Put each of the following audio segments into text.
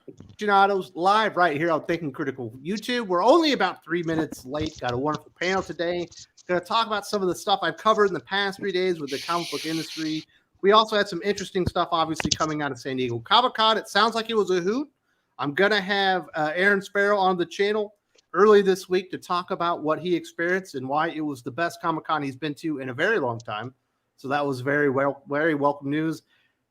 Aficionados live right here on Thinking Critical YouTube. We're only about 3 minutes late. Got a wonderful panel today. Going to talk about some of the stuff I've covered in the past 3 days with the comic book industry. We also had some interesting stuff, obviously, coming out of San Diego Comic-Con. It sounds like it was a hoot. I'm going to have Aaron Sparrow on the channel early this week to talk about what he experienced and why it was the best Comic-Con he's been to in a very long time. So that was very welcome news.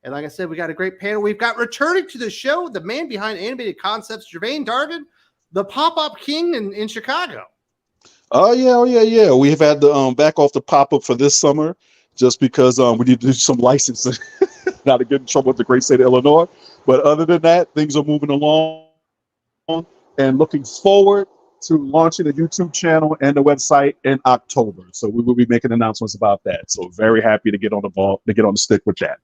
And like I said, we got a great panel. We've got returning to the show, the man behind Animated Concepts, Jermaine Dargan, the pop-up king in Chicago. Oh yeah. We have had to back off the pop-up for this summer just because we need to do some licensing, not to get in trouble with the great state of Illinois. But other than that, things are moving along and looking forward to launching the YouTube channel and the website in October. So we will be making announcements about that. So very happy to get on the ball, to get on the stick with that.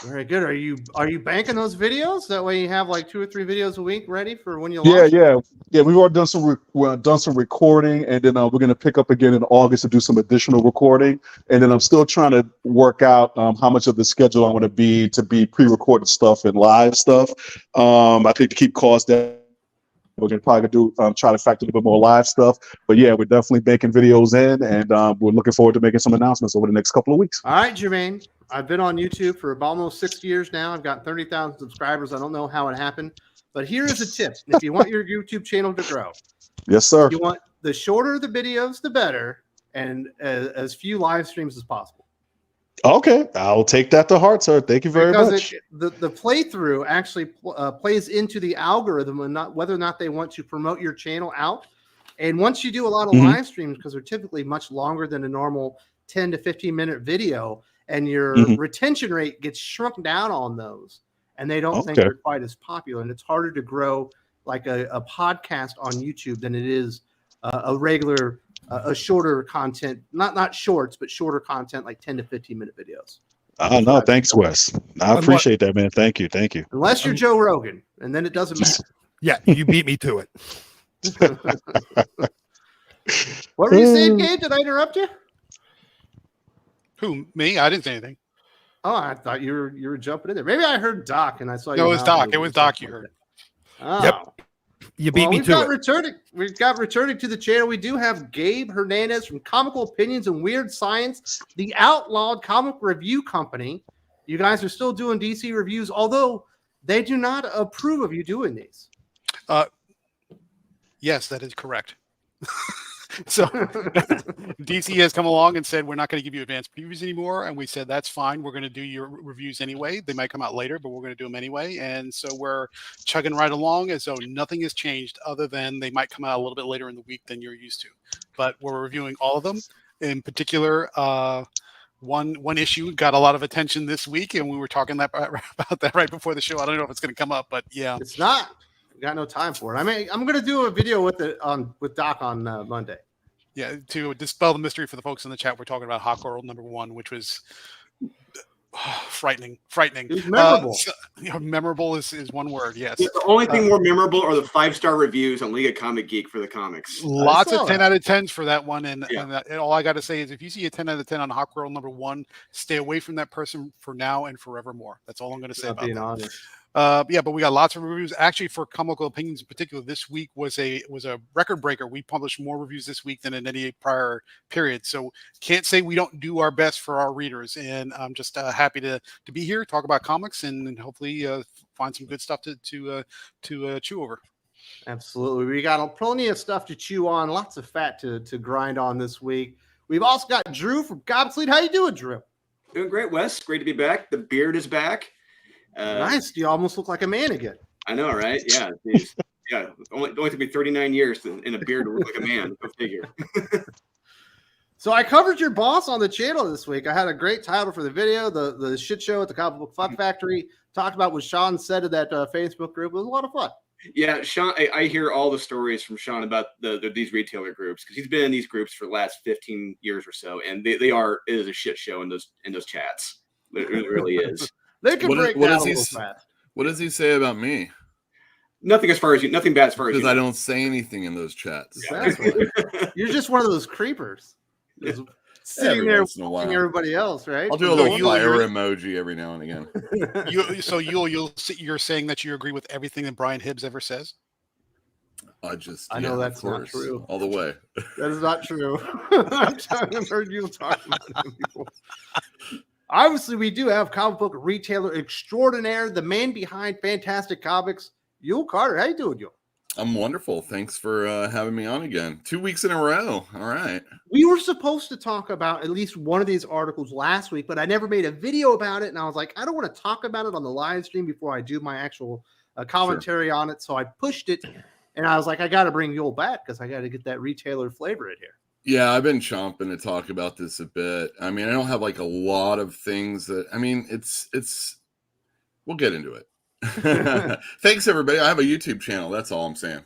Very good. Are you banking those videos? That way you have like 2 or 3 videos a week ready for when you launch? Yeah. We've already done some recording, and then we're going to pick up again in August to do some additional recording. And then I'm still trying to work out how much of the schedule I want to be pre-recorded stuff and live stuff. I think to keep costs down, we're going to probably try to factor a little bit more live stuff. But yeah, we're definitely making videos in, and we're looking forward to making some announcements over the next couple of weeks. All right, Jermaine. I've been on YouTube for almost 6 years now. I've got 30,000 subscribers. I don't know how it happened, but here is a tip. If you want your YouTube channel to grow, yes, sir. You want the shorter the videos, the better, and as few live streams as possible. Okay, I'll take that to heart, sir. Thank you very much. The playthrough actually plays into the algorithm and not whether or not they want to promote your channel out. And once you do a lot of live streams, because they're typically much longer than a normal 10 to 15-minute video, and your retention rate gets shrunk down on those, and they don't think they're quite as popular. And it's harder to grow like a podcast on YouTube than it is a regular, a shorter content, not shorts, but shorter content, like 10 to 15-minute videos. Oh, no, thanks, Wes. I appreciate that, man. Thank you. Unless you're Joe Rogan, and then it doesn't matter. Yeah, you beat me to it. What were you saying, Gabe? Did I interrupt you? Who, me? I didn't say anything. Oh, I thought you were jumping in there. Maybe I heard Doc, and I saw you. No, it was Doc. It was Doc you heard. Oh. Yep. You beat me to it. We've got returning to the channel. We do have Gabe Hernandez from Comical Opinions and Weird Science, the outlawed comic review company. You guys are still doing DC reviews, although they do not approve of you doing these. Yes, that is correct. So DC has come along and said, we're not going to give you advanced previews anymore. And we said, that's fine. We're going to do your reviews anyway. They might come out later, but we're going to do them anyway. And so we're chugging right along as though nothing has changed other than they might come out a little bit later in the week than you're used to. But we're reviewing all of them. In particular, one issue got a lot of attention this week, and we were talking about that right before the show. I don't know if it's going to come up, but yeah. It's not. We got no time for it. I mean, I'm going to do a video with Doc on Monday. Yeah, to dispel the mystery for the folks in the chat, we're talking about Hawk Girl #1, which was frightening. It was memorable. Memorable is one word, yes. The only thing more memorable are the 5-star reviews on League of Comic Geek for the comics. Lots of 10 out of 10s for that one. And all I got to say is if you see a 10 out of 10 on Hawk Girl #1, stay away from that person for now and forevermore. That's all I'm going to say about that. Honest. But we got lots of reviews. Actually, for Comical Opinions in particular, this week was a record breaker. We published more reviews this week than in any prior period. So can't say we don't do our best for our readers. And I'm just happy to be here, talk about comics, and hopefully find some good stuff to chew over. Absolutely. We got plenty of stuff to chew on, lots of fat to grind on this week. We've also got Drew from Comics Lead. How you doing, Drew? Doing great, Wes. Great to be back. The beard is back. Nice. You almost look like a man again. I know, right? Yeah. Yeah. Only took me 39 years in a beard to look like a man. Go figure. So I covered your boss on the channel this week. I had a great title for the video, the shit show at the Comic Book Fun Factory. Talked about what Sean said in that Facebook group. It was a lot of fun. Yeah, Sean, I hear all the stories from Sean about these retailer groups because he's been in these groups for the last 15 years or so, and it is a shit show in those chats. It really is. They can break down a little fast. What does he say about me? Nothing bad as far as because I don't say anything in those chats. Exactly. You're just one of those creepers. sitting Every there once in a watching while. everybody else, right? I'll do a So little you- fire you're- emoji every now and again. You're saying that you agree with everything that Brian Hibbs ever says? I know of that's not course, true. all the way. That is not true. I've heard you talk about him before. Obviously, we do have comic book retailer extraordinaire, the man behind Fantastic Comics, Yul Carter. How you doing, Yul? I'm wonderful. Thanks for having me on again. 2 weeks in a row. All right. We were supposed to talk about at least one of these articles last week, but I never made a video about it. And I was like, I don't want to talk about it on the live stream before I do my actual commentary on it. So I pushed it. And I was like, I got to bring Yul back because I got to get that retailer flavor in here. Yeah, I've been chomping to talk about this a bit. I mean, I don't have like a lot of things that, I mean, it's, we'll get into it. Thanks, everybody. I have a YouTube channel. That's all I'm saying.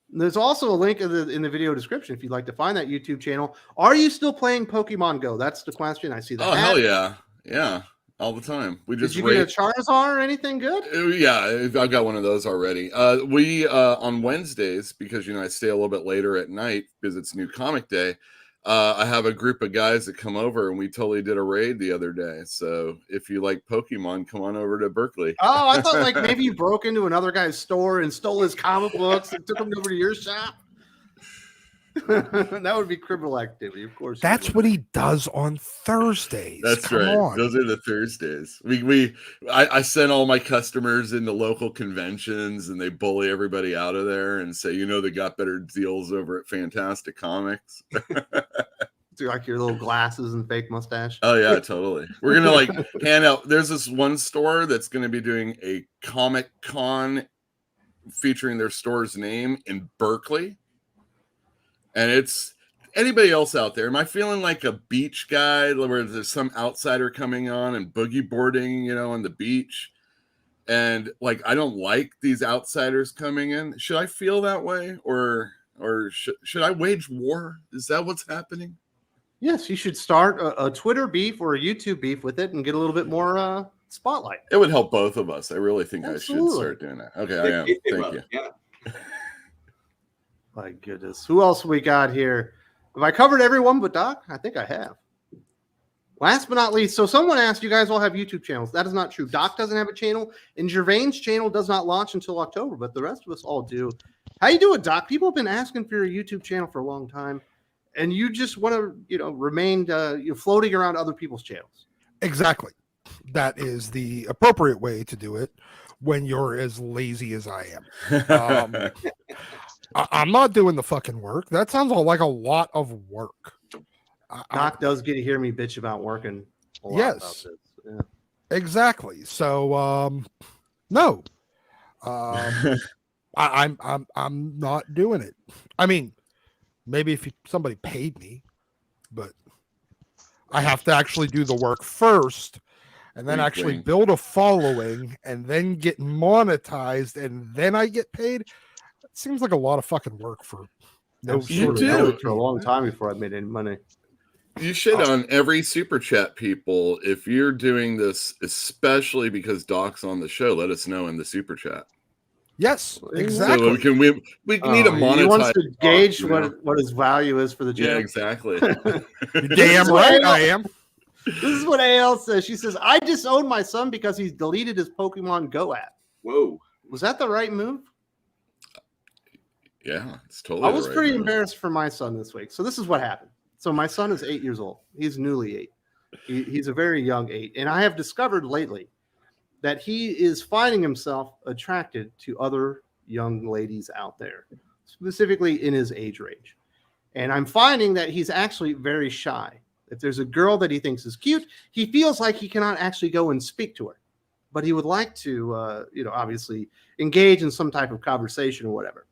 There's also a link in the video description if you'd like to find that YouTube channel. Are you still playing Pokemon Go? That's the question. I see that. Oh, hell yeah. Yeah. All the time. We just Did you get a Charizard or anything good? Yeah, I've got one of those already. We on Wednesdays, because I stay a little bit later at night because it's New Comic Day. I have a group of guys that come over, and we totally did a raid the other day. So if you like Pokemon, come on over to Berkeley. Oh, I thought like maybe you broke into another guy's store and stole his comic books and took them over to your shop. That would be criminal activity, of course. That's what he does on Thursdays. That's Come right. on. Those are the Thursdays. I send all my customers into local conventions, and they bully everybody out of there and say, they got better deals over at Fantastic Comics. Do like your little glasses and fake mustache. Oh yeah, totally. We're gonna like hand out. There's this one store that's gonna be doing a Comic Con featuring their store's name in Berkeley. And it's anybody else out there. Am I feeling like a beach guy where there's some outsider coming on and boogie boarding, on the beach? And like, I don't like these outsiders coming in. Should I feel that way? Or should I wage war? Is that what's happening? Yes, you should start a Twitter beef or a YouTube beef with it and get a little bit more spotlight. It would help both of us. I really think Absolutely. I should start doing that. Okay, I am. Thank you. Yeah. My goodness. Who else we got here? Have I covered everyone but Doc? I think I have. Last but not least, so someone asked, you guys all have YouTube channels. That is not true. Doc doesn't have a channel, and Gervain's channel does not launch until October, but the rest of us all do. How you doing, Doc? People have been asking for your YouTube channel for a long time, and you just want to, remain floating around other people's channels. Exactly. That is the appropriate way to do it when you're as lazy as I am. I'm not doing the fucking work. That sounds like a lot of work. Doc does get to hear me bitch about working a lot about this. Yeah. Exactly. So no. I'm not doing it. I mean, maybe if somebody paid me, but I have to actually do the work first and then actually build a following and then get monetized and then I get paid. It seems like a lot of fucking work for no sort of for a long time before I made any money. You should on every super chat, people. If you're doing this, especially because Doc's on the show, let us know in the super chat. Yes, exactly. So we need to monetize. He wants to gauge what his value is for the channel. Yeah, exactly. Damn right I am. This is what AL says. She says, I disowned my son because he's deleted his Pokemon Go app. Whoa. Was that the right move? Yeah, it's totally. I was pretty embarrassed for my son this week. So this is what happened. So my son is 8 years old. He's newly 8. He's a very young 8. And I have discovered lately that he is finding himself attracted to other young ladies out there, specifically in his age range. And I'm finding that he's actually very shy. If there's a girl that he thinks is cute, he feels like he cannot actually go and speak to her. But he would like to, obviously engage in some type of conversation or whatever.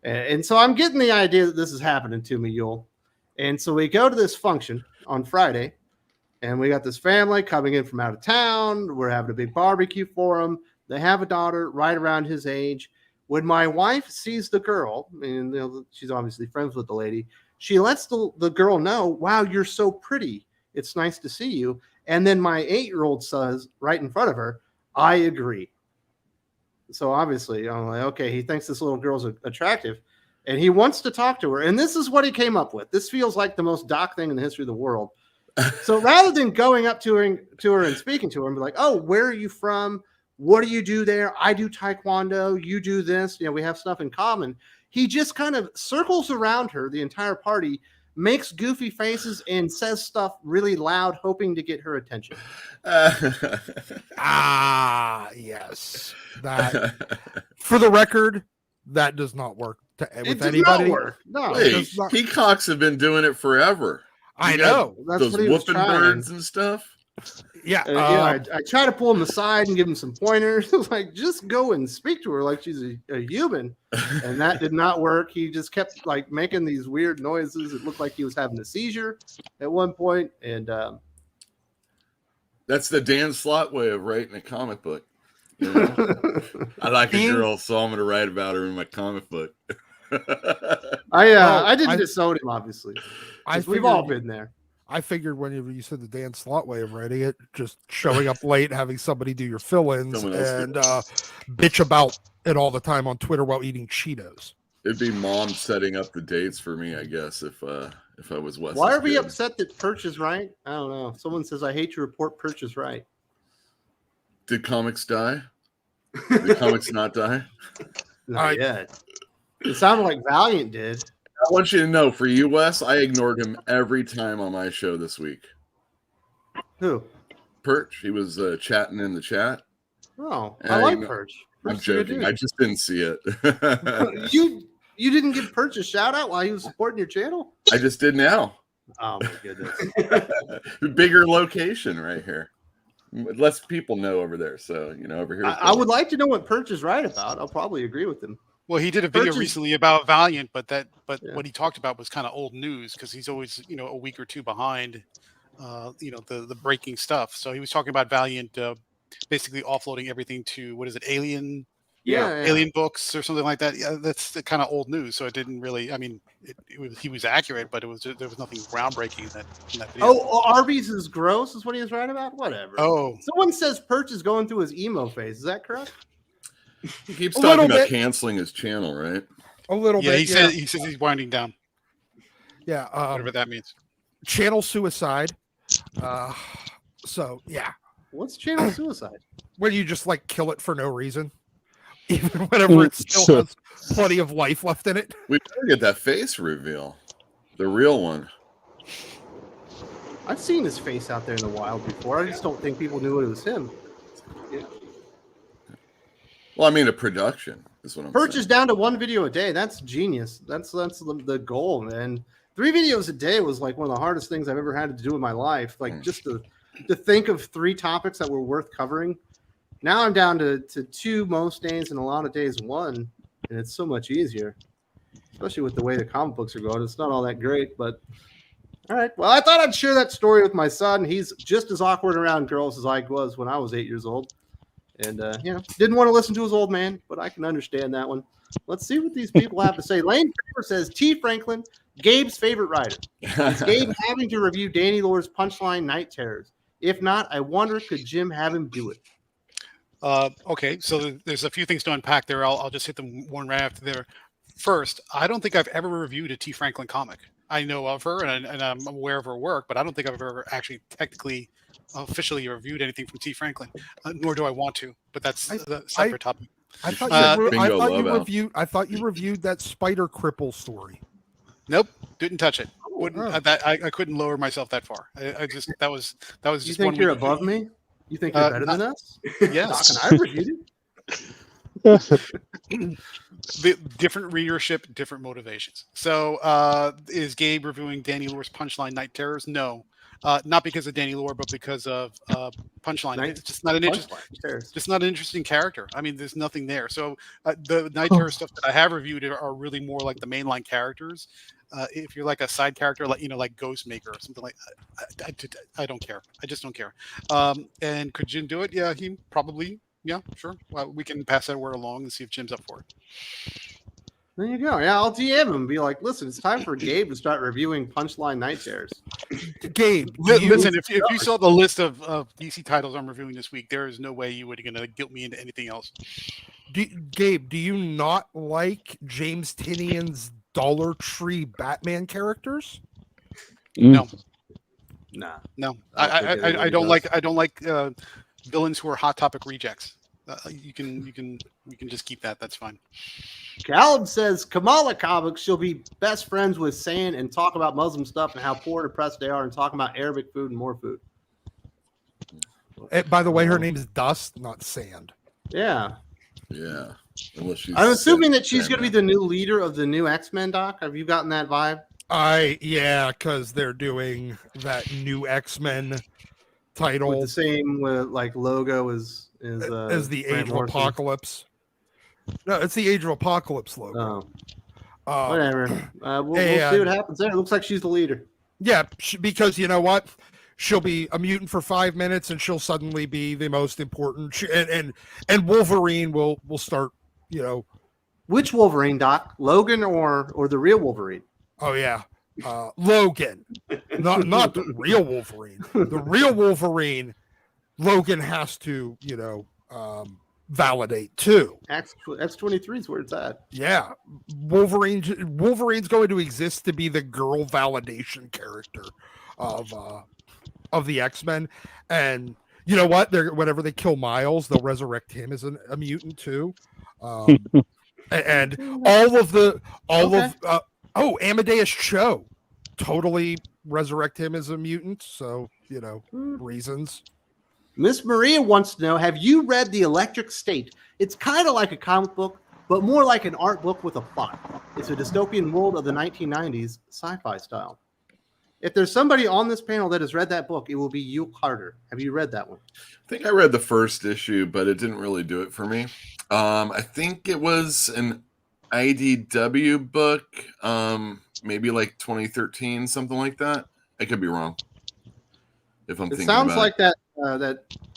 And so I'm getting the idea that this is happening to me, Yul. And so we go to this function on Friday, and we got this family coming in from out of town. We're having a big barbecue for them. They have a daughter right around his age. When my wife sees the girl, and she's obviously friends with the lady, she lets the girl know, wow, you're so pretty. It's nice to see you. And then my 8-year-old says right in front of her, I agree. So obviously, I'm like, okay, he thinks this little girl's attractive. and he wants to talk to her. And this is what he came up with. This feels like the most Doc thing in the history of the world. So rather than going up to her and speaking to her and be like, oh, where are you from? What do you do there? I do Taekwondo. You do this. We have stuff in common. He just kind of circles around her, the entire party, makes goofy faces and says stuff really loud, hoping to get her attention. Yes. That, for the record, that does not work with anybody. Not work. No, Hey, peacocks have been doing it forever. I know. That's Those what he was whooping trying. birds and stuff. Yeah. I try to pull him aside and give him some pointers. Like, just go and speak to her like she's a human. And that did not work. He just kept like making these weird noises. It looked like he was having a seizure at one point. And that's the Dan Slott way of writing a comic book. You know? I like a girl, so I'm going to write about her in my comic book. I didn't disown him, obviously. We've all been there. I figured when you said the Dan Slott way of writing it, just showing up late, having somebody do your fill-ins, and bitch about it all the time on Twitter while eating Cheetos. It'd be mom setting up the dates for me, I guess, if I was Wes. Why are we upset that Perch is right? I don't know. Someone says, I hate to report Perch is right. Did comics die? Did comics not die? Not yet. It sounded like Valiant did. I want you to know, for you, Wes, I ignored him every time on my show this week. Who? Perch. He was chatting in the chat. Oh, I like Perch. I'm joking. I just didn't see it. You didn't give Perch a shout out while he was supporting your channel? I just did now. Oh my goodness. Bigger location right here. Less people know over there. So, over here. I would like to know what Perch is right about. I'll probably agree with him. Well, he did a video recently about Valiant, but what he talked about was kind of old news because he's always, a week or two behind, the breaking stuff. So he was talking about Valiant basically offloading everything to, what is it, Alien? Alien books or something like that. Yeah, that's the kind of old news. So it didn't really, he was accurate, but there was nothing groundbreaking in that video. Oh, Arby's is gross is what he was right about? Whatever. Oh. Someone says Perch is going through his emo phase. Is that correct? He keeps talking about canceling his channel, right? A little bit. He says he's winding down. Yeah. Whatever that means. Channel suicide. So yeah. What's channel suicide? Where you just kill it for no reason, even whenever it still has plenty of life left in it. We better get that face reveal, the real one. I've seen his face out there in the wild before. I just don't think people knew it was him. Yeah. Well, a production is what I'm saying. Perch is down to one video a day. That's genius. That's the goal, man. 3 videos a day was one of the hardest things I've ever had to do in my life. Just to think of 3 topics that were worth covering. Now I'm down to 2 most days and a lot of days 1, and it's so much easier. Especially with the way the comic books are going. It's not all that great, but all right. Well, I thought I'd share that story with my son. He's just as awkward around girls as I was when I was 8 years old. And, didn't want to listen to his old man, but I can understand that one. Let's see what these people have to say. Lane Draper says, T. Franklin, Gabe's favorite writer. Is Gabe having to review Danny Lore's Punchline Night Terrors? If not, I wonder, could Jim have him do it? Okay, so there's a few things to unpack there. I'll just hit them one right after there. First, I don't think I've ever reviewed a T. Franklin comic. I know of her and I'm aware of her work, but I don't think I've ever actually technically officially reviewed anything from T. Franklin, nor do I want to. But that's a separate topic. I thought you reviewed that Spider Cripple story. Nope, didn't touch it. I couldn't lower myself that far. I just that was just. You think you're above me? You think you're better than us? Yes, Doc and I reviewed it. The different readership, different motivations. So, is Gabe reviewing Danny Lore's Punchline Night Terrors? No, not because of Danny Lore, but because of Punchline. It's just not an interesting character. There's nothing there. So, the Night Terror stuff that I have reviewed are really more like the mainline characters. If you're like a side character, like Ghostmaker or something like that, I don't care. I just don't care. And could Jim do it? Yeah, he probably. Yeah, sure. Well, we can pass that word along and see if Jim's up for it. There you go. Yeah, I'll DM him and be like, listen, it's time for Gabe to start reviewing Punchline Night Terrors. Gabe, listen, if you saw the list of DC titles I'm reviewing this week, there is no way you were going to guilt me into anything else. Gabe, do you not like James Tinian's Dollar Tree Batman characters? No, Nah. no. I don't think I anybody don't does. like villains who are Hot Topic rejects. You can just keep that. That's fine. Caleb says Kamala comics, she'll be best friends with Sand and talk about Muslim stuff and how poor and oppressed they are and talk about Arabic food and more food. By the way, her name is Dust, not Sand. Yeah. Yeah. Unless she's I'm assuming that she's Sandman. going to be the new leader of the new X-Men, Doc. Have you gotten that vibe? Yeah, because they're doing that new X-Men title With the same like logo as the Grant Age of Morrison? Apocalypse. No, it's the Age of Apocalypse logo. Oh, whatever. We'll see and- what happens there. It looks like she's the leader. Yeah, because you know what? She'll be a mutant for 5 minutes, and she'll suddenly be the most important. And Wolverine will start. You know, Which Wolverine, Doc? Logan or the real Wolverine? oh yeah, Logan, not the real Wolverine. The real Wolverine, Logan has to validate too. X-23 is where it's at. Yeah, Wolverine's going to exist to be the girl validation character of the X-Men, and you know what? Whenever they kill Miles, they'll resurrect him as a mutant too. And Amadeus Cho, totally resurrect him as a mutant. So reasons. Miss Maria wants to know, have you read The Electric State? It's kind of like a comic book, but more like an art book with a plot. It's a dystopian world of the 1990s, sci-fi style. If there's somebody on this panel that has read that book, it will be you, Carter. Have you read that one? I think I read the first issue, but it didn't really do it for me. I think it was an IDW book, maybe like 2013, something like that. I could be wrong. If I'm It thinking sounds about like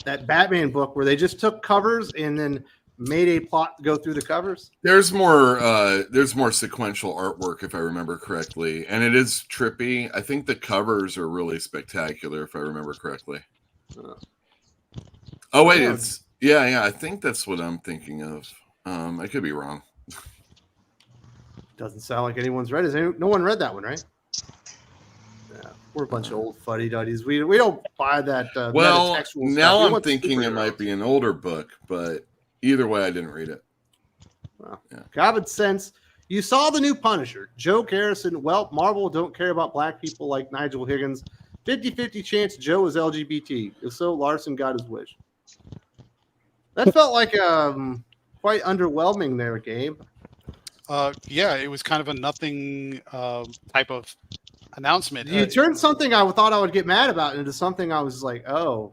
that Batman book where they just took covers and then made a plot to go through the covers. There's more sequential artwork, if I remember correctly, and it is trippy. I think the covers are really spectacular, if I remember correctly. Oh wait, it's yeah. I think that's what I'm thinking of. I could be wrong. Doesn't sound like anyone's read it. No one read that one, right? Yeah, we're a bunch of old fuddy-duddies. We don't buy that. Well, metatextual now stuff. We I'm want thinking it superheroes. might be an older book, but either way, I didn't read it. Well, Yeah. Common sense. You saw the new Punisher. Joe Garrison. Well, Marvel don't care about black people like Nigel Higgins. 50-50 chance Joe is LGBT. If so, Larson got his wish. That felt like quite underwhelming there, Gabe. Yeah, it was kind of a nothing type of announcement. You turned something I thought I would get mad about into something I was like, oh,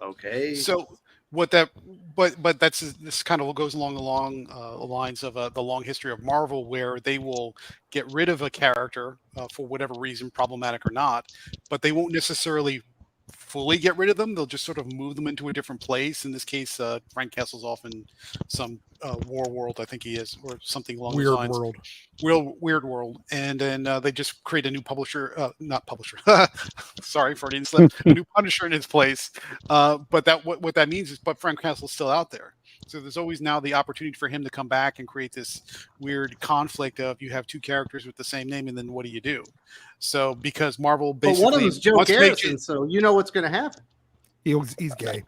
okay. So what that, but this kind of goes along the lines of the long history of Marvel, where they will get rid of a character for whatever reason, problematic or not, but they won't necessarily fully get rid of them. They'll just sort of move them into a different place. In this case, Frank Castle's off in some war world, I think he is, or something along those lines. Weird world. And then they just create a new not publisher. Sorry, Freudian slip. A new Punisher in his place. But what that means is, but Frank Castle's still out there. So there's always now the opportunity for him to come back and create this weird conflict of you have two characters with the same name, and then what do you do? So because Marvel basically, but one of them is Joe wants to make Garrison, so you know what's going to happen. He's gay.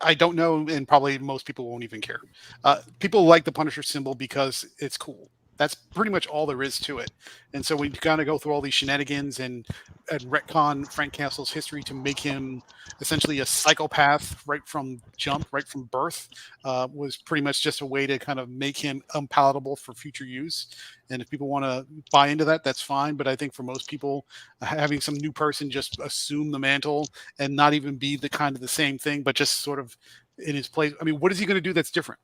I don't know, and probably most people won't even care. People like the Punisher symbol because it's cool. That's pretty much all there is to it. And so we kind of go through all these shenanigans and retcon Frank Castle's history to make him essentially a psychopath right from birth, was pretty much just a way to kind of make him unpalatable for future use. And if people want to buy into that, that's fine. But I think for most people, having some new person just assume the mantle and not even be the same thing, but just sort of in his place. I mean, what is he going to do that's different?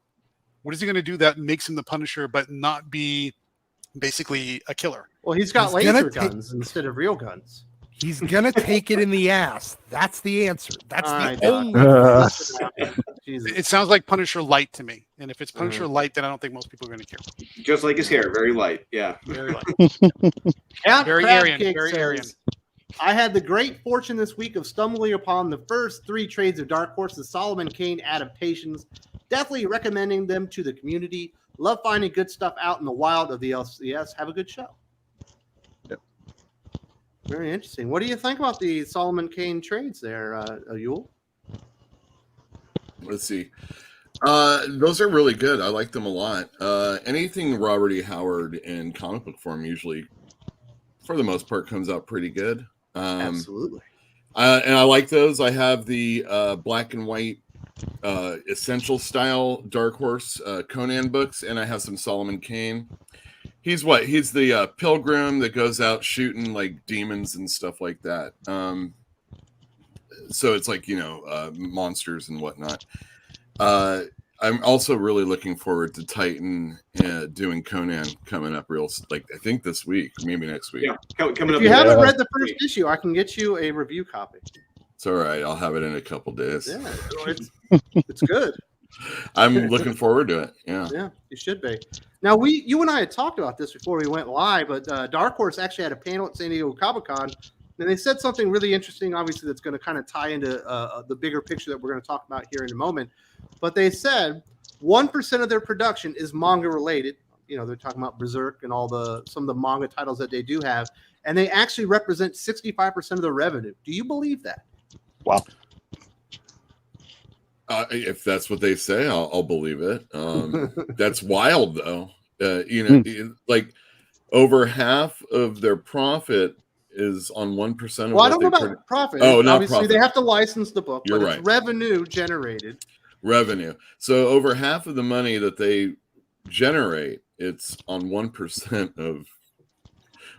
What is he going to do that makes him the Punisher, but not be basically a killer? Well, he's got laser guns instead of real guns. He's gonna take it in the ass. That's the answer. That's All the right, only. Jesus. It sounds like Punisher Light to me. And if it's Punisher Light, then I don't think most people are going to care. Just like his hair, very light. Yeah. Very light. Count Very Crab Aryan, Cake very says, Aryan. I had the great fortune this week of stumbling upon the first 3 trades of Dark Horse's Solomon Kane adaptations. Definitely recommending them to the community. Love finding good stuff out in the wild of the LCS. Have a good show. Yep. Very interesting. What do you think about the Solomon Kane trades there, Yule? Let's see. Those are really good. I like them a lot. Anything Robert E. Howard in comic book form usually, for the most part, comes out pretty good. Absolutely. And I like those. I have the black and white essential style Dark Horse Conan books, and I have some Solomon Kane. He's what? He's the pilgrim that goes out shooting like demons and stuff like that. So it's like, monsters and whatnot. I'm also really looking forward to Titan doing Conan coming up I think this week, maybe next week. Yeah, coming up. If you haven't read the first issue, I can get you a review copy. It's all right. I'll have it in a couple days. Yeah, it's good. I'm looking forward to it. Yeah. Yeah, you should be. Now, you and I had talked about this before we went live, but Dark Horse actually had a panel at San Diego Comic-Con, and they said something really interesting, obviously, that's going to kind of tie into the bigger picture that we're going to talk about here in a moment. But they said 1% of their production is manga related. They're talking about Berserk and some of the manga titles that they do have, and they actually represent 65% of the revenue. Do you believe that? Wow. If that's what they say, I'll believe it. That's wild, though. Like over half of their profit is on 1% of. Well, I don't know about profit. Oh, not obviously profit. They have to license the book. You're but right. It's revenue generated. Revenue. So over half of the money that they generate, it's on 1% of.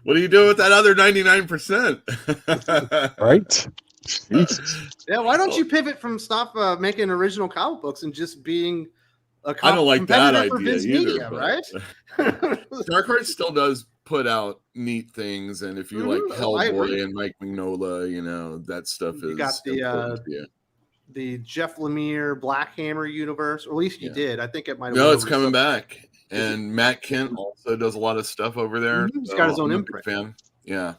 What do you do with that other 99%? Right. Jesus. Yeah, why don't you pivot from stop making original comic books and just being a I don't like that competitor for idea Viz either. Media, right? Dark Horse still does put out neat things, and if you like Hellboy and Mike Mignola, that stuff You is got the Jeff Lemire Black Hammer universe, or at least you did. I think it might have. No, it's coming back, and Matt Kent also does a lot of stuff over there. He's got his own imprint. Fan. Yeah.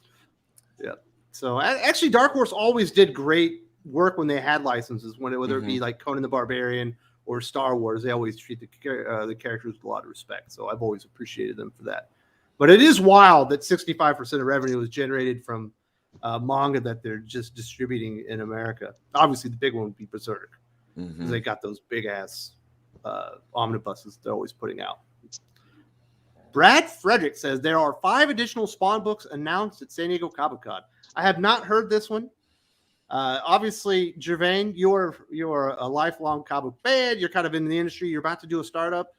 So actually, Dark Horse always did great work when they had licenses. Whether it be like Conan the Barbarian or Star Wars, they always treat the characters with a lot of respect. So I've always appreciated them for that. But it is wild that 65% of revenue is generated from manga that they're just distributing in America. Obviously, the big one would be Berserk, because they got those big ass omnibuses they're always putting out. Brad Frederick says there are 5 additional Spawn books announced at San Diego Comic-Con. I have not heard this one. Obviously, Jervain, you're a lifelong comic fan. You're kind of in the industry. You're about to do a startup.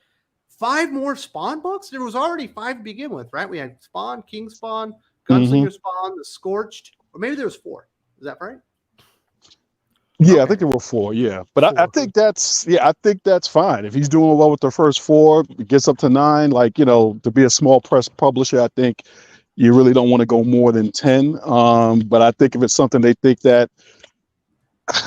5 more Spawn books? There was already 5 to begin with, right? We had Spawn, King Spawn, Gunslinger Spawn, The Scorched, or maybe there was 4. Is that right? Yeah, Okay. I think there were 4. Yeah, but I think that's fine if he's doing well with the first 4. It gets up to 9. To be a small press publisher, I think you really don't want to go more than 10. But I think if it's something they think that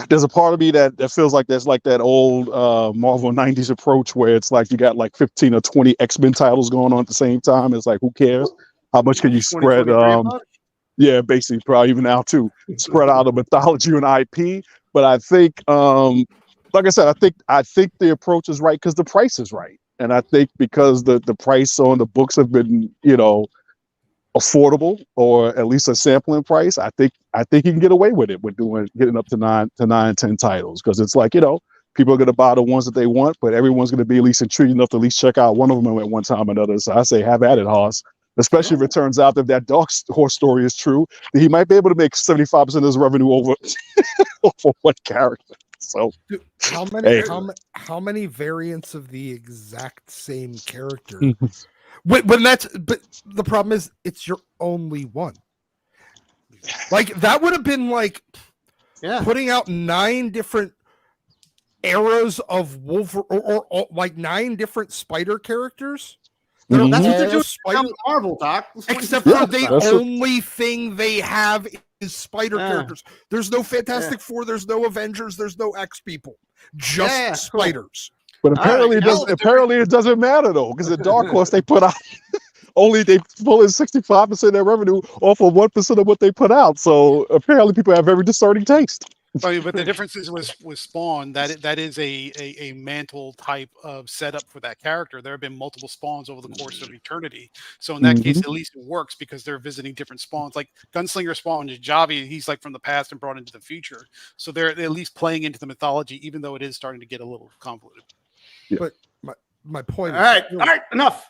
there's a part of me that feels like that's like that old Marvel 90s approach where it's like you got like 15 or 20 X-Men titles going on at the same time. It's like, who cares? How much can you spread? Yeah, basically, probably even now too, spread out the mythology and IP. But I think, like I said, I think the approach is right because the price is right, and I think because the price on the books have been, affordable, or at least a sampling price. I think you can get away with it with getting up to 9, 10 titles, because it's like, people are going to buy the ones that they want, but everyone's going to be at least intrigued enough to at least check out one of them at one time or another. So I say have at it, Hoss. Especially if it turns out that Dark Horse story is true, that he might be able to make 75% of his revenue over one character. So, dude, how many variants of the exact same character? But the problem is it's your only one. Like that would have been like putting out 9 different eras of Wolverine, or like 9 different Spider characters. That's what they're doing. Marvel, Doc. Except for the only thing they have is Spider characters. There's no Fantastic Four. There's no Avengers. There's no X people. Just Spiders. But apparently, it doesn't matter though, because the Dark Horse they put out they pull in 65% of their revenue off of 1% of what they put out. So apparently, people have very discerning taste. But the difference is with Spawn that is a mantle type of setup for that character. There have been multiple Spawns over the course of eternity, so in that case, at least it works because they're visiting different Spawns. Like Gunslinger Spawn, Javi, he's like from the past and brought into the future, so they're at least playing into the mythology, even though it is starting to get a little convoluted. But my point. All right, enough.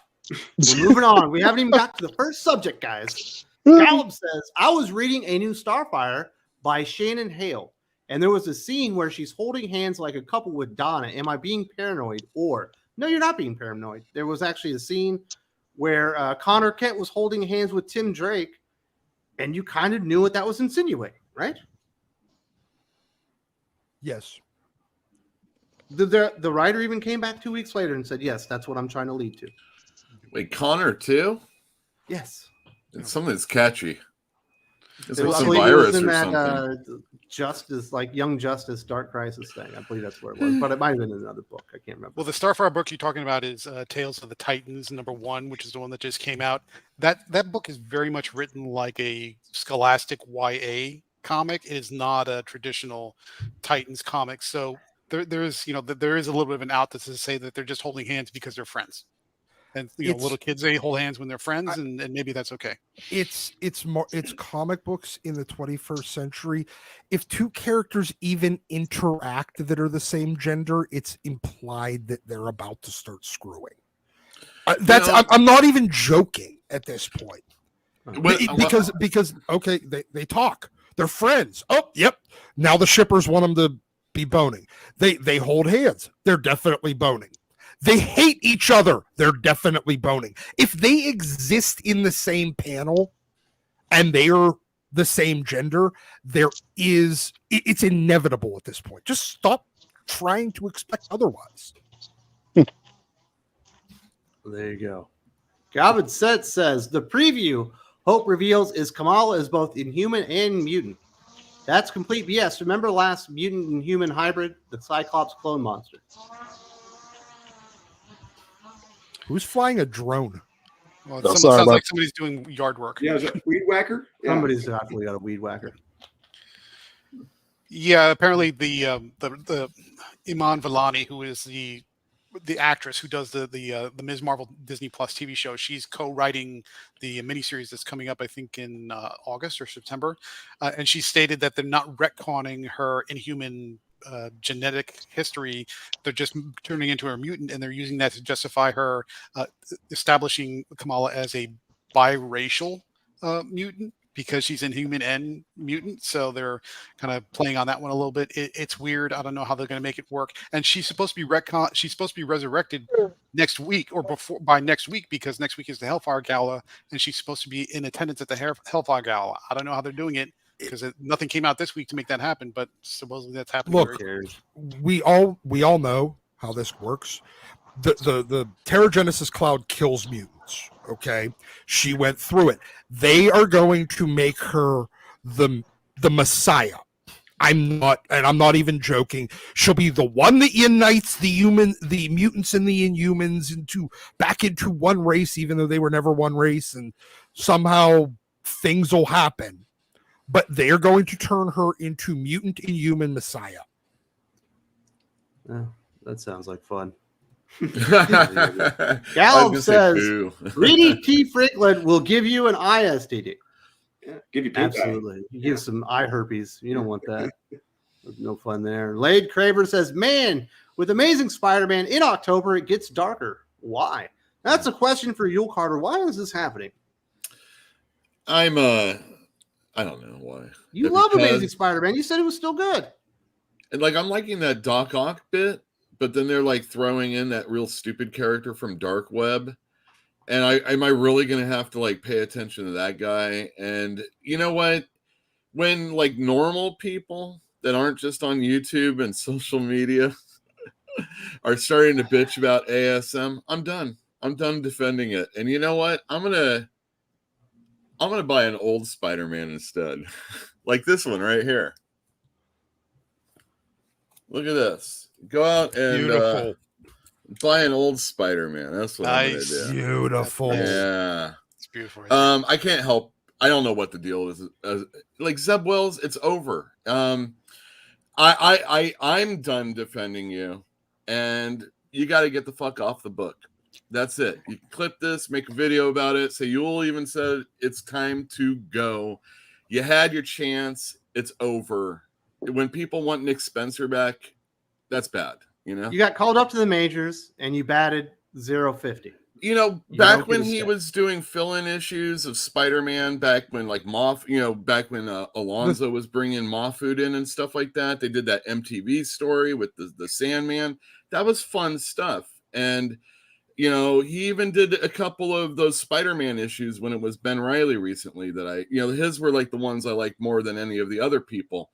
We're moving on. We haven't even got to the first subject, guys. Caleb says, I was reading a new Starfire by Shannon Hale, and there was a scene where she's holding hands like a couple with Donna. Am I being paranoid? Or, no, you're not being paranoid. There was actually a scene where Connor Kent was holding hands with Tim Drake, and you kind of knew what that was insinuating, right? Yes. The writer even came back 2 weeks later and said, yes, that's what I'm trying to lead to. Wait, Connor too? Yes. It's something that's catchy. It's like I some believe it virus was in or that something. Justice, like Young Justice, Dark Crisis thing. I believe that's what it was, but it might have been in another book. I can't remember. Well, the Starfire book you're talking about is Tales of the Titans #1, which is the one that just came out. That book is very much written like a Scholastic YA comic. It is not a traditional Titans comic. So there is a little bit of an out to say that they're just holding hands because they're friends. And little kids, they hold hands when they're friends, and maybe that's okay. It's comic books in the 21st century. If two characters even interact that are the same gender, it's implied that they're about to start screwing. I'm not even joking at this point. Because okay, they talk. They're friends. Oh, yep. Now the shippers want them to be boning. They hold hands. They're definitely boning. They hate each other. They're definitely boning. If they exist in the same panel and they are the same gender, it's inevitable at this point. Just stop trying to expect otherwise. There you go. Gavin says the preview Hope reveals is Kamala is both inhuman and mutant. That's complete BS. Remember last mutant and human hybrid, the Cyclops clone monster? Who's flying a drone? Well, sounds like somebody's doing yard work. Yeah, is it Weed Whacker? Yeah. Somebody's definitely got a weed whacker. Yeah, apparently the Iman Vellani, who is the actress who does the Ms. Marvel Disney Plus TV show, she's co-writing the miniseries that's coming up, I think, in August or September, and she stated that they're not retconning her inhuman genetic history. They're just turning into her mutant, and they're using that to justify her establishing Kamala as a biracial mutant because she's inhuman and mutant. So they're kind of playing on that one a little bit. It's weird. I don't know how they're going to make it work. And she's supposed to be she's supposed to be resurrected next week or by next week, because next week is the Hellfire Gala, and she's supposed to be in attendance at the Hellfire Gala. I don't know how they're doing it, because nothing came out this week to make that happen, but supposedly that's happening. Look, we all know how this works. The Terrigenesis cloud kills mutants. Okay, she went through it. They are going to make her the Messiah. I'm not even joking. She'll be the one that unites the mutants and the Inhumans back into one race, even though they were never one race, and somehow things will happen. But they are going to turn her into mutant inhuman Messiah. Oh, that sounds like fun. Gallup says, reading T. Franklin will give you an ISTD. Yeah, give you absolutely. You give some eye herpes. You don't want that. No fun there. Lade Craver says, man, with Amazing Spider-Man in October, it gets darker. Why? That's a question for Yule Carter. Why is this happening? I don't know why. You love Amazing Spider-Man. You said it was still good. And I'm liking that Doc Ock bit, but then they're throwing in that real stupid character from Dark Web. And am I really going to have to pay attention to that guy? And you know what? When normal people that aren't just on YouTube and social media are starting to bitch about ASM, I'm done. I'm done defending it. And you know what? I'm gonna buy an old Spider-Man instead. Like this one right here. Look at this. Go out and buy an old Spider-Man. That's what I'm gonna do. Beautiful. Yeah. It's beautiful. I can't help. I don't know what the deal is. Zeb Wells, it's over. I'm done defending you, and you got to get the fuck off the book. That's it. You clip this, make a video about it. Say Yule even said it's time to go. You had your chance. It's over. When people want Nick Spencer back, that's bad. You know, You got called up to the majors and you batted 0-50. you know, You back don't when get a he step. was doing fill-in issues of Spider-Man, back when like back when Alonzo was bringing Moffat in and stuff like that. They did that MTV story with the Sandman. That was fun stuff. And you know, he even did a couple of those Spider-Man issues when it was Ben Reilly recently that his were like the ones I liked more than any of the other people.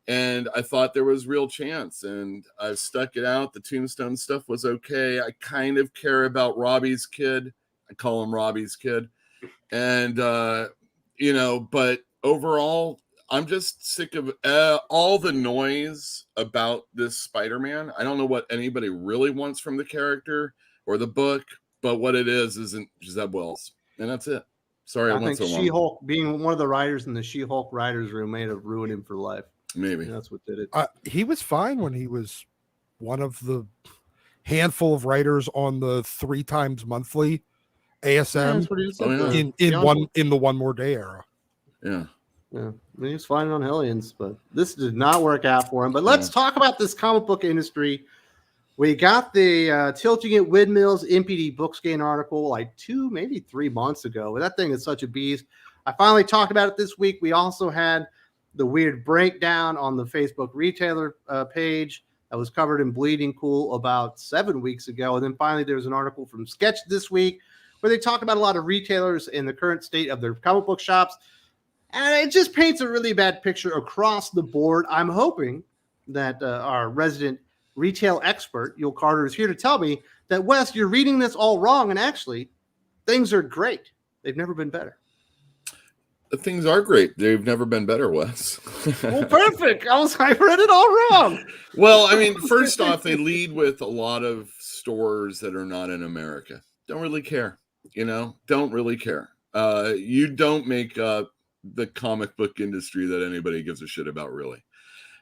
And I thought there was real chance, and I've stuck it out. The Tombstone stuff was okay. I kind of care about Robbie's kid. I call him Robbie's kid. And, but overall, I'm just sick of all the noise about this Spider-Man. I don't know what anybody really wants from the character or the book, but what it isn't Zeb Wells. And that's it. Sorry, I I went think so long. She-Hulk, being one of the writers in the She-Hulk writers room, may have ruined him for life. Maybe. That's what did it. He was fine when he was one of the handful of writers on the 3 times monthly ASM in the One More Day era. Yeah. Yeah, he was fine on Hellions, but this did not work out for him. But let's talk about this comic book industry. We got the Tilting It Windmills MPD Bookscan article like 2, maybe 3 months ago. That thing is such a beast. I finally talked about it this week. We also had the weird breakdown on the Facebook retailer page that was covered in Bleeding Cool about 7 weeks ago. And then finally, there's an article from Sketch this week where they talk about a lot of retailers in the current state of their comic book shops. And it just paints a really bad picture across the board. I'm hoping that our resident retail expert, Yul Carter, is here to tell me that, Wes, you're reading this all wrong. And actually, things are great. They've never been better. Things are great. They've never been better, Wes. Well, perfect. I read it all wrong. Well, I mean, first off, they lead with a lot of stores that are not in America. Don't really care. Don't really care. You don't make up the comic book industry that anybody gives a shit about, really.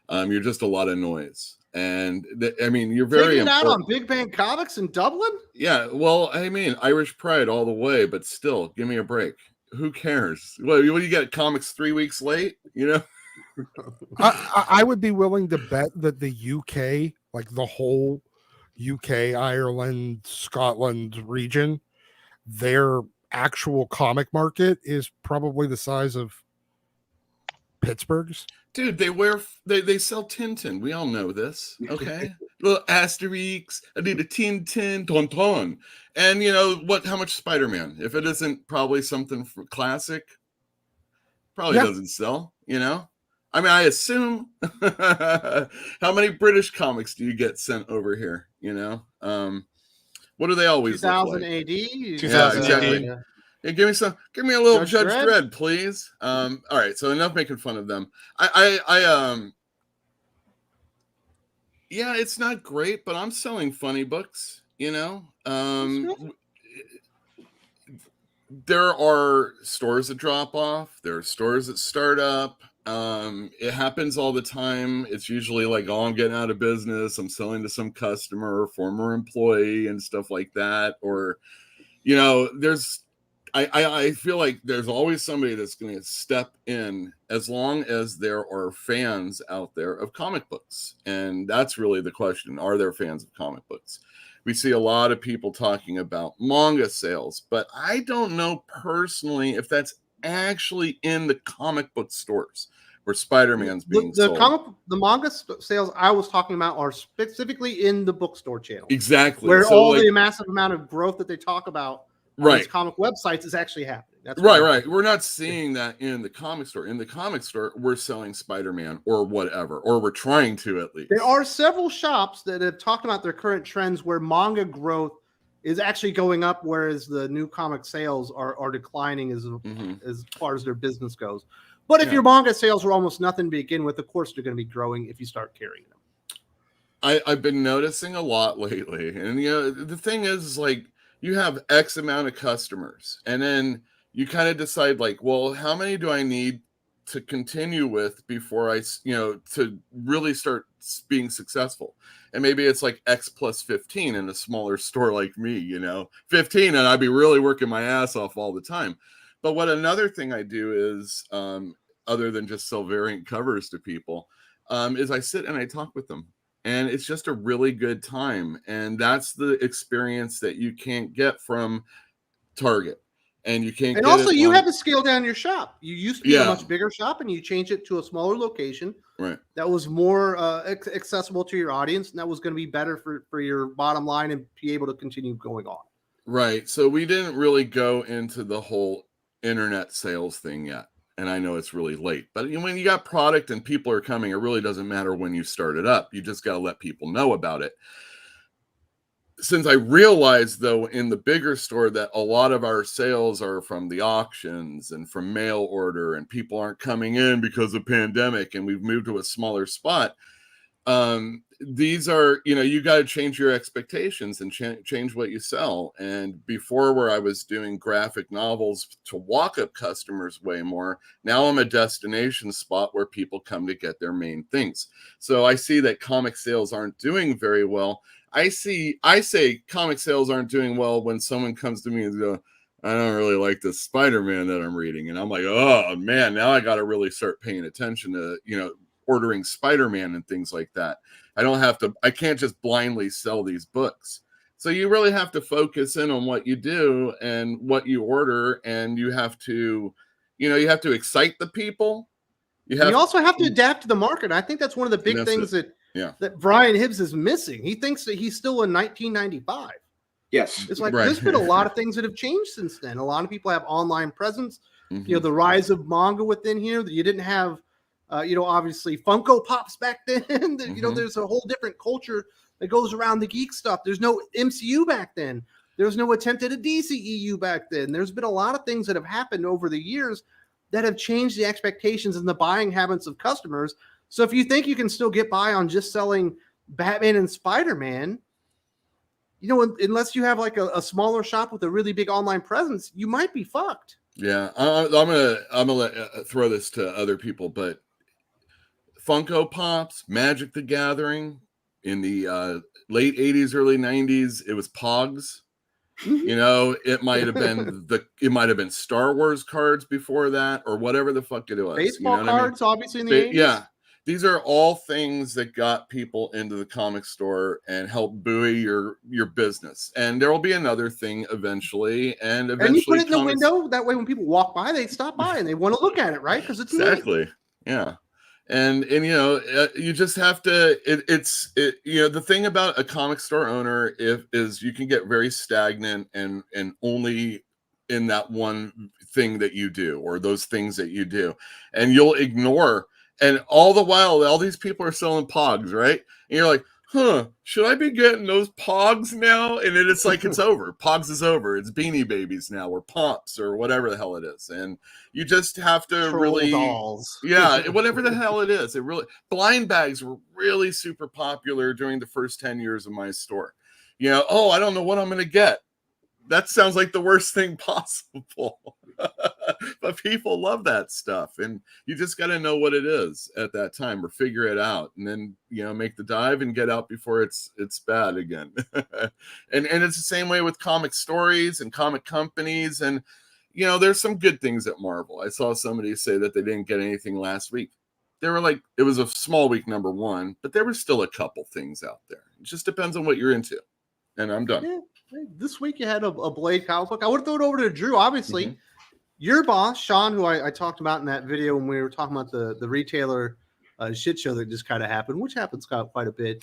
You're just a lot of noise. And you're very important. Out on important. Big Bang Comics in Dublin? Yeah, well, Irish pride all the way, but still, give me a break. Who cares? What do you get? Comics 3 weeks late? I would be willing to bet that the UK, like the whole UK, Ireland, Scotland region, their actual comic market is probably the size of Pittsburgh's. Dude, they sell Tintin. We all know this, okay? Little Asterix. I need a Tintin Tonton. And how much Spider-Man? If it isn't probably something for classic, probably doesn't sell, I assume. How many British comics do you get sent over here, What do they always 2000 look like? AD? 2000 exactly. AD. Hey, give me a little Judge Dredd? Dredd, please. All right, so enough making fun of them. Yeah, it's not great, but I'm selling funny books, There are stores that drop off, there are stores that start up. It happens all the time. It's usually like, oh, I'm getting out of business, I'm selling to some customer or former employee and stuff like that. Or, I feel like there's always somebody that's going to step in as long as there are fans out there of comic books. And that's really the question. Are there fans of comic books? We see a lot of people talking about manga sales, but I don't know personally if that's actually in the comic book stores where Spider-Man's being sold. The manga sales I was talking about are specifically in the bookstore channel. Exactly. Where all the massive amount of growth that they talk about on these comic websites is actually happening. That's right. We're not seeing that in the comic store. In the comic store, we're selling Spider-Man or whatever, or we're trying to at least. There are several shops that have talked about their current trends where manga growth is actually going up, whereas the new comic sales are declining as far as their business goes. But if your manga sales are almost nothing to begin with, of course they're going to be growing if you start carrying them. I've been noticing a lot lately. And the thing is like, you have X amount of customers, and then you kind of decide like, well, how many do I need to continue with before I, to really start being successful. And maybe it's like X plus 15 in a smaller store like me, 15, and I'd be really working my ass off all the time. But what another thing I do is, other than just sell variant covers to people, is I sit and I talk with them. And it's just a really good time. And that's the experience that you can't get from Target. And you can't. And get also, it you on... had to scale down your shop. You used to be Yeah. a much bigger shop, and you changed it to a smaller location. Right. That was more accessible to your audience, and that was going to be better for your bottom line and be able to continue going on. Right. So we didn't really go into the whole internet sales thing yet. And I know it's really late, but when you got product and people are coming, it really doesn't matter when you start it up. You just got to let people know about it. Since I realized, though, in the bigger store that a lot of our sales are from the auctions and from mail order, and people aren't coming in because of pandemic, and we've moved to a smaller spot. These are, you got to change your expectations and change what you sell. And before, where I was doing graphic novels to walk up customers way more, now I'm a destination spot where people come to get their main things. So I see that comic sales aren't doing very well. I say comic sales aren't doing well when someone comes to me and goes, I don't really like this Spider-Man that I'm reading. And I'm like, oh man, now I got to really start paying attention to, ordering Spider-Man and things like that. I can't just blindly sell these books. So you really have to focus in on what you do and what you order. And you have to, you have to excite the people. You also have to adapt to the market. I think that's one of the big things that Brian Hibbs is missing. He thinks that he's still in 1995. Yes. It's like, there's been a lot of things that have changed since then. A lot of people have online presence, the rise of manga within here that you didn't have, obviously Funko Pops back then. There's a whole different culture that goes around the geek stuff. There's no MCU back then. There's no attempt at a DCEU back then. There's been a lot of things that have happened over the years that have changed the expectations and the buying habits of customers. So if you think you can still get by on just selling Batman and Spider-Man, unless you have like a smaller shop with a really big online presence, you might be fucked. Yeah, I'm gonna throw this to other people, but Funko Pops, Magic the Gathering in the late 80s, early 90s, it was Pogs. It might have been Star Wars cards before that, or whatever the fuck it was. Baseball cards, obviously in the 80s. Yeah. These are all things that got people into the comic store and helped buoy your business. And there will be another thing eventually. And you put it in the window. That way, when people walk by, they stop by and they want to look at it, right? Because it's exactly neat. Yeah. And you just have to. The thing about a comic store owner is you can get very stagnant and only in that one thing that you do, or those things that you do, and you'll ignore. And all the while, all these people are selling Pogs, right? And you're like, should I be getting those Pogs now? And then it's like, it's over. Pogs is over. It's Beanie Babies now, or Pomps, or whatever the hell it is. And you just have to Troll dolls. Yeah, whatever the hell it is. Blind bags were really super popular during the first 10 years of my store. I don't know what I'm going to get. That sounds like the worst thing possible. But people love that stuff, and you just got to know what it is at that time, or figure it out, and then make the dive and get out before it's bad again. and it's the same way with comic stories and comic companies, and there's some good things at Marvel. I saw somebody say that they didn't get anything last week. They were like, it was a small week, number one, but there were still a couple things out there. It just depends on what you're into. And I'm done. Yeah. This week you had a Blade comic book. I would throw it over to Drew, obviously. Your boss, Sean, who I talked about in that video when we were talking about the retailer shit show that just kind of happened, which happens quite a bit.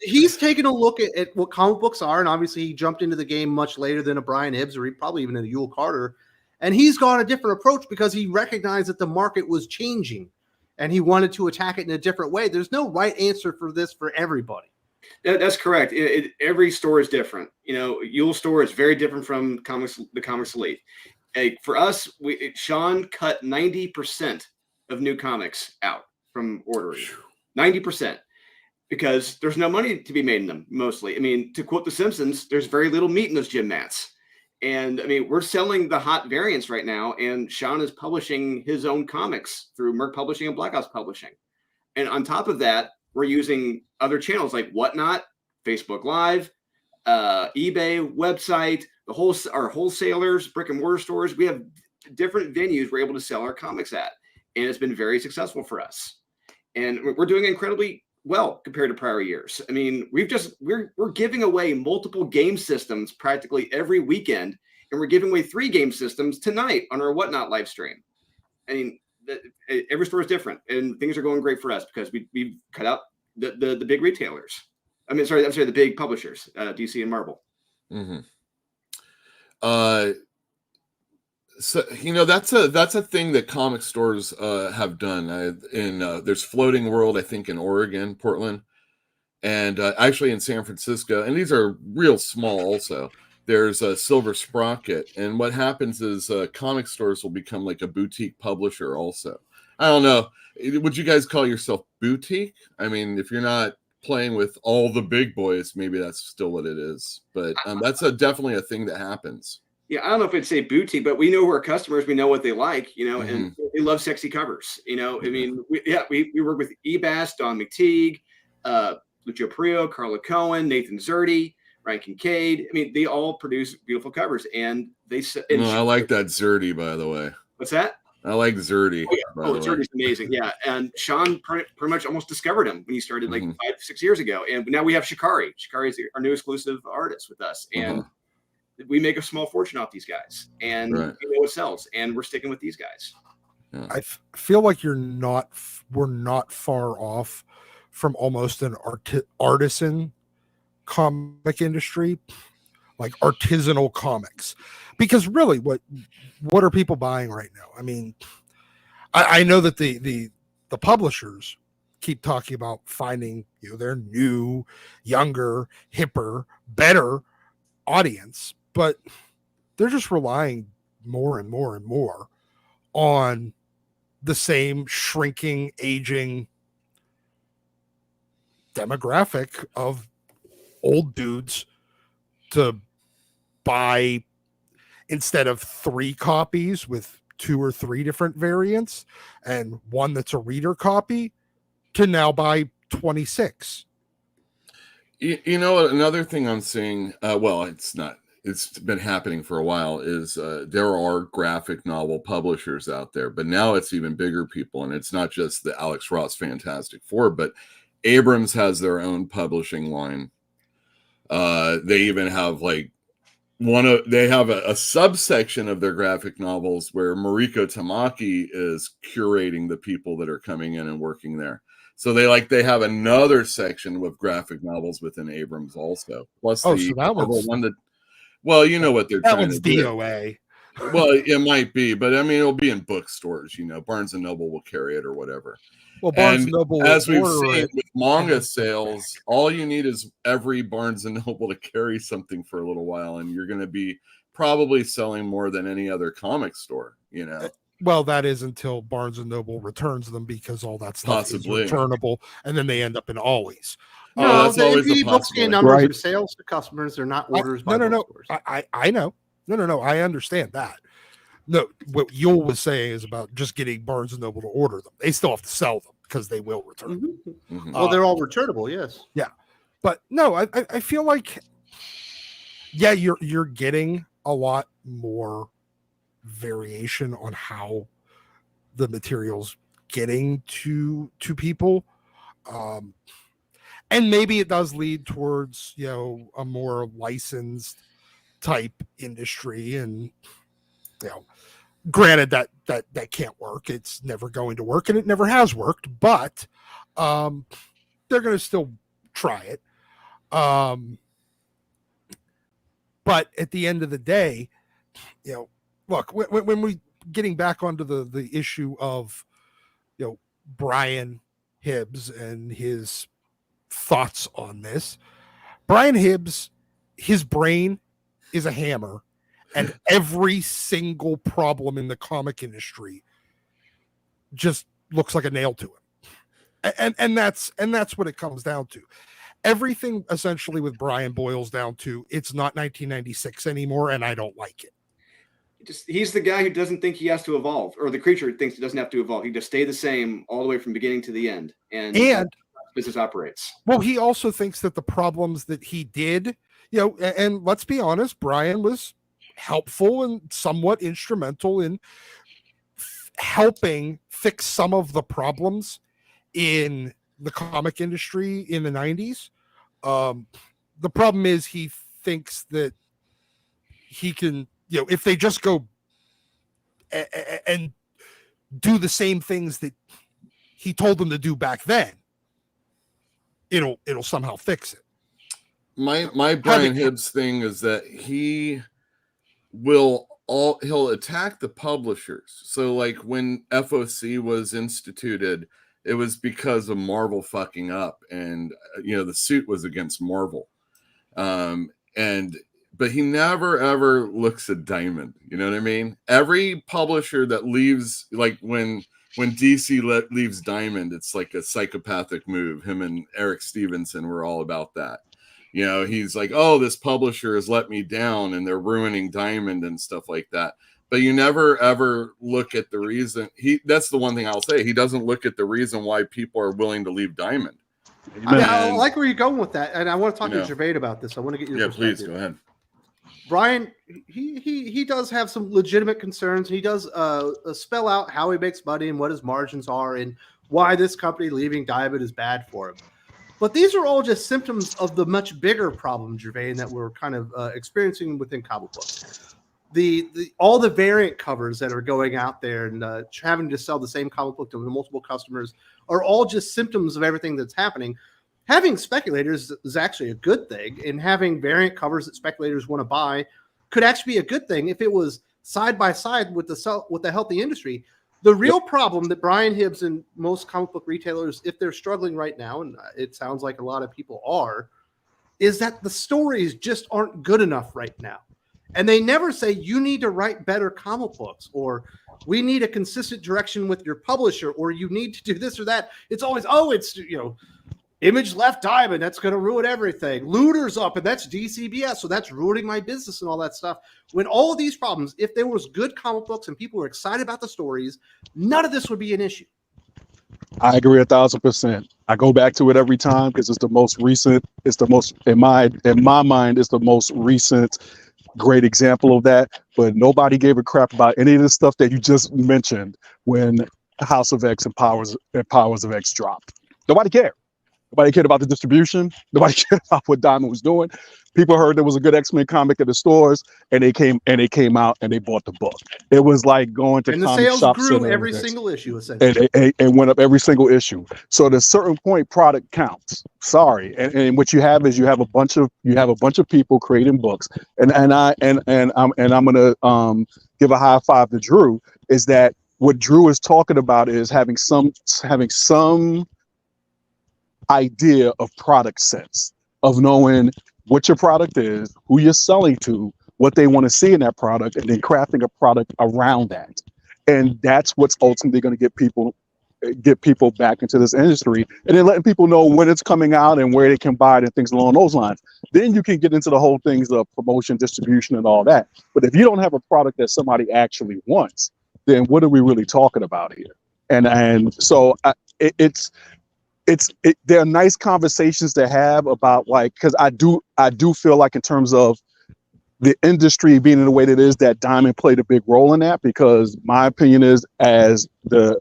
He's taken a look at what comic books are, and obviously he jumped into the game much later than a Brian Hibbs, or probably even a Yule Carter. And he's gone a different approach because he recognized that the market was changing, and he wanted to attack it in a different way. There's no right answer for this for everybody. That's correct. Every store is different. Yule store is very different from the Comics Elite. For us, Sean cut 90% of new comics out from ordering. 90%. Because there's no money to be made in them, mostly. I mean, to quote The Simpsons, there's very little meat in those gym mats. And I mean, we're selling the hot variants right now, and Sean is publishing his own comics through Merc Publishing and Black Ops Publishing. And on top of that, we're using other channels like Whatnot, Facebook Live, eBay website, our wholesalers, brick and mortar stores. We have different venues we're able to sell our comics at, and it's been very successful for us. And we're doing incredibly well compared to prior years. I mean, we're giving away multiple game systems practically every weekend, and we're giving away 3 game systems tonight on our Whatnot live stream. I mean, every store is different, and things are going great for us because we've cut out the big retailers. I'm sorry, the big publishers, DC and Marvel. Mm-hmm. So that's a thing that comic stores have done. There's Floating World, I think, in Oregon, Portland, and actually in San Francisco. And these are real small. Also, there's a Silver Sprocket, and what happens is comic stores will become like a boutique publisher. Also, I don't know. Would you guys call yourself boutique? I mean, if you're not playing with all the big boys, maybe that's still what it is. But that's definitely a thing that happens. Yeah, I don't know if it's a boutique, but we know who our customers, we know what they like, and they love sexy covers. I mean, we work with Ebast, Don McTeague, Lucio Prio, Carla Cohen, Nathan Zerdy, Ryan Kincaid. I mean, they all produce beautiful covers, and they. I like that Zerdy, by the way. What's that? I like Zerdy. Zerdy's amazing. Yeah, and Sean pretty much almost discovered him when he started like 5-6 years ago, and now we have Shikari. Shikari is our new exclusive artist with us, and. We make a small fortune off these guys, and we know what sells, and we're sticking with these guys. Yeah. I feel like we're not far off from almost an artisan comic industry, like artisanal comics, because really, what are people buying right now? I mean, I know that the publishers keep talking about finding their new, younger, hipper, better audience. But they're just relying more and more and more on the same shrinking, aging demographic of old dudes to buy, instead of 3 copies with 2 or 3 different variants and one that's a reader copy, to now buy 26. Another thing I'm seeing, it's been happening for a while, is there are graphic novel publishers out there, but now it's even bigger people, and it's not just the Alex Ross Fantastic Four, but Abrams has their own publishing line. They even have they have a subsection of their graphic novels where Mariko Tamaki is curating the people that are coming in and working there. So they have another section with graphic novels within Abrams also. Plus so that one that. Well, you know what they're trying to do. DOA. Well, it might be, but I mean, it'll be in bookstores. Barnes and Noble will carry it or whatever. Well, Barnes and Noble, as we've seen with manga sales, all you need is every Barnes and Noble to carry something for a little while, and you're going to be probably selling more than any other comic store. Well, that is until Barnes and Noble returns them, because all that stuff is returnable, and then they end up in Always. No, that's always the possibility. Numbers of sales to customers. They're not orders. No. I know. No. I understand that. No, what Yule was saying is about just getting Barnes and Noble to order them. They still have to sell them because they will return them. Mm-hmm. Well, they're all returnable. Yes. Yeah, but no, I feel like, you're getting a lot more variation on how the material's getting to people. And maybe it does lead towards, a more licensed type industry. And, granted that can't work. It's never going to work, and it never has worked, but they're going to still try it. But at the end of the day, look, when we getting back onto the issue of, Brian Hibbs and his thoughts on this. Brian Hibbs, his brain is a hammer, and every single problem in the comic industry just looks like a nail to him. And that's what it comes down to. everything essentially with Brian boils down to it's not 1996 anymore, and I don't like it. He's the guy who doesn't think he has to evolve, or the creature thinks he doesn't have to evolve. He just stay the same all the way from beginning to the end, and business operates. Well, he also thinks that the problems that he did, and let's be honest, Brian was helpful and somewhat instrumental in helping fix some of the problems in the comic industry in the 90s. The problem is he thinks that he can, if they just go and do the same things that he told them to do back then, it'll somehow fix it. My Brian Hibbs thing is that he'll attack the publishers. So like when FOC was instituted, it was because of Marvel fucking up, and the suit was against Marvel. But he never ever looks at Diamond. You know what I mean? Every publisher that leaves, like when DC leaves Diamond, it's like a psychopathic move. Him and Eric Stevenson were all about that. He's like, oh, this publisher has let me down and they're ruining Diamond and stuff like that. But you never ever look at the reason. That's the one thing I'll say. He doesn't look at the reason why people are willing to leave Diamond. I like where you're going with that, and I want to talk to Gervais about this. I want to get your perspective. Please go ahead. Brian, he does have some legitimate concerns. He does spell out how he makes money and what his margins are and why this company leaving Diamond is bad for him. But these are all just symptoms of the much bigger problem, Gervais, that we're kind of experiencing within comic books. All the variant covers that are going out there and having to sell the same comic book to multiple customers are all just symptoms of everything that's happening. Having speculators is actually a good thing, and having variant covers that speculators want to buy could actually be a good thing if it was side by side with the healthy industry. The real problem that Brian Hibbs and most comic book retailers, if they're struggling right now, and it sounds like a lot of people are, is that the stories just aren't good enough right now. And they never say you need to write better comic books, or we need a consistent direction with your publisher, or you need to do this or that. It's always, it's Image left Diamond, that's going to ruin everything. Looter's up, and that's DCBS, so that's ruining my business and all that stuff. When all of these problems, if there was good comic books and people were excited about the stories, none of this would be an issue. I agree 1,000%. I go back to it every time because it's the most recent. It's the most, in my mind, it's the most recent great example of that. But nobody gave a crap about any of the stuff that you just mentioned when House of X and Powers of X dropped. Nobody cared. Nobody cared about the distribution. Nobody cared about what Diamond was doing. People heard there was a good X-Men comic at the stores, and they came out and they bought the book. It was like going to comic shops. And the sales grew every single issue, essentially. And went up every single issue. So at a certain point, product counts. Sorry. And what you have is you have a bunch of people creating books. And I'm gonna give a high five to Drew. Is that what Drew is talking about is having some idea of product sense, of knowing what your product is, who you're selling to, what they want to see in that product, and then crafting a product around that. And that's what's ultimately going to get people back into this industry, and then letting people know when it's coming out and where they can buy it and things along those lines. Then you can get into the whole things of promotion, distribution, and all that. But if you don't have a product that somebody actually wants, then what are we really talking about here? And so there are nice conversations to have about, like, because I do feel like in terms of the industry being in the way that it is, that Diamond played a big role in that, because my opinion is, as the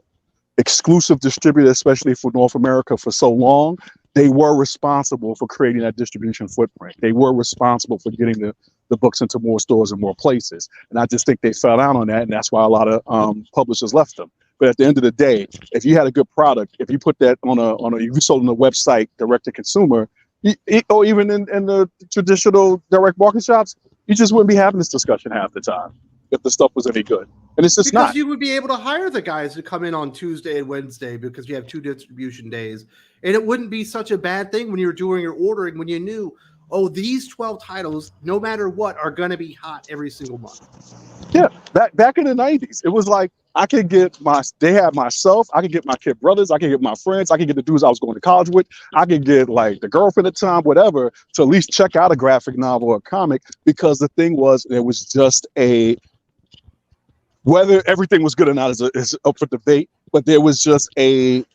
exclusive distributor, especially for North America for so long, they were responsible for creating that distribution footprint. They were responsible for getting the books into more stores and more places. And I just think they fell down on that, and that's why a lot of publishers left them. But at the end of the day, if you had a good product, if you put that if you sold on a website direct to consumer, or even in the traditional direct market shops, you just wouldn't be having this discussion half the time if the stuff was any good. And it's just because not. You would be able to hire the guys to come in on Tuesday and Wednesday because you have 2 distribution days. And it wouldn't be such a bad thing when you were doing your ordering, when you knew, these 12 titles, no matter what, are going to be hot every single month. Yeah, back in the 90s, it was like, they have myself, I could get my kid brothers, I could get my friends, I could get the dudes I was going to college with, I could get like the girlfriend at the time, whatever, to at least check out a graphic novel or a comic, because the thing was, it was just whether everything was good or not is up for debate, but there was just a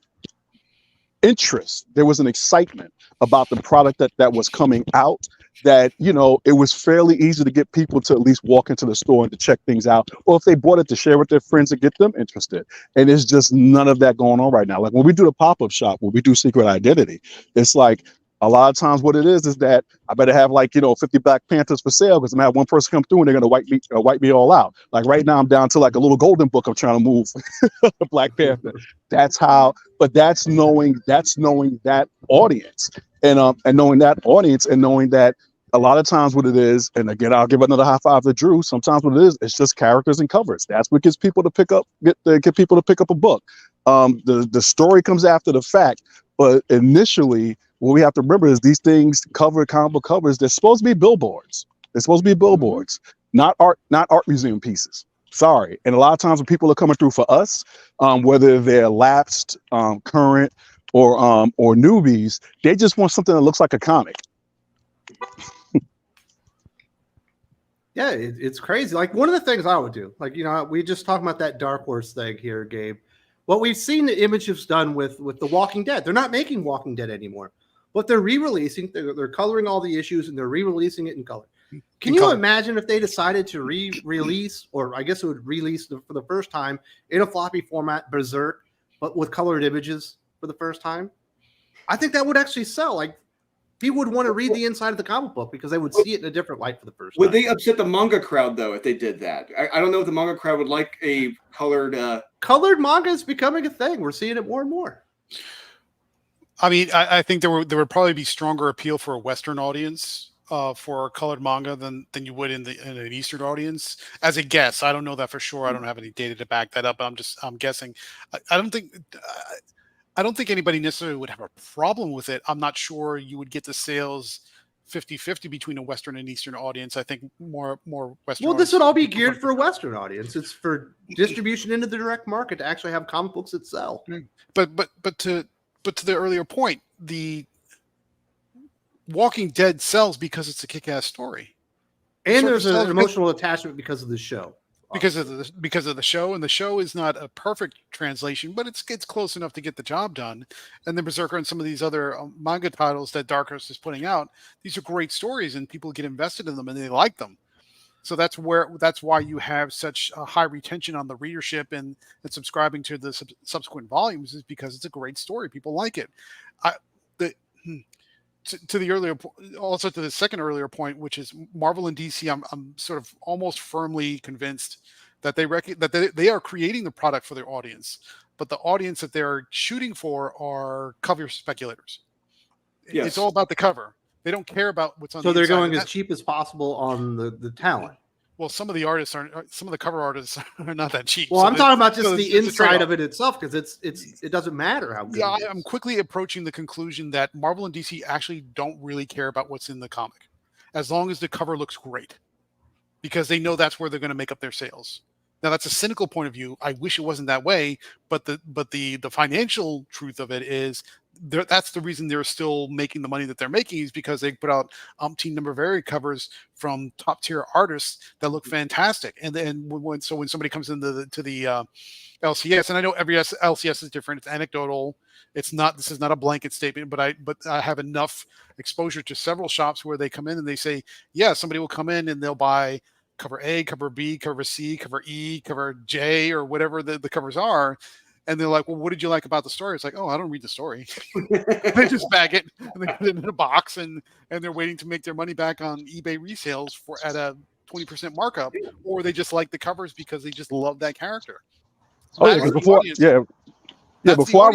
interest, there was an excitement about the product that was coming out, that, you know, it was fairly easy to get people to at least walk into the store and to check things out, or if they bought it, to share with their friends and get them interested. And there's just none of that going on right now. Like when we do the pop-up shop, when we do Secret Identity, it's like a lot of times what it is that I better have, like, you know, 50 Black Panthers for sale, because I'm gonna have one person come through and they're gonna wipe me all out. Like right now I'm down to like a little golden book I'm trying to move Black Panther. That's how, but that's knowing that audience, and knowing that audience, and knowing that a lot of times what it is, and again, I'll give another high five to Drew. Sometimes what it is, it's just characters and covers. That's what gets people to pick up a book. The story comes after the fact, but initially, what we have to remember is these things, comic book covers, they're supposed to be billboards. They're supposed to be billboards, not art museum pieces. Sorry. And a lot of times when people are coming through for us, whether they're lapsed, current, or newbies, they just want something that looks like a comic. Yeah, it's crazy. Like one of the things I would do, like, you know, we just talking about that Dark Horse thing here, Gabe. What we've seen the Image has done with The Walking Dead, they're not making Walking Dead anymore, but they're re-releasing, they're coloring all the issues and they're re-releasing it in color. Can you imagine if they decided to re-release, or I guess it would release for the first time in a floppy format, Berserk, but with colored images for the first time? I think that would actually sell. Like, people would want to read the inside of the comic book because they would see it in a different light for the first time. Would they upset the manga crowd, though, if they did that? I don't know if the manga crowd would like a colored... Colored manga is becoming a thing. We're seeing it more and more. I mean, I think there would probably be stronger appeal for a Western audience for colored manga than you would in an Eastern audience. As a guess, I don't know that for sure. I don't have any data to back that up. I'm guessing. I don't think anybody necessarily would have a problem with it. I'm not sure you would get the sales 50-50 between a Western and Eastern audience. I think more Western. Well, this would all be geared for a Western audience. It's for distribution into the direct market to actually have comic books that sell. But to the earlier point, the Walking Dead sells because it's a kick-ass story, and there's an emotional attachment because of the show. Because of the show, and the show is not a perfect translation, but it's close enough to get the job done. And then Berserker and some of these other manga titles that Dark Horse is putting out, these are great stories, and people get invested in them and they like them. So that's why you have such a high retention on the readership and subscribing to the subsequent volumes, is because it's a great story. People like it. To the earlier, also to the second earlier point, which is Marvel and DC, I'm sort of almost firmly convinced that they are creating the product for their audience, but the audience that they're shooting for are cover speculators. Yes. It's all about the cover. They don't care about what's on. So they're going as cheap as possible on the talent. Well, some of the cover artists are not that cheap. Well, so I'm talking about just the inside of it itself, because it doesn't matter how good. Yeah, I'm quickly approaching the conclusion that Marvel and DC actually don't really care about what's in the comic, as long as the cover looks great, because they know that's where they're going to make up their sales. Now, that's a cynical point of view. I wish it wasn't that way, but the financial truth of it is that's the reason they're still making the money that they're making, is because they put out umpteen number of variant covers from top tier artists that look fantastic. And then when somebody comes into the LCS, and I know every LCS is different, it's anecdotal. This is not a blanket statement, but I have enough exposure to several shops where they come in and they say, yeah, somebody will come in and they'll buy cover A, cover B, cover C, cover E, cover J, or whatever the covers are. And they're like, well, what did you like about the story? It's like, oh, I don't read the story. They just bag it and they put it in a box, and they're waiting to make their money back on eBay resales at a 20% markup, or they just like the covers because they just love that character. Before I realized what variants, before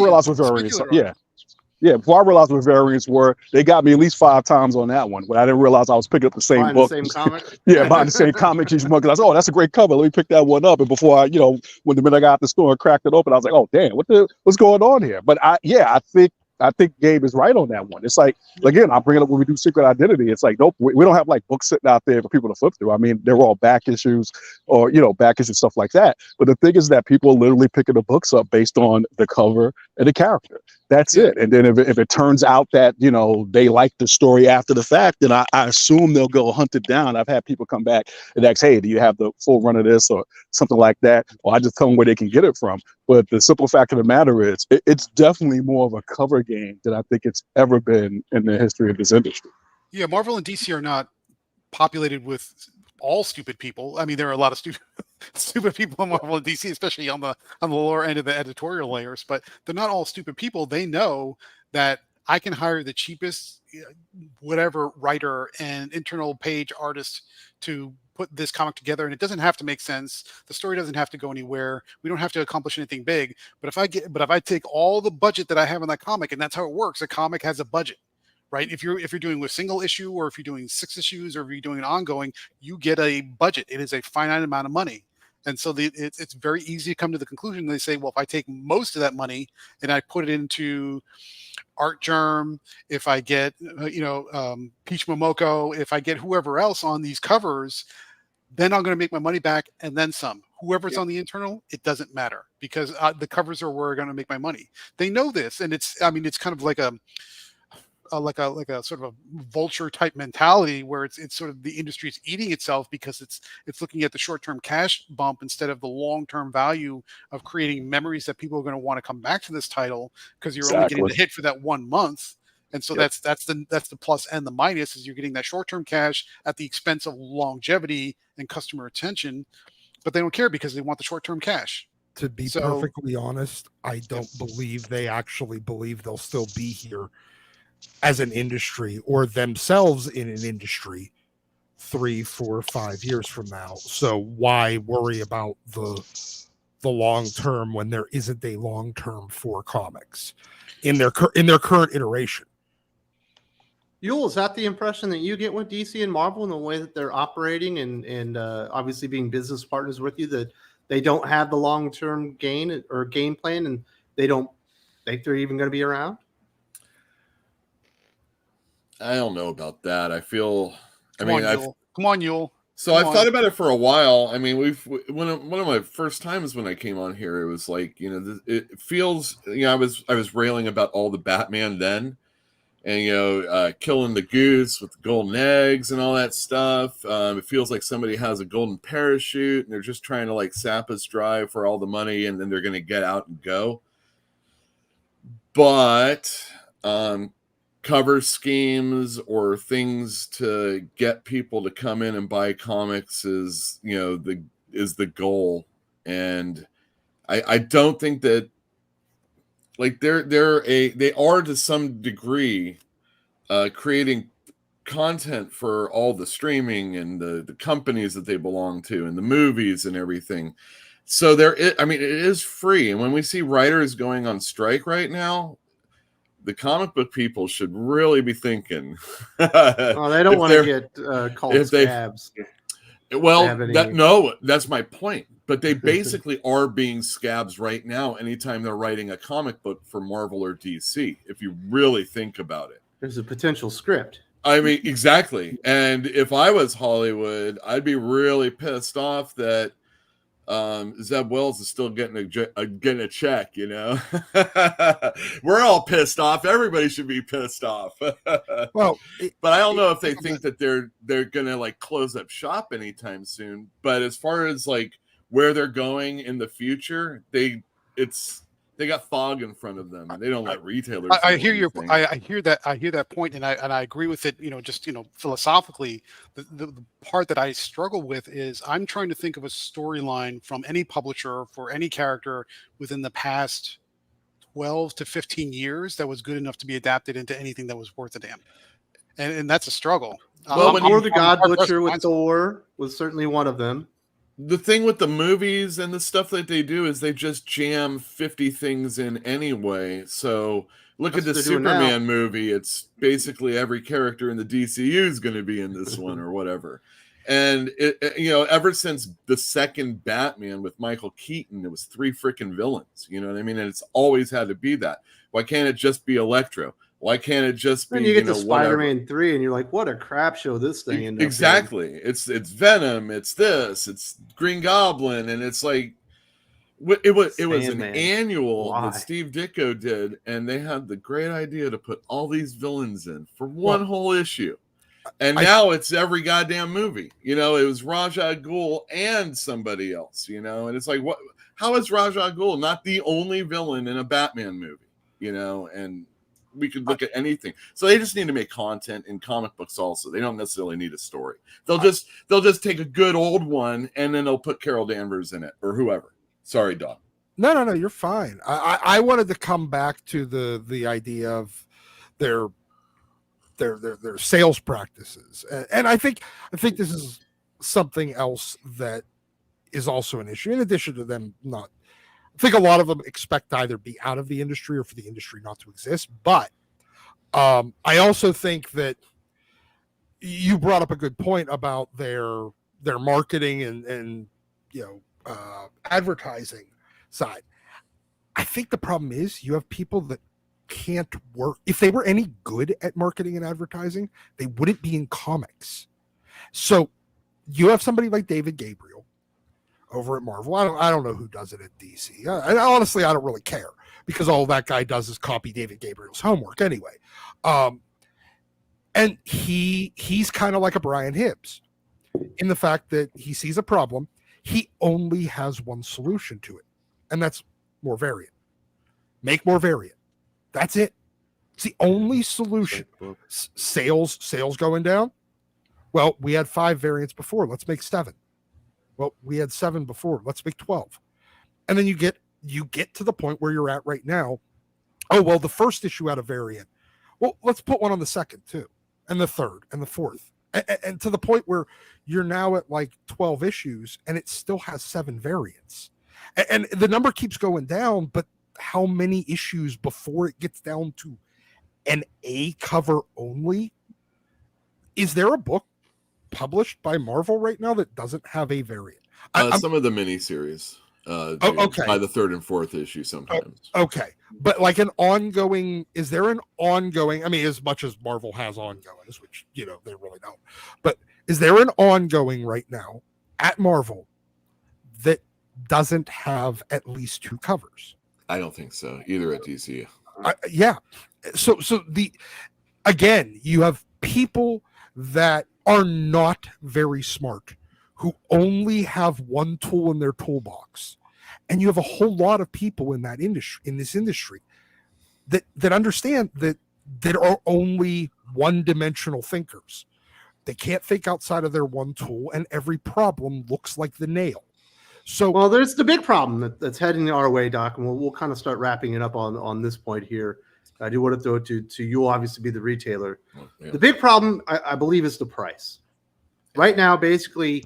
I realized what variants were, they got me at least 5 times on that one. When I didn't realize I was picking up the same book. The same comic? Buying the same comic each month. I was, oh, that's a great cover. Let me pick that one up. And before when the minute I got out the store and cracked it open, I was like, oh, damn, what's going on here? But I think I think Gabe is right on that one. It's like, again, I'm bringing up when we do Secret Identity. It's like, nope, we don't have like books sitting out there for people to flip through. I mean, they're all back issues or, back issues, stuff like that. But the thing is that people are literally picking the books up based on the cover and the character. That's it. And then if it turns out that, they like the story after the fact, then I assume they'll go hunt it down. I've had people come back and ask, hey, do you have the full run of this or something like that? Or I just tell them where they can get it from. But the simple fact of the matter is, it's definitely more of a cover game than I think it's ever been in the history of this industry. Yeah, Marvel and DC are not populated with all stupid people. I mean, there are a lot of stupid people in Marvel and DC, especially on the lower end of the editorial layers. But they're not all stupid people. They know that I can hire the cheapest, whatever writer and internal page artist to put this comic together, and it doesn't have to make sense. The story doesn't have to go anywhere. We don't have to accomplish anything big. But if I take all the budget that I have in that comic, and that's how it works. A comic has a budget, right? If you're doing a single issue, or if you're doing 6 issues, or if you're doing an ongoing, you get a budget. It is a finite amount of money. And so it's very easy to come to the conclusion. They say, well, if I take most of that money and I put it into Art Germ, if I get, Peach Momoko, if I get whoever else on these covers, then I'm going to make my money back and then some. Whoever's on the internal, it doesn't matter, because the covers are where I'm going to make my money. They know this, and it's kind of like a sort of a vulture type mentality, where it's sort of the industry's eating itself, because it's looking at the short-term cash bump instead of the long-term value of creating memories that people are going to want to come back to this title, because you're only getting the hit for that 1 month. And so that's the plus and the minus, is you're getting that short-term cash at the expense of longevity and customer attention, but they don't care because they want the short-term cash. To be perfectly honest, I don't believe they actually believe they'll still be here as an industry, or themselves in an industry 3, 4, 5 years from now. So why worry about the long term when there isn't a long term for comics in their current iteration? Yul, is that the impression that you get with DC and Marvel in the way that they're operating and obviously being business partners with you, that they don't have the long-term gain or game plan, and they don't think they're even going to be around? I don't know about that. Come on, Yul. So I've thought about it for a while. I mean, one of my first times when I came on here, it was like, it feels, I was railing about all the Batman then, and killing the goose with the golden eggs and all that stuff. It feels like somebody has a golden parachute and they're just trying to like sap us dry for all the money, and then they're going to get out and go. But cover schemes or things to get people to come in and buy comics is the goal. And I don't think that, like, they are to some degree creating content for all the streaming and the companies that they belong to and the movies and everything. So it is free. And when we see writers going on strike right now, the comic book people should really be thinking. Well, they don't want to get called scabs. Well, that's my point. But they basically are being scabs right now anytime they're writing a comic book for Marvel or DC, if you really think about it. There's a potential script. I mean, exactly. And if I was Hollywood, I'd be really pissed off that Zeb Wells is still getting a check, We're all pissed off. Everybody should be pissed off. Well, but I don't know if they think that they're gonna like close up shop anytime soon. But as far as like where they're going in the future, they got fog in front of them, and they don't let retailers. I hear that point, and I agree with it. Philosophically, the part that I struggle with is I'm trying to think of a storyline from any publisher for any character within the past 12 to 15 years that was good enough to be adapted into anything that was worth a damn, and that's a struggle. Well, the God Butcher with Thor was certainly one of them. The thing with the movies and the stuff that they do is they just jam 50 things in anyway. So look at the Superman movie. It's basically every character in the DCU is going to be in this one or whatever. And ever since the second Batman with Michael Keaton, it was 3 freaking villains. You know what I mean? And it's always had to be that. Why can't it just be Electro? Why can't it just be? Then you get to Spider-Man 3, and you're like, "What a crap show this thing!" ended up being. Exactly. It's Venom. It's this. It's Green Goblin, and it's like it was an annual that Steve Ditko did, and they had the great idea to put all these villains in for one whole issue. And now it's every goddamn movie. It was Ra's al Ghul and somebody else. And it's like, what? How is Ra's al Ghul not the only villain in a Batman movie? And we could look at anything. So they just need to make content in comic books also. They don't necessarily need a story. They'll just take a good old one and then they'll put Carol Danvers in it or whoever. Sorry, Don. No, you're fine. I wanted to come back to the idea of their sales practices. And I think this is something else that is also an issue in addition to them not. I think a lot of them expect to either be out of the industry or for the industry not to exist. But I also think that you brought up a good point about their marketing and advertising side. I think the problem is you have people that can't work. If they were any good at marketing and advertising, they wouldn't be in comics. So you have somebody like David Gabriel over at Marvel. I don't know who does it at DC. And honestly, I don't really care because all that guy does is copy David Gabriel's homework anyway. And he's kind of like a Brian Hibbs in the fact that he sees a problem. He only has one solution to it, and that's more variant. Make more variant. That's it. It's the only solution. Sales going down. Well, we had 5 variants before. Let's make 7. Well, we had 7 before. Let's make 12. And then you get to the point where you're at right now. Oh, well, the first issue had a variant. Well, let's put one on the second too, and the third, and the fourth, and to the point where you're now at like 12 issues, and it still has 7 variants, and the number keeps going down. But how many issues before it gets down to an A cover only? Is there a book published by Marvel right now that doesn't have a variant? Some of the miniseries. Okay. By the 3rd and 4th issue sometimes. Okay. But like is there an ongoing, I mean, as much as Marvel has ongoings, which, they really don't, but is there an ongoing right now at Marvel that doesn't have at least 2 covers? I don't think so, either at DC. Yeah. So again, you have people that are not very smart who only have one tool in their toolbox. And you have a whole lot of people in this industry that understand that are only one-dimensional thinkers. They can't think outside of their one tool, and every problem looks like the nail. So, well, there's the big problem that's heading our way, Doc, and we'll kind of start wrapping it up on this point here. I do want to throw it to you'll obviously be the retailer. Yeah. The big problem, I believe, is the price. Right now, basically,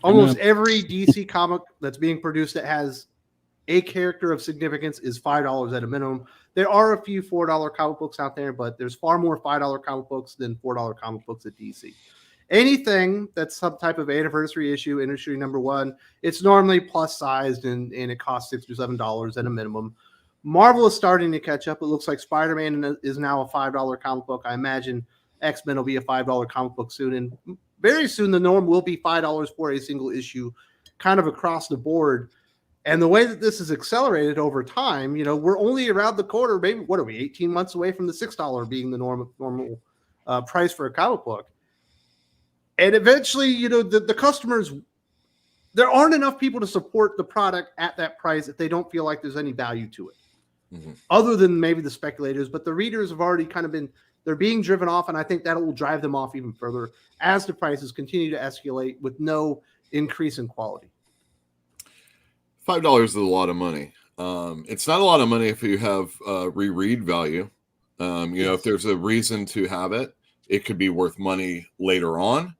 almost every DC comic that's being produced that has a character of significance is $5 at a minimum. There are a few $4 comic books out there, but there's far more $5 comic books than $4 comic books at DC. Anything that's some type of anniversary issue, issue number 1, it's normally plus sized and it costs $6 or $7 at a minimum. Marvel is starting to catch up. It looks like Spider-Man is now a $5 comic book. I imagine X-Men will be a $5 comic book soon. And very soon the norm will be $5 for a single issue kind of across the board. And the way that this is accelerated over time, we're only around the corner, maybe, what are we, 18 months away from the $6 being the normal price for a comic book. And eventually, the customers, there aren't enough people to support the product at that price if they don't feel like there's any value to it. Mm-hmm. Other than maybe the speculators, but the readers have already kind of they're being driven off, and I think that will drive them off even further as the prices continue to escalate with no increase in quality. $5 is a lot of money. It's not a lot of money if you have reread value. If there's a reason to have it, it could be worth money later on.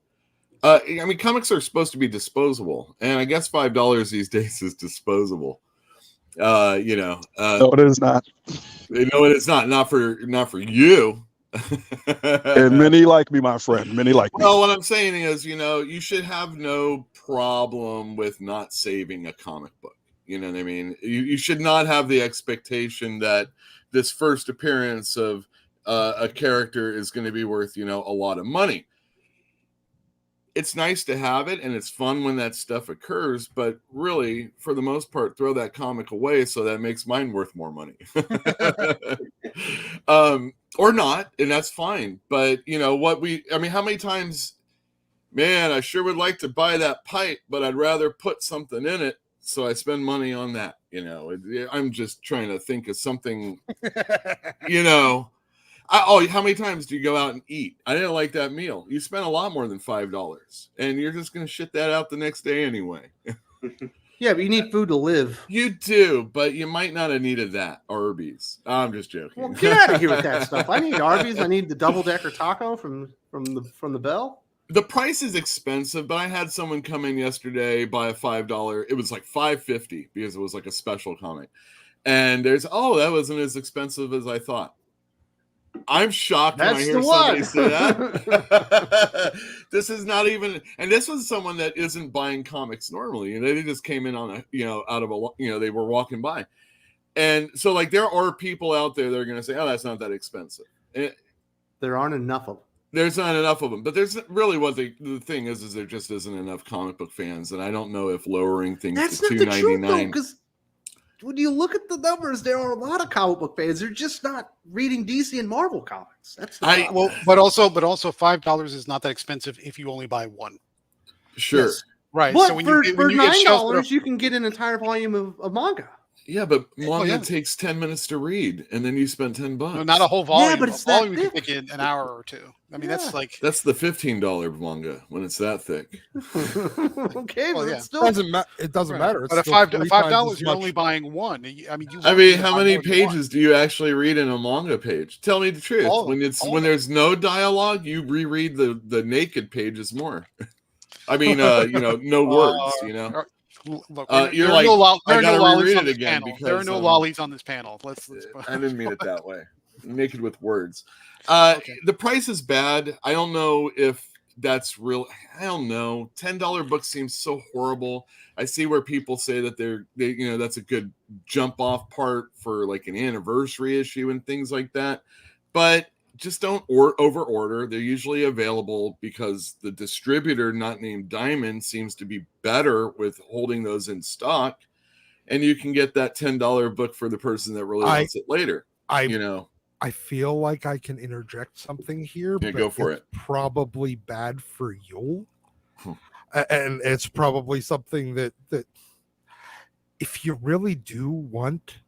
Comics are supposed to be disposable, and I guess $5 these days is disposable. No, it is not. No, it is not. Not for you. And many like me, my friend. Many like me. Well, what I'm saying is, you should have no problem with not saving a comic book. You know what I mean? You should not have the expectation that this first appearance of a character is going to be worth, a lot of money. It's nice to have it, and it's fun when that stuff occurs, but really, for the most part, throw that comic away so that makes mine worth more money. Or not, and that's fine. But, how many times, man, I sure would like to buy that pipe, but I'd rather put something in it, so I spend money on that. I'm just trying to think of something, how many times do you go out and eat? I didn't like that meal. You spent a lot more than $5, and you're just going to shit that out the next day anyway. Yeah, but you need food to live. You do, but you might not have needed that. Arby's. I'm just joking. Well, get out of here with that stuff. I need Arby's. I need the double-decker taco from the Bell. The price is expensive, but I had someone come in yesterday buy a $5. It was like $5.50 because it was like a special comic. And that wasn't as expensive as I thought. I'm shocked when I hear somebody say that. This is not even, and this was someone that isn't buying comics normally. They just came in on they were walking by. And so there are people out there that are going to say, oh, that's not that expensive. There aren't enough of them. There's not enough of them, but there's really the thing is there just isn't enough comic book fans. And I don't know if lowering things to $2.99. Because when you look at the numbers, there are a lot of comic book fans. They're just not reading DC and Marvel comics. That's but also $5 is not that expensive if you only buy one. Sure, yes. Right. But so for $9, you can get an entire volume of manga. Yeah, but manga takes 10 minutes to read, and then you spend $10. No, not a whole volume. Yeah, but it's a volume that can take an hour or two. I mean, that's the $15 manga when it's that thick. Okay, but it still it doesn't matter. It's but still $5, you're only buying one. How many pages do you actually read in a manga page? Tell me the truth. When there's no dialogue, you reread the naked pages more. I mean, no words. Look, you're like, I gotta reread it again because because there are no lollies on this panel. Let's I didn't mean it that way. Naked with words. The price is bad. I don't know if that's real. I don't know. $10 books seems so horrible. I see where people say that that's a good jump off part for like an anniversary issue and things like that. But just don't over order. They're usually available because the distributor, not named Diamond, seems to be better with holding those in stock, and you can get that $10 book for the person that really wants it later. I feel like I can interject something here. Yeah, but go for it. Probably bad for you, and it's probably something that if you really do want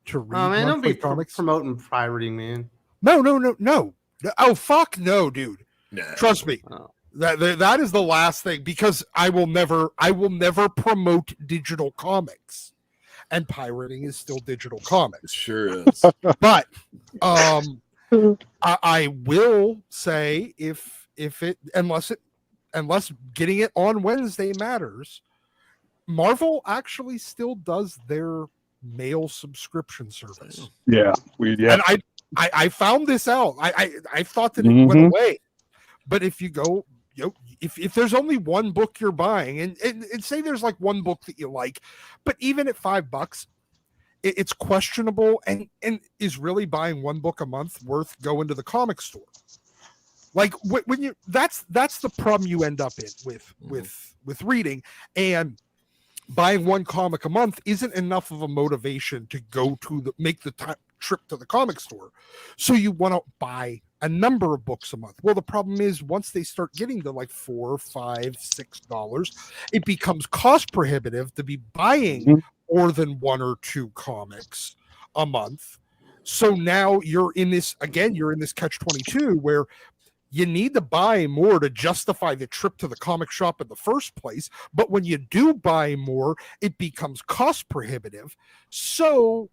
to read, man, don't be comics, promoting pirating, man. No. Oh, fuck no, dude. Nah. Trust me. Oh. That is the last thing, because I will never promote digital comics, and pirating is still digital comics. It sure is. But I will say if it unless getting it on Wednesday matters, Marvel actually still does their mail subscription service. Yeah, and I found this out. I thought that it went away, but if you go, if there's only one book you're buying, and say there's like one book that you like, but even at $5, it's questionable, and is really buying one book a month worth going to the comic store? Like when you that's the problem you end up in with reading, and buying one comic a month isn't enough of a motivation to go to make the trip to the comic store. So you want to buy a number of books a month. Well, the problem is once they start getting to like $4, $5, $6, it becomes cost prohibitive to be buying more than one or two comics a month. So now you're in this catch-22 where you need to buy more to justify the trip to the comic shop in the first place. But when you do buy more, it becomes cost prohibitive. So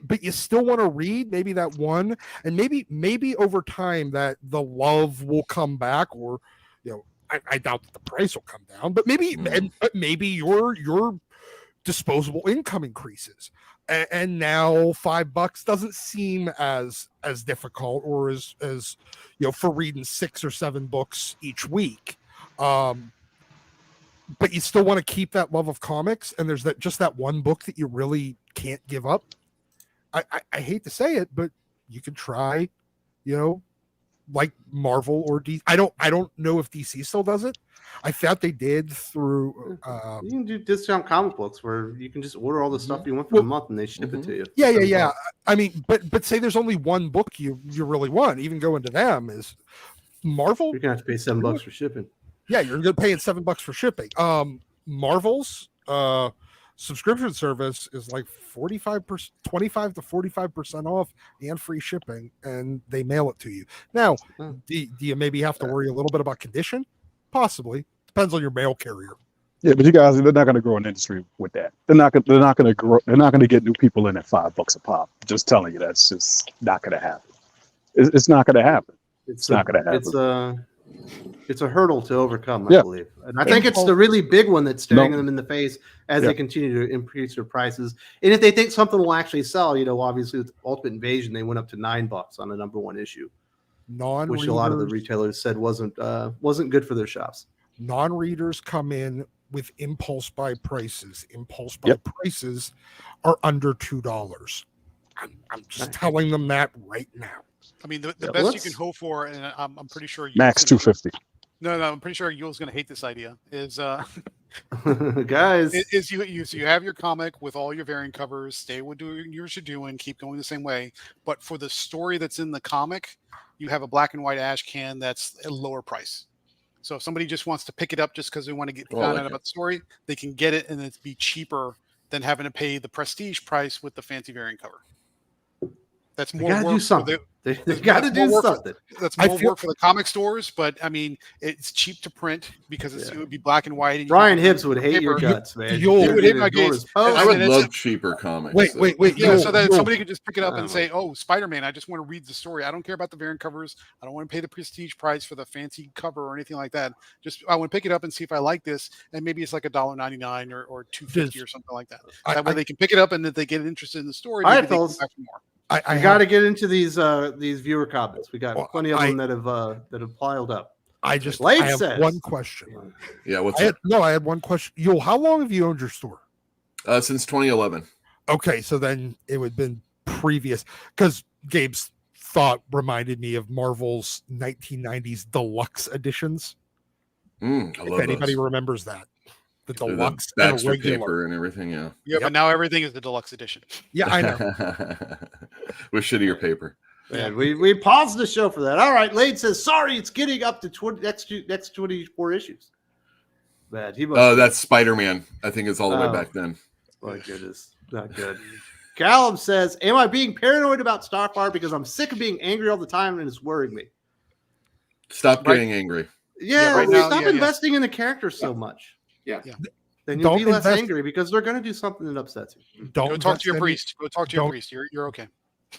but you still want to read maybe that one, and maybe over time that the love will come back, or I doubt that the price will come down, but maybe your disposable income increases. And now $5 doesn't seem as difficult or as for reading 6 or 7 books each week. But you still want to keep that love of comics, and there's that one book that you really can't give up. I hate to say it, but you can try, like Marvel or DC. I don't know if DC still does it. I thought they did through. You can do discount comic books where you can just order all the stuff you want for the month and they ship it to you. Yeah. I mean, but say there's only one book you really want. Even going to them is Marvel. You're gonna have to pay $7 for shipping. Yeah, you're gonna pay $7 for shipping. Marvel's subscription service is like 25% 25 to 45% off and free shipping, and they mail it to you. Now, do you maybe have to worry a little bit about condition? Possibly. Depends on your mail carrier. Yeah, but you guys, they're not going to grow an industry with that. They're not going to grow. They're not going to get new people in at $5 a pop. Just telling you, that's just not going to happen. It's not going to happen. It's not going to happen. It's a hurdle to overcome, I believe. And I think it's the really big one that's staring them in the face as they continue to increase their prices. And if they think something will actually sell, obviously with Ultimate Invasion, they went up to $9 on the #1 issue. Which a lot of the retailers said wasn't good for their shops. Non-readers come in with impulse buy prices. Impulse buy prices are under $2. I'm just telling them that right now. I mean, the best you can hope for, and I'm pretty sure max $250. No, I'm pretty sure Yule's going to hate this idea. Is guys, is you have your comic with all your variant covers, stay with doing your should do, and keep going the same way. But for the story that's in the comic, you have a black and white ash can that's a lower price. So if somebody just wants to pick it up just because they want to get found out about the story, they can get it and it's be cheaper than having to pay the prestige price with the fancy variant cover. That's more work. Do something. They got to do something. That's more work for the comic stores, but I mean, it's cheap to print because it would be black and white. And Brian Hibbs would hate your guts, man. He would hate my guts. I would love cheaper comics. Wait. Yeah, so that somebody could just pick it up and say, "Oh, Spider-Man! I just want to read the story. I don't care about the variant covers. I don't want to pay the prestige price for the fancy cover or anything like that. Just I want to pick it up and see if I like this, and maybe it's like $1.99 or $2.50 or something like that. That way they can pick it up, and if they get interested in the story, maybe they can come back for more." I got to get into these viewer comments. We got plenty of them that have piled up. I have one question. Yeah, I had one question. Yule, how long have you owned your store? Since 2011. Okay, so then it would have been previous, because Gabe's thought reminded me of Marvel's 1990s deluxe editions. If anybody remembers that. The deluxe Baxter paper and everything, Yeah, but now everything is the deluxe edition. Yeah, I know. With shittier paper. Man, we paused the show for that. All right, Lane says, sorry, it's getting up to next 24 issues. Man, that's Spider-Man. I think it's all the way back then. My goodness, not good. Callum says, am I being paranoid about Starfire because I'm sick of being angry all the time and it's worrying me? Stop getting angry. Yeah, stop investing in the characters so much. Yeah. Then you'll be less angry because they're going to do something that upsets you. Go talk to your priest. Go talk to your priest. You're okay.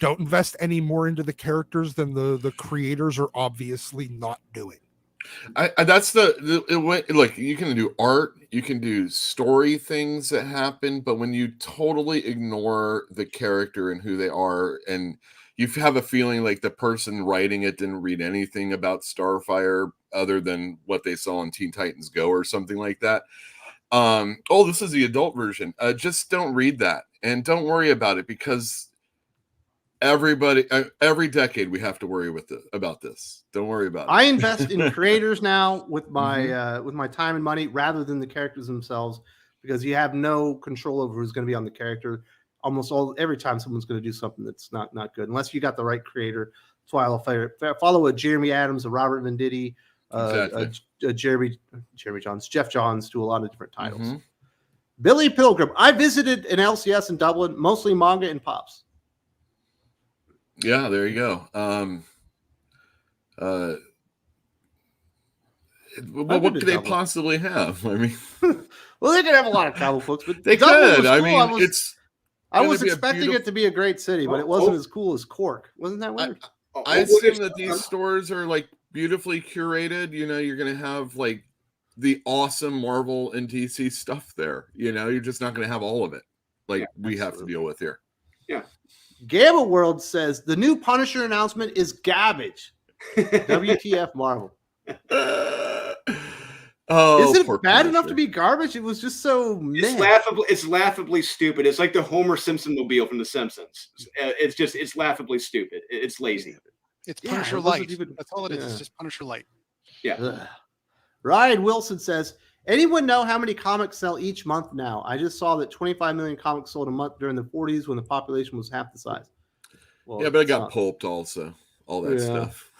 Don't invest any more into the characters than the creators are obviously not doing. That's look, you can do art, you can do story things that happen, but when you totally ignore the character and who they are, and you have a feeling like the person writing it didn't read anything about Starfire other than what they saw on Teen Titans Go or something like that. This is the adult version. Just don't read that and don't worry about it, because every decade we have to worry about this. Don't worry about it. I invest in creators now with my time and money rather than the characters themselves, because you have no control over who's going to be on the character. Every time someone's going to do something that's not good, unless you got the right creator. That's why I'll follow a Jeremy Adams, a Robert Venditti, Jeremy Johns, Jeff Johns do a lot of different titles. Billy Pilgrim. I visited an LCS in Dublin, mostly manga and pops. Yeah, there you go. What could they possibly have? I mean, well, they could have a lot of comic books, but they Dublin could. I mean, I was expecting it to be a great city, but it wasn't as cool as Cork. Wasn't that weird? I assume that these stores are like beautifully curated. You're going to have like the awesome Marvel and DC stuff there. You know, you're just not going to have all of it like we have to deal with here. Yeah. Gamma World says the new Punisher announcement is garbage. WTF Marvel. Oh, is it poor bad enough Punisher. to be garbage? It was just so It's laughably stupid. It's like the Homer Simpson mobile from The Simpsons. It's laughably stupid. It's lazy. It's Yeah, Punisher it wasn't Light. even- That's all it is. yeah. It's just Punisher Light. Yeah. Ugh. Ryan Wilson says, anyone know how many comics sell each month now? I just saw that 25 million comics sold a month during the 40s when the population was half the size. Well, Yeah, but it it's got not. pulped also. All that stuff.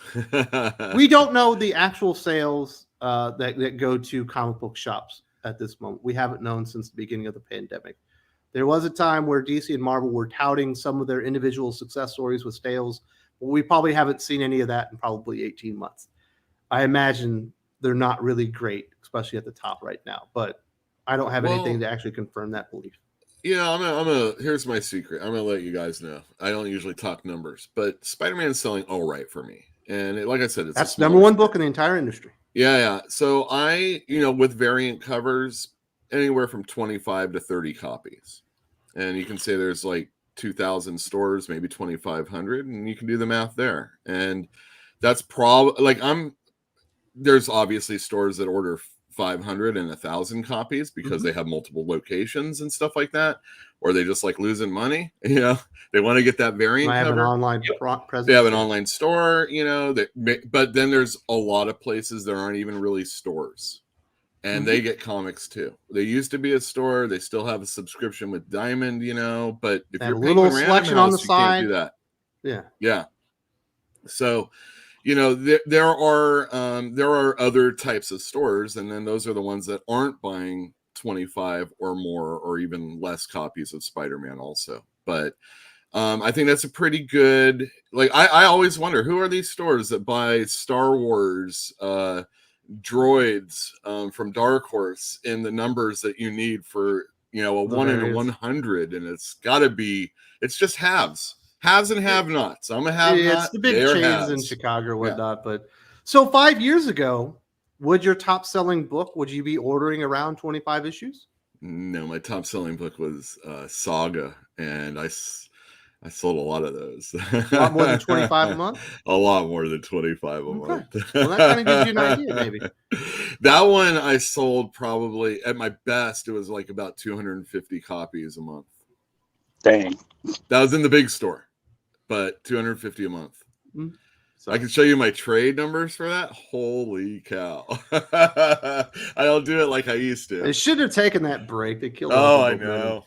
We don't know the actual sales that go to comic book shops at this moment. We haven't known since the beginning of the pandemic. There was a time where DC and Marvel were touting some of their individual success stories with sales, but we probably haven't seen any of that in probably 18 months. I imagine they're not really great, especially at the top right now, but I don't have anything to actually confirm that belief. Yeah, I'm gonna here's my secret. I'm gonna let you guys know. I don't usually talk numbers, but Spider-Man's selling all right for me. And like I said, That's number one book in the entire industry. Yeah. So with variant covers, anywhere from 25 to 30 copies. And you can say there's like 2,000 stores, maybe 2,500, and you can do the math there. And that's probably there's obviously stores that order 500 and 1,000 copies because they have multiple locations and stuff like that, or they just like losing money. You know, they want to get that variant I have cover. an online presence. They have an online store, but then there's a lot of places that aren't even really stores, and they get comics too. They used to be a store. They still have a subscription with Diamond, but if you're a paying little Random selection on the House, you can't do side. that. Yeah. So, there are other types of stores, and then those are the ones that aren't buying 25 or more or even less copies of Spider-Man also. But I think that's a pretty good, I always wonder, who are these stores that buy Star Wars droids from Dark Horse in the numbers that you need for, a 1 in 100, and it's just halves and have-nots. I'm a have-not. It's the big chains halves. in Chicago or whatnot. But so 5 years ago, would your top-selling book, would you be ordering around 25 issues? No, my top-selling book was Saga, and I sold a lot of those. A lot more than 25 a month? A lot more than 25 a month. Well, that kind of gives you an idea, maybe. That one I sold probably, at my best, it was like about 250 copies a month. Dang. That was in the big store, but 250 a month. So I can show you my trade numbers for that. Holy cow. I don't do it like I used to. They should have taken that break. They killed I know.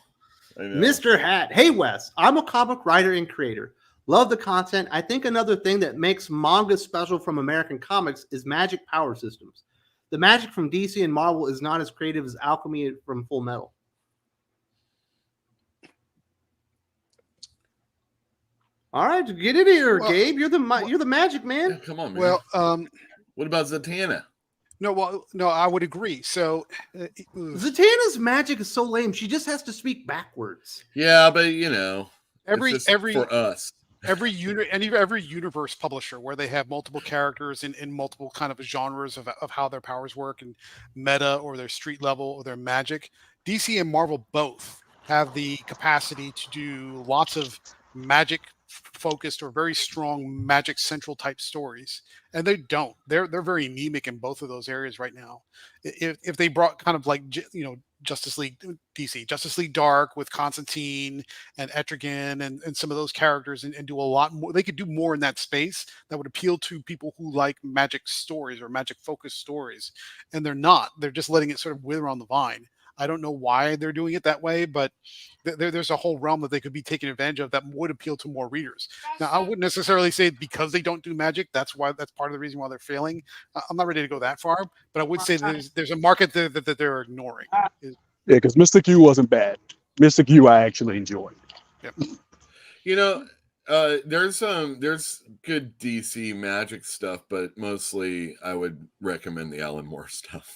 Mr. Hat. Hey, Wes. I'm a comic writer and creator. Love the content. I think another thing that makes manga special from American comics is magic power systems. The magic from DC and Marvel is not as creative as alchemy from Full Metal. All right, get in here, Gabe. You're the magic man. Yeah, come on, man. Well, what about Zatanna? No, I would agree. So Zatanna's magic is so lame. She just has to speak backwards. Yeah, but every for us. every universe publisher where they have multiple characters in multiple kind of genres of how their powers work and meta or their street level or their magic, DC and Marvel both have the capacity to do lots of magic focused or very strong magic central type stories, and they don't. They're very anemic in both of those areas right now. If they brought kind of like Justice League DC, Justice League Dark with Constantine and Etrigan and some of those characters and do a lot more, they could do more in that space that would appeal to people who like magic stories or magic focused stories, and they're not. They're just letting it sort of wither on the vine. I don't know why they're doing it that way, but there's a whole realm that they could be taking advantage of that would appeal to more readers. Now, I wouldn't necessarily say because they don't do magic, that's part of the reason why they're failing. I'm not ready to go that far, but I would say there's a market that they're ignoring. Yeah, because Mystic U wasn't bad. Mystic U I actually enjoyed. Yep. There's good DC magic stuff, but mostly I would recommend the Alan Moore stuff.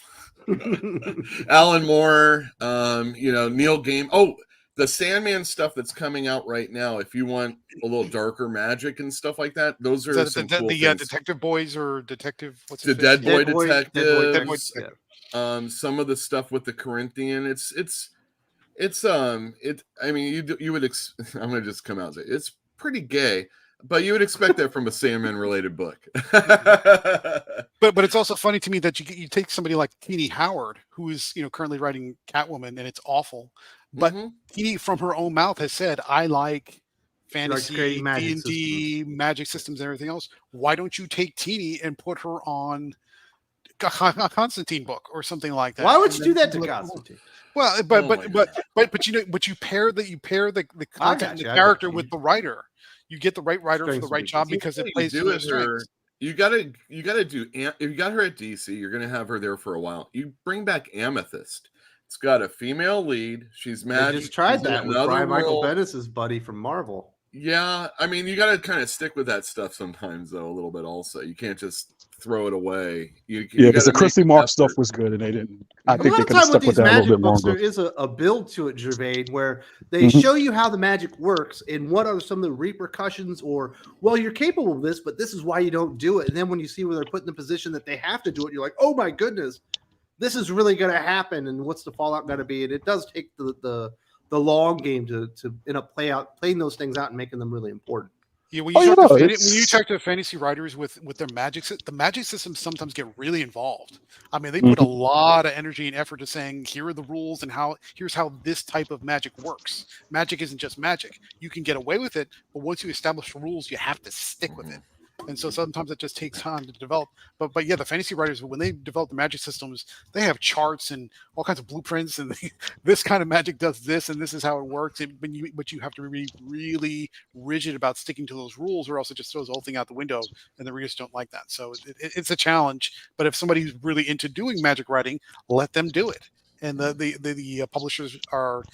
Alan Moore, Neil Gaiman. Oh, the Sandman stuff that's coming out right now. If you want a little darker magic and stuff like that, those are some cool things. Detective Boys or Detective. What's the his face? Dead Boy Detectives. Some of the stuff with the Corinthian, I mean, you would I'm gonna just come out and say it's pretty gay, but you would expect that from a Sandman related book. But it's also funny to me that you take somebody like Teenie Howard, who is currently writing Catwoman, and it's awful. But Teenie, from her own mouth, has said, "I like fantasy, D&D, magic systems, and everything else. Why don't you take Teenie and put her on a Constantine book or something like that?" Why would you do that to Constantine? Well, but you pair the content and the character with the writer. You get the right writer for the right job because it plays to their strengths. You gotta do. If you got her at DC, you're gonna have her there for a while. You bring back Amethyst. It's got a female lead. She's magic. I just tried that with Brian Michael Bendis' buddy from Marvel. Yeah, I mean, you got to kind of stick with that stuff sometimes, though, a little bit. Also, you can't just throw it away. Because the Christy Mark stuff was good, and they didn't. I think they could have stuck with that a little bit longer. There is a build to it, Gervais, where they show you how the magic works and what are some of the repercussions, or well, you're capable of this, but this is why you don't do it. And then when you see where they're put in the position that they have to do it, you're like, oh my goodness, this is really going to happen, and what's the fallout going to be? And it does take the long game to end up playing those things out and making them really important. Yeah, when you talk to fantasy writers with their the magic systems sometimes get really involved. I mean, they put a lot of energy and effort to saying, here are the rules and here's how this type of magic works. Magic isn't just magic. You can get away with it, but once you establish the rules, you have to stick with it. And so sometimes it just takes time to develop. But yeah, the fantasy writers, when they develop the magic systems, they have charts and all kinds of blueprints, and this kind of magic does this, and this is how it works. But you have to be really rigid about sticking to those rules, or else it just throws the whole thing out the window, and the readers don't like that. So it's a challenge. But if somebody's really into doing magic writing, let them do it. And the publishers are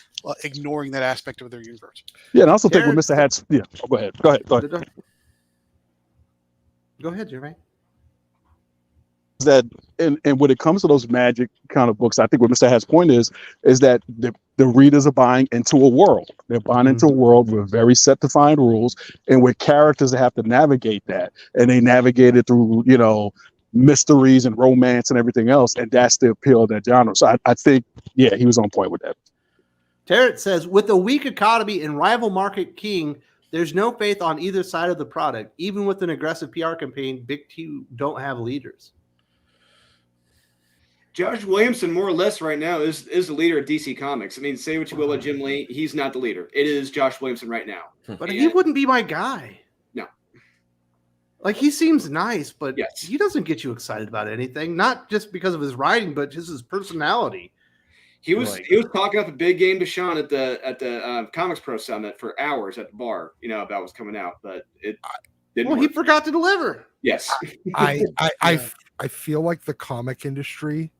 ignoring that aspect of their universe. Yeah, and I also think with Mr. Hat's, yeah, go ahead. Go ahead, Jermaine. That and when it comes to those magic kind of books, I think what Mr. Hat's point is that the readers are buying into a world. They're buying into a world with very set defined rules and with characters that have to navigate that. And they navigate it through, mysteries and romance and everything else. And that's the appeal of that genre. So I think, yeah, he was on point with that. Tarrant says, with a weak economy and rival market king, there's no faith on either side of the product. Even with an aggressive PR campaign, Big Two don't have leaders. Josh Williamson, more or less right now, is the leader of DC Comics. I mean, say what you will of Jim Lee, he's not the leader. It is Josh Williamson right now. But he wouldn't be my guy. No. Like, he seems nice, but yes, he doesn't get you excited about anything. Not just because of his writing, but just his personality. He was talking up a big game to Sean at the Comics Pro Summit for hours at the bar, about what's coming out, but it didn't work. He forgot to deliver. Yes. I feel like the comic industry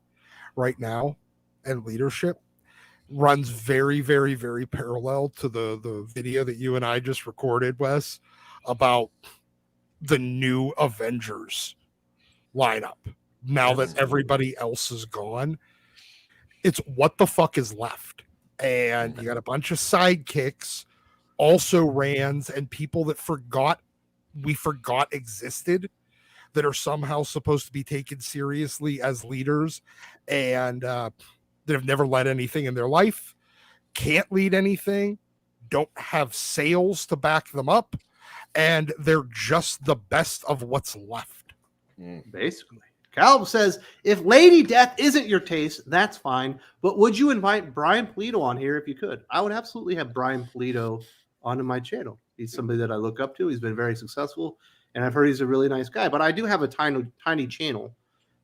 right now and leadership runs very, very, very parallel to the video that you and I just recorded, Wes, about the new Avengers lineup. Now that everybody else is gone, it's what the fuck is left. And you got a bunch of sidekicks, also rans, and people that we forgot existed, that are somehow supposed to be taken seriously as leaders, and that have never led anything in their life, can't lead anything, don't have sales to back them up, and they're just the best of what's left. Basically. Caleb says, if Lady Death isn't your taste, that's fine. But would you invite Brian Polito on here if you could? I would absolutely have Brian Polito onto my channel. He's somebody that I look up to. He's been very successful, and I've heard he's a really nice guy. But I do have a tiny channel.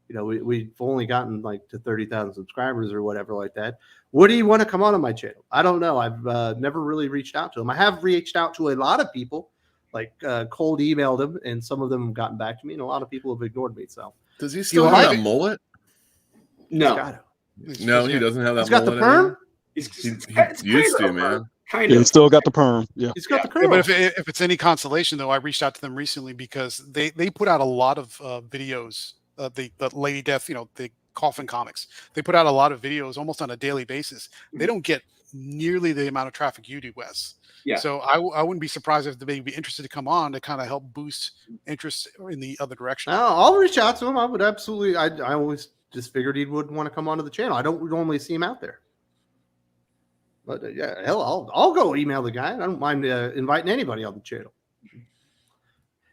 We've only gotten to 30,000 subscribers or whatever like that. Would he want to come on my channel? I don't know. I've never really reached out to him. I have reached out to a lot of people, cold emailed him, and some of them have gotten back to me, and a lot of people have ignored me. So. Does he still have that mullet? No. No, he doesn't have that mullet. He's got the perm? He used to, man. Kind of. He still got the perm. Yeah. He's got the curl. But if it's any consolation, though, I reached out to them recently because they put out a lot of videos. The Lady Death, the Coffin Comics. They put out a lot of videos almost on a daily basis. They don't get nearly the amount of traffic you do, Wes. Yeah. So I wouldn't be surprised if they'd be interested to come on to kind of help boost interest in the other direction. I'll reach out to him. I would absolutely. I always just figured he wouldn't want to come onto the channel. I don't normally see him out there. But yeah, hell, I'll go email the guy. I don't mind inviting anybody on the channel.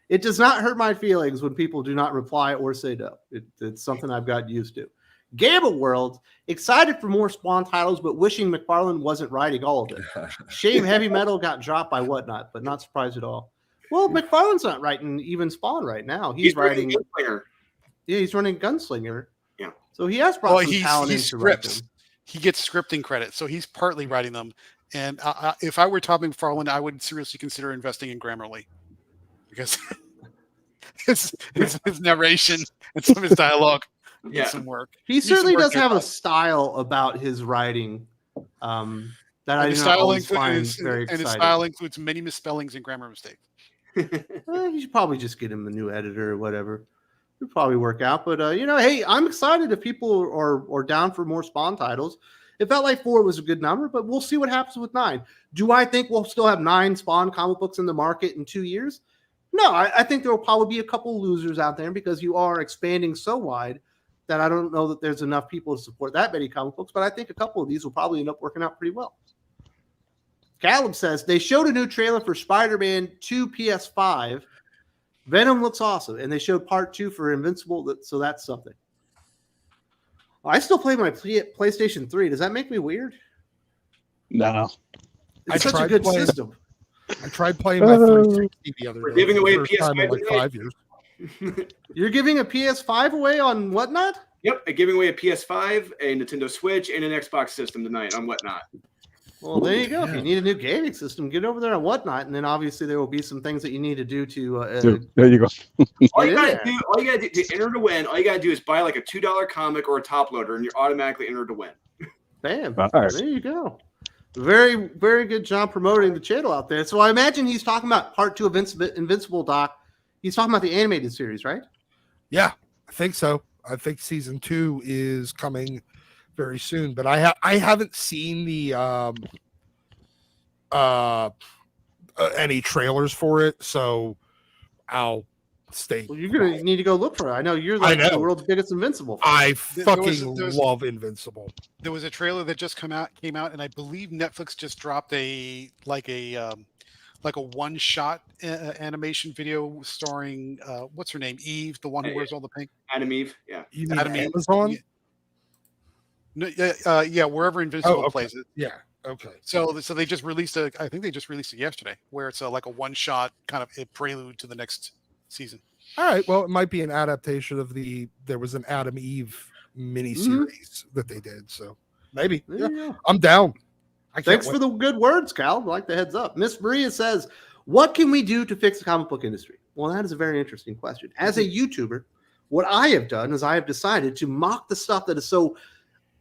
It does not hurt my feelings when people do not reply or say no. It's something I've gotten used to. Gabe World, excited for more Spawn titles, but wishing McFarlane wasn't writing all of it. Shame Heavy Metal got dropped by Whatnot, but not surprised at all. Well, McFarlane's not writing even Spawn right now. He's writing Gunslinger. Yeah, he's running Gunslinger. Yeah. So he has brought some he talent into scripts. writing. He gets scripting credit, so he's partly writing them. And if I were Todd McFarlane, I would seriously consider investing in Grammarly because his narration and some of his dialogue needs some work. He certainly does have a style about his writing that I do not always find very exciting. And his style includes many misspellings and grammar mistakes. You should probably just get him a new editor or whatever. It'll probably work out. But, hey, I'm excited if people are down for more Spawn titles. It felt like 4 was a good number, but we'll see what happens with 9. Do I think we'll still have 9 Spawn comic books in the market in 2 years? No, I think there will probably be a couple losers out there because you are expanding so wide that I don't know that there's enough people to support that many comic books, but I think a couple of these will probably end up working out pretty well. Caleb says, they showed a new trailer for Spider-Man 2 PS5. Venom looks awesome, and they showed part 2 for Invincible, so that's something. I still play my PlayStation 3. Does that make me weird? No. It's such a good system. I tried playing my 360 the other day. We're giving away a PS5 in PS5 like 5 years. You're giving a PS5 away on Whatnot? Yep, I'm giving away a PS5, a Nintendo Switch, and an Xbox system tonight on Whatnot. Well, there you go. If you need a new gaming system, get over there on Whatnot, and then obviously there will be some things that you need to do to. There you go. All you gotta do to enter to win, all you gotta do is buy like a $2 comic or a top loader, and you're automatically entered to win. Bam! All right. There you go. Very, very good job promoting the channel out there. So I imagine he's talking about part 2 of Invincible, Doc. He's talking about the animated series, right? Yeah, I think so. I think season 2 is coming very soon, but I haven't seen the any trailers for it, so I'll stay. Well, you're gonna need to go look for it. I know you're like the world's biggest Invincible fan. I fucking love Invincible. There was a trailer that just came out, and I believe Netflix just dropped a one-shot animation video starring what's her name, Eve, the one who wears all the pink. Adam Eve, yeah. You mean Adam Amazon? Eve. No, yeah, wherever Invincible plays it. Yeah. Okay. So they just released I think they just released it yesterday, where it's like a one-shot kind of a prelude to the next season. All right. Well, it might be an adaptation of there was an Adam Eve miniseries that they did. So maybe. Yeah. I'm down. Thanks for the good words, Cal. I like the heads up. Miss Maria says, what can we do to fix the comic book industry? Well, that is a very interesting question. As a YouTuber, what I have done is I have decided to mock the stuff that is so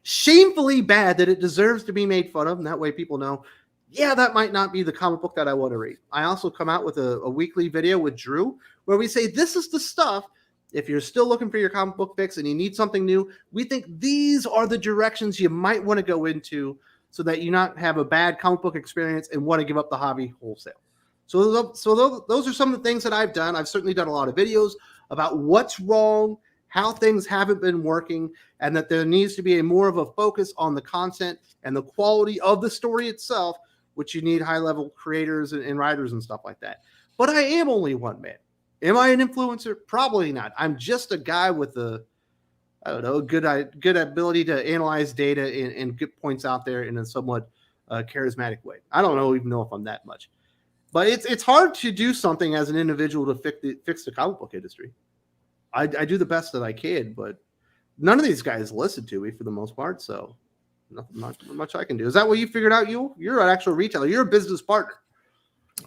shamefully bad that it deserves to be made fun of. And that way people know, yeah, that might not be the comic book that I want to read. I also come out with a weekly video with Drew where we say, this is the stuff. If you're still looking for your comic book fix and you need something new, we think these are the directions you might want to go into so that you not have a bad comic book experience and want to give up the hobby wholesale. So those are some of the things that I've done. I've certainly done a lot of videos about what's wrong, how things haven't been working, and that there needs to be more of a focus on the content and the quality of the story itself, which you need high-level creators and writers and stuff like that. But I am only one man. Am I an influencer? Probably not. I'm just a guy with a good ability to analyze data and get points out there in a somewhat charismatic way. I don't even know if I'm that much. But it's hard to do something as an individual to fix the comic book industry. I do the best that I can, but none of these guys listen to me for the most part, so not much I can do. Is that what you figured out? You're an actual retailer. You're a business partner.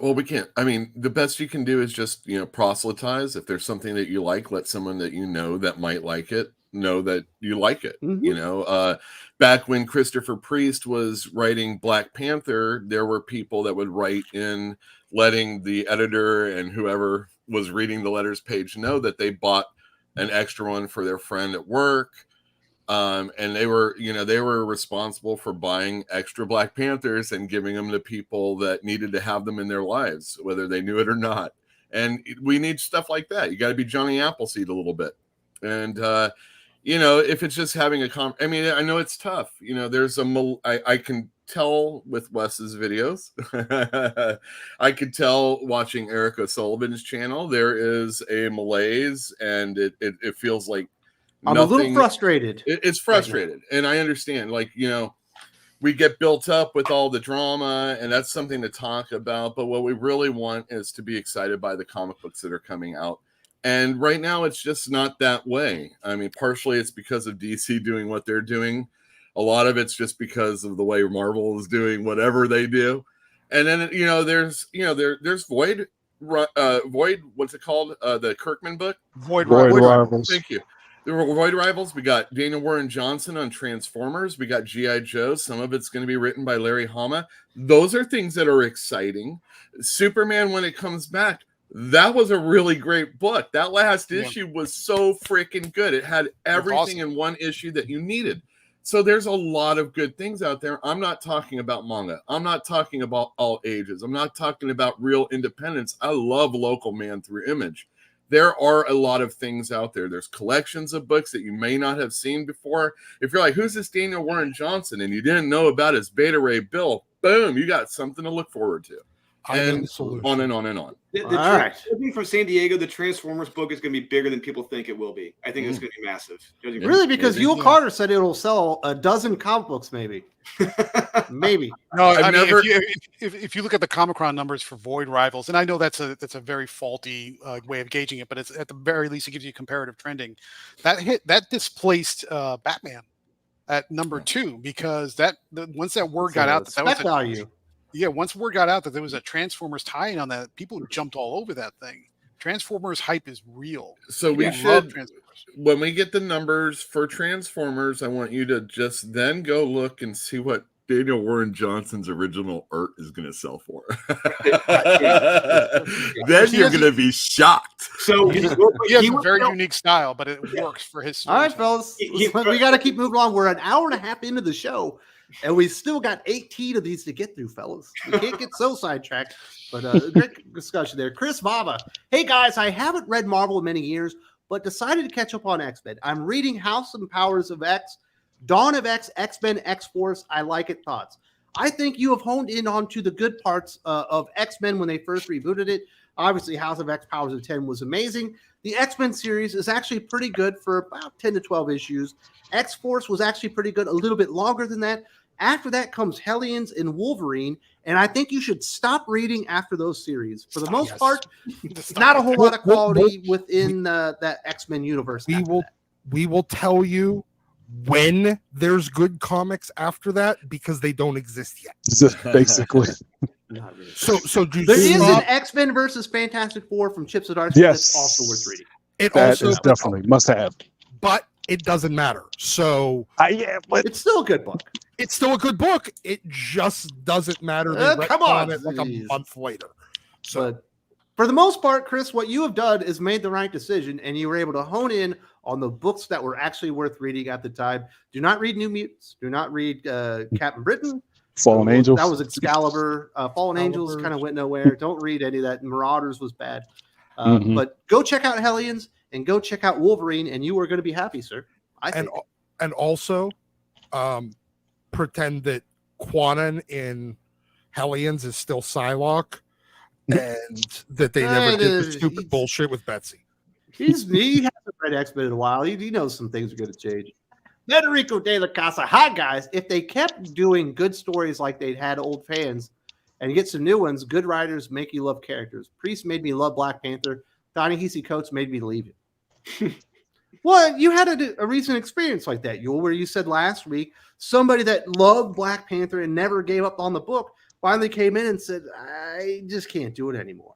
Well, we can't. I mean, the best you can do is just, proselytize. If there's something that you like, let someone that you know that might like it know that you like it. Mm-hmm. Back when Christopher Priest was writing Black Panther, there were people that would write in letting the editor and whoever was reading the letters page know that they bought an extra one for their friend at work. And they were responsible for buying extra Black Panthers and giving them to people that needed to have them in their lives, whether they knew it or not. And we need stuff like that. You got to be Johnny Appleseed a little bit. And, if it's just having I mean, I know it's tough. There's I can tell with Wes's videos. I could tell watching Eric O'Sullivan's channel. There is a malaise, and it feels like I'm a little frustrated. It's frustrated, and I understand. We get built up with all the drama, and that's something to talk about. But what we really want is to be excited by the comic books that are coming out. And right now, it's just not that way. I mean, partially it's because of DC doing what they're doing. A lot of it's just because of the way Marvel is doing whatever they do. And then, there's Void. What's it called? The Kirkman book? Void Rivals. Thank you. There were Void Rivals. We got Daniel Warren Johnson on Transformers. We got G.I. Joe. Some of it's going to be written by Larry Hama. Those are things that are exciting. Superman, when it comes back, that was a really great book. That last issue was so freaking good. It had everything in one issue that you needed. So there's a lot of good things out there. I'm not talking about manga. I'm not talking about all ages. I'm not talking about real independence. I love local man through Image. There are a lot of things out there. There's collections of books that you may not have seen before. If you're like, who's this Daniel Warren Johnson? And you didn't know about his Beta Ray Bill, boom, you got something to look forward to. And on and on and on. From San Diego, the Transformers book is going to be bigger than people think it will be. I think it's going to be massive. Really? Because Yul Carter said it'll sell a dozen comic books, maybe. Maybe. No, if you look at the Comic-Con numbers for Void Rivals, and I know that's a very faulty way of gauging it, but it's at the very least it gives you comparative trending. That displaced Batman at number 2 because once that word got out that was value. Yeah, once word got out that there was a Transformers tie-in on that, people jumped all over that thing. Transformers hype is real. So we should, when we get the numbers for Transformers, I want you to just then go look and see what Daniel Warren Johnson's original art is going to sell for. Then you're going to be shocked. So he has a very unique style, but it works for his story. All right, fellas, we got to keep moving along. We're an hour and a half into the show. And we still got 18 of these to get through, fellas. We can't get so sidetracked. But great discussion there. Chris Vava. Hey, guys, I haven't read Marvel in many years, but decided to catch up on X-Men. I'm reading House and Powers of X, Dawn of X, X-Men, X-Force. I like it. Thoughts? I think you have honed in onto the good parts of X-Men when they first rebooted it. Obviously, House of X, Powers of 10 was amazing. The X-Men series is actually pretty good for about 10 to 12 issues. X-Force was actually pretty good, a little bit longer than that. After that comes Hellions and Wolverine, and I think you should stop reading after those series. For the most part, not a whole lot of quality within that X-Men universe. We will tell you when there's good comics after that because they don't exist yet. Basically. Not really. So there is an X-Men versus Fantastic Four from Chips and Arts. Yes, that's also worth reading. That is definitely must have. But it doesn't matter. So but it's still a good book. It's still a good book. It just doesn't matter. Come on, it like a month later. So, but for the most part, Chris, what you have done is made the right decision, and you were able to hone in on the books that were actually worth reading at the time. Do not read New Mutants. Do not read Captain Britain. Fallen Angels. That was Excalibur. Fallen Angels kind of went nowhere. Don't read any of that. Marauders was bad. But go check out Hellions and go check out Wolverine, and you are going to be happy, sir. I think. And also, pretend that Conan in Hellions is still Psylocke, and that they never did the stupid bullshit with Betsy. He hasn't read X-Men in a while. He knows some things are going to change. Federico de la Casa. Hi, guys. If they kept doing good stories like they'd had old fans and get some new ones, good writers make you love characters. Priest made me love Black Panther. Ta-Nehisi Coates made me leave it. Well, you had a recent experience like that, Yul, where you said last week somebody that loved Black Panther and never gave up on the book finally came in and said, I just can't do it anymore.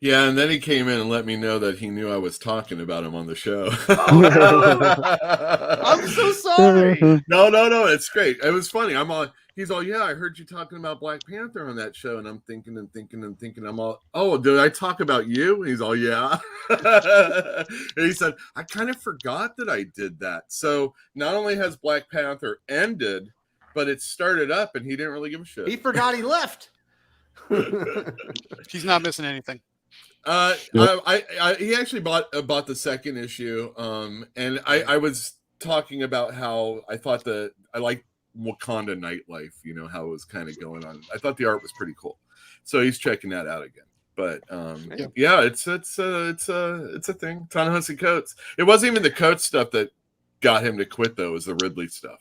Yeah, and then he came in and let me know that he knew I was talking about him on the show. Oh, no. I'm so sorry. No, it's great. It was funny. He's all, yeah, I heard you talking about Black Panther on that show, and I'm thinking. I'm all, oh, did I talk about you? And he's all, yeah. And he said, I kind of forgot that I did that. So not only has Black Panther ended, but it started up, and he didn't really give a shit. He forgot he left. He's not missing anything. He actually bought the second issue, and I was talking about how I thought I liked Wakanda nightlife, how it was kind of going on. I thought the art was pretty cool, so he's checking that out again. But yeah, it's a thing. Ta-Nehisi Coates. It wasn't even the Coates stuff that got him to quit, though. It was the Ridley stuff.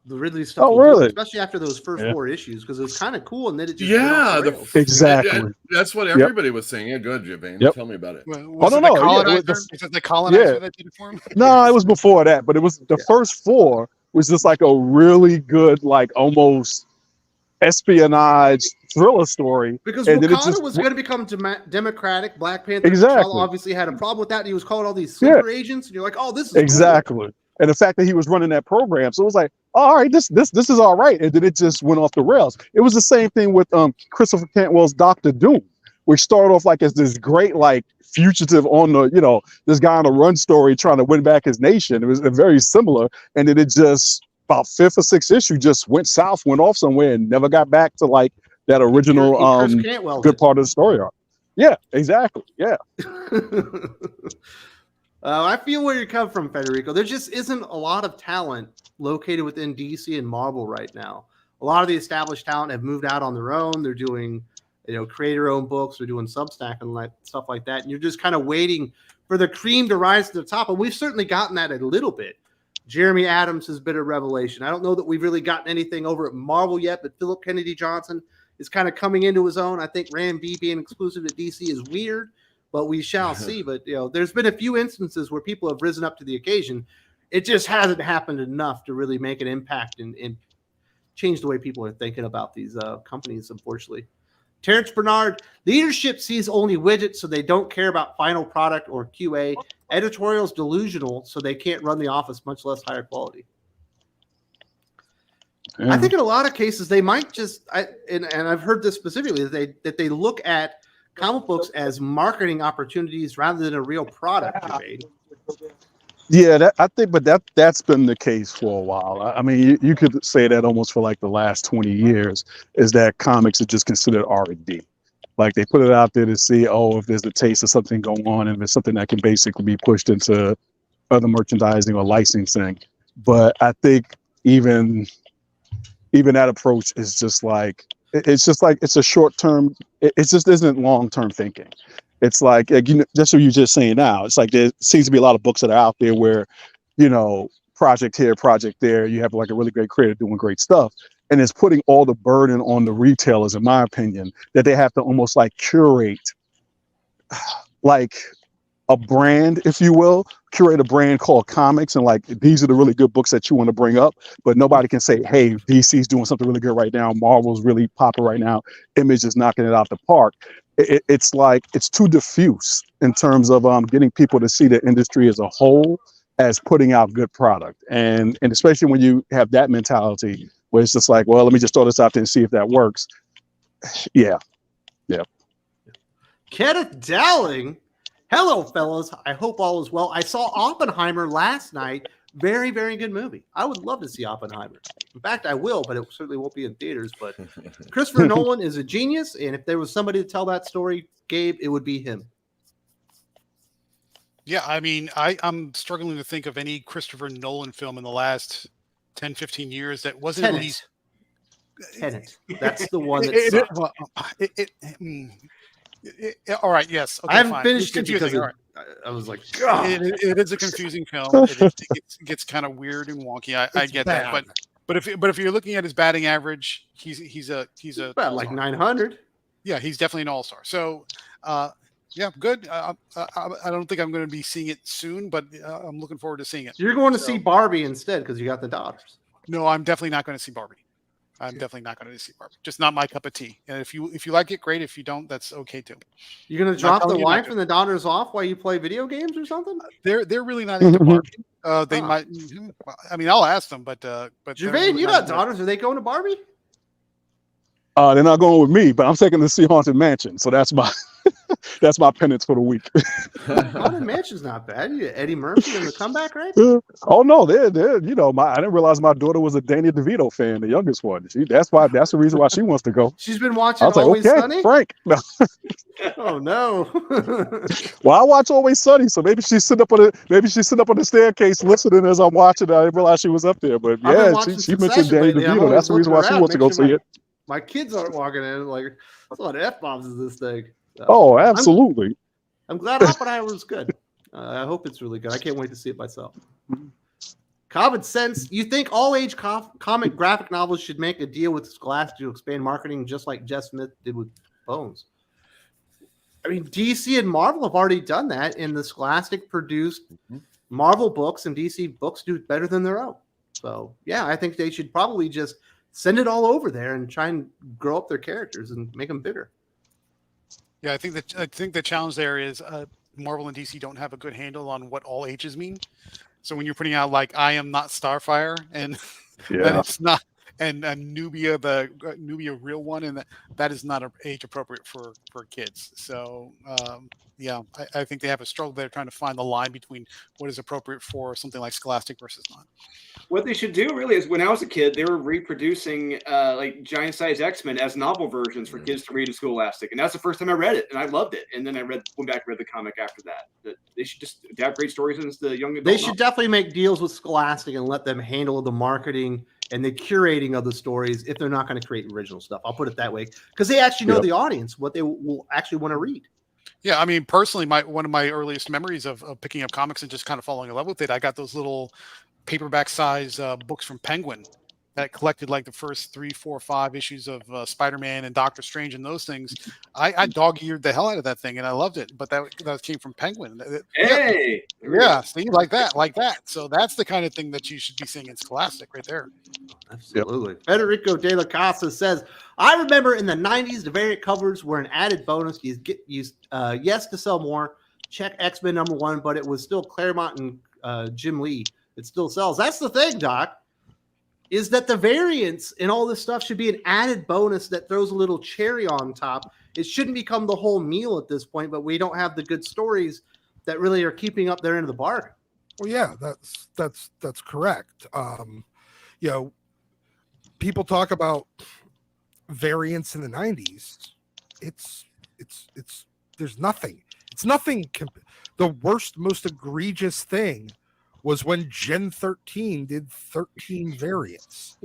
The Ridley stuff. Oh, really? Especially after those first 4 issues, because it was kind of cool, and then it just exactly. That's what everybody was saying. Yeah, go ahead, Javane. Tell me about it. Was it the colonizer that did it for him? No, it was before that, but it was the first 4 was just like a really good, like almost espionage thriller story. Because Wakanda was going to become democratic. Black Panther obviously had a problem with that. And he was calling all these sleeper agents, and you're like, oh, this is exactly. Cool. And the fact that he was running that program, so it was like, all right, this is all right. And then it just went off the rails. It was the same thing with Christopher Cantwell's Dr. Doom, which started off like as this great like fugitive on the this guy on a run story trying to win back his nation. It was very similar, and then it just about 5th or 6th issue just went south, went off somewhere, and never got back to like that original good part of the story arc. Yeah, exactly. Yeah. I feel where you're coming from, Federico. There just isn't a lot of talent located within DC and Marvel right now. A lot of the established talent have moved out on their own. They're doing, creator-owned books. They're doing Substack and stuff like that. And you're just kind of waiting for the cream to rise to the top. And we've certainly gotten that a little bit. Jeremy Adams has been a revelation. I don't know that we've really gotten anything over at Marvel yet, but Philip Kennedy Johnson is kind of coming into his own. I think Ram V being exclusive to DC is weird, but we shall see. But there's been a few instances where people have risen up to the occasion. It just hasn't happened enough to really make an impact and change the way people are thinking about these companies, unfortunately. Terrence Bernard, leadership sees only widgets, so they don't care about final product or QA. Editorial's delusional, so they can't run the office, much less higher quality. Yeah. I think in a lot of cases they might just, and I've heard this specifically, that they look at comic books as marketing opportunities rather than a real product. Yeah, I think, but that's been the case for a while. I mean, you could say that almost for like the last 20 years, is that comics are just considered R&D. Like they put it out there to see, if there's a taste of something going on, and there's something that can basically be pushed into other merchandising or licensing. But I think even that approach is just like, it's a short term. It just isn't long term thinking. It's like, that's what you're just saying now. It's like there seems to be a lot of books that are out there where, project here, project there. You have like a really great creator doing great stuff. And it's putting all the burden on the retailers, in my opinion, that they have to almost like curate like a brand, if you will, curate a brand called comics. And like, these are the really good books that you want to bring up, but nobody can say, hey, DC's doing something really good right now. Marvel's really popping right now. Image is knocking it out the park. It's like, it's too diffuse in terms of getting people to see the industry as a whole as putting out good product. And especially when you have that mentality where it's just like, well, let me just throw this out there and see if that works. Yeah. Kenneth Dowling. Hello, fellas. I hope all is well. I saw Oppenheimer last night. Very, very good movie. I would love to see Oppenheimer. In fact, I will, but it certainly won't be in theaters. But Christopher Nolan is a genius, and if there was somebody to tell that story, Gabe, it would be him. Yeah, I mean, I'm struggling to think of any Christopher Nolan film in the last 10, 15 years that wasn't at least... Tenet. That's the one that all right, yes. Okay, I haven't fine. Finished it because I was like, God. It is a confusing film. It gets kind of weird and wonky. I get bad. That, but if you're looking at his batting average, he's about like 900. Yeah, he's definitely an all-star. So, yeah, good. I don't think I'm going to be seeing it soon, but I'm looking forward to seeing it. You're going to see Barbie instead because you got the daughters. No, I'm definitely not going to see Barbie. I'm definitely not going to see Barbie. Just not my cup of tea. And if you like it, great. If you don't, that's okay too. You're going to drop the wife and the daughters off while you play video games or something? They're really not into Barbie. They might. I mean, I'll ask them, but Jermaine, you got daughters. Are they going to Barbie? They're not going with me, but I'm taking them to see Haunted Mansion. So that's That's my penance for the week. Haunted Mansion's not bad. You get Eddie Murphy in the comeback, right? Oh no, they're you know, I didn't realize my daughter was a Danny DeVito fan, the youngest one. That's the reason why she wants to go. She's been watching I was like, Always okay, Sunny. Frank. No. Oh no. Well, I watch Always Sunny, so maybe she's sitting up on the staircase listening as I'm watching it. I didn't realize she was up there, but I've been yeah, watching she mentioned Succession Danny lately. I'm DeVito. That's always the reason why looking she around, wants to go make sure see it. My kids aren't walking in like, what F-bombs is this thing? So, Oh, absolutely. I'm glad Oppenheimer's good. I hope it's really good. I can't wait to see it myself. Common Sense. You think all age comic graphic novels should make a deal with Scholastic to expand marketing just like Jeff Smith did with Bones? I mean, DC and Marvel have already done that, and the Scholastic produced Marvel books, and DC books do better than their own. So, yeah, I think they should probably just send it all over there and try and grow up their characters and make them bigger. Yeah, I think the challenge there is Marvel and DC don't have a good handle on what all ages mean. So when you're putting out like I Am Not Starfire and Yeah. it's not and Nubia, the Nubia real one, and that is not age appropriate for kids. So yeah, I think they have a struggle there trying to find the line between what is appropriate for something like Scholastic versus not. What they should do really is when I was a kid, they were reproducing like giant size X-Men as novel versions for kids to read in Scholastic. And that's the first time I read it, and I loved it. And then I went back and read the comic after that. They should just adapt great stories into the young adult. They should definitely make deals with Scholastic and let them handle the marketing and the curating of the stories if they're not going to create original stuff. I'll put it that way, because they actually know the audience, what they will actually want to read. Yeah, I mean, personally, one of my earliest memories of picking up comics and just kind of falling in love with it, I got those little paperback size books from Penguin that collected like the first 3, 4, 5 issues of Spider-Man and Doctor Strange and those things. I dog-eared the hell out of that thing and I loved it. But that came from Penguin. Hey, yeah, see, like that. So that's the kind of thing that you should be seeing in Scholastic right there. Absolutely. Yep. Federico de la Casa says, I remember in the 90s, the variant covers were an added bonus. You get yes to sell more. Check X-Men #1, but it was still Claremont and Jim Lee. It still sells. That's the thing, Doc, is that the variants and all this stuff should be an added bonus that throws a little cherry on top. It shouldn't become the whole meal at this point, but we don't have the good stories that really are keeping up their end of the bargain. Well, yeah, that's correct. You know, people talk about variants in the 90s. It's there's nothing. It's nothing. The worst, most egregious thing was when Gen 13 did 13 variants.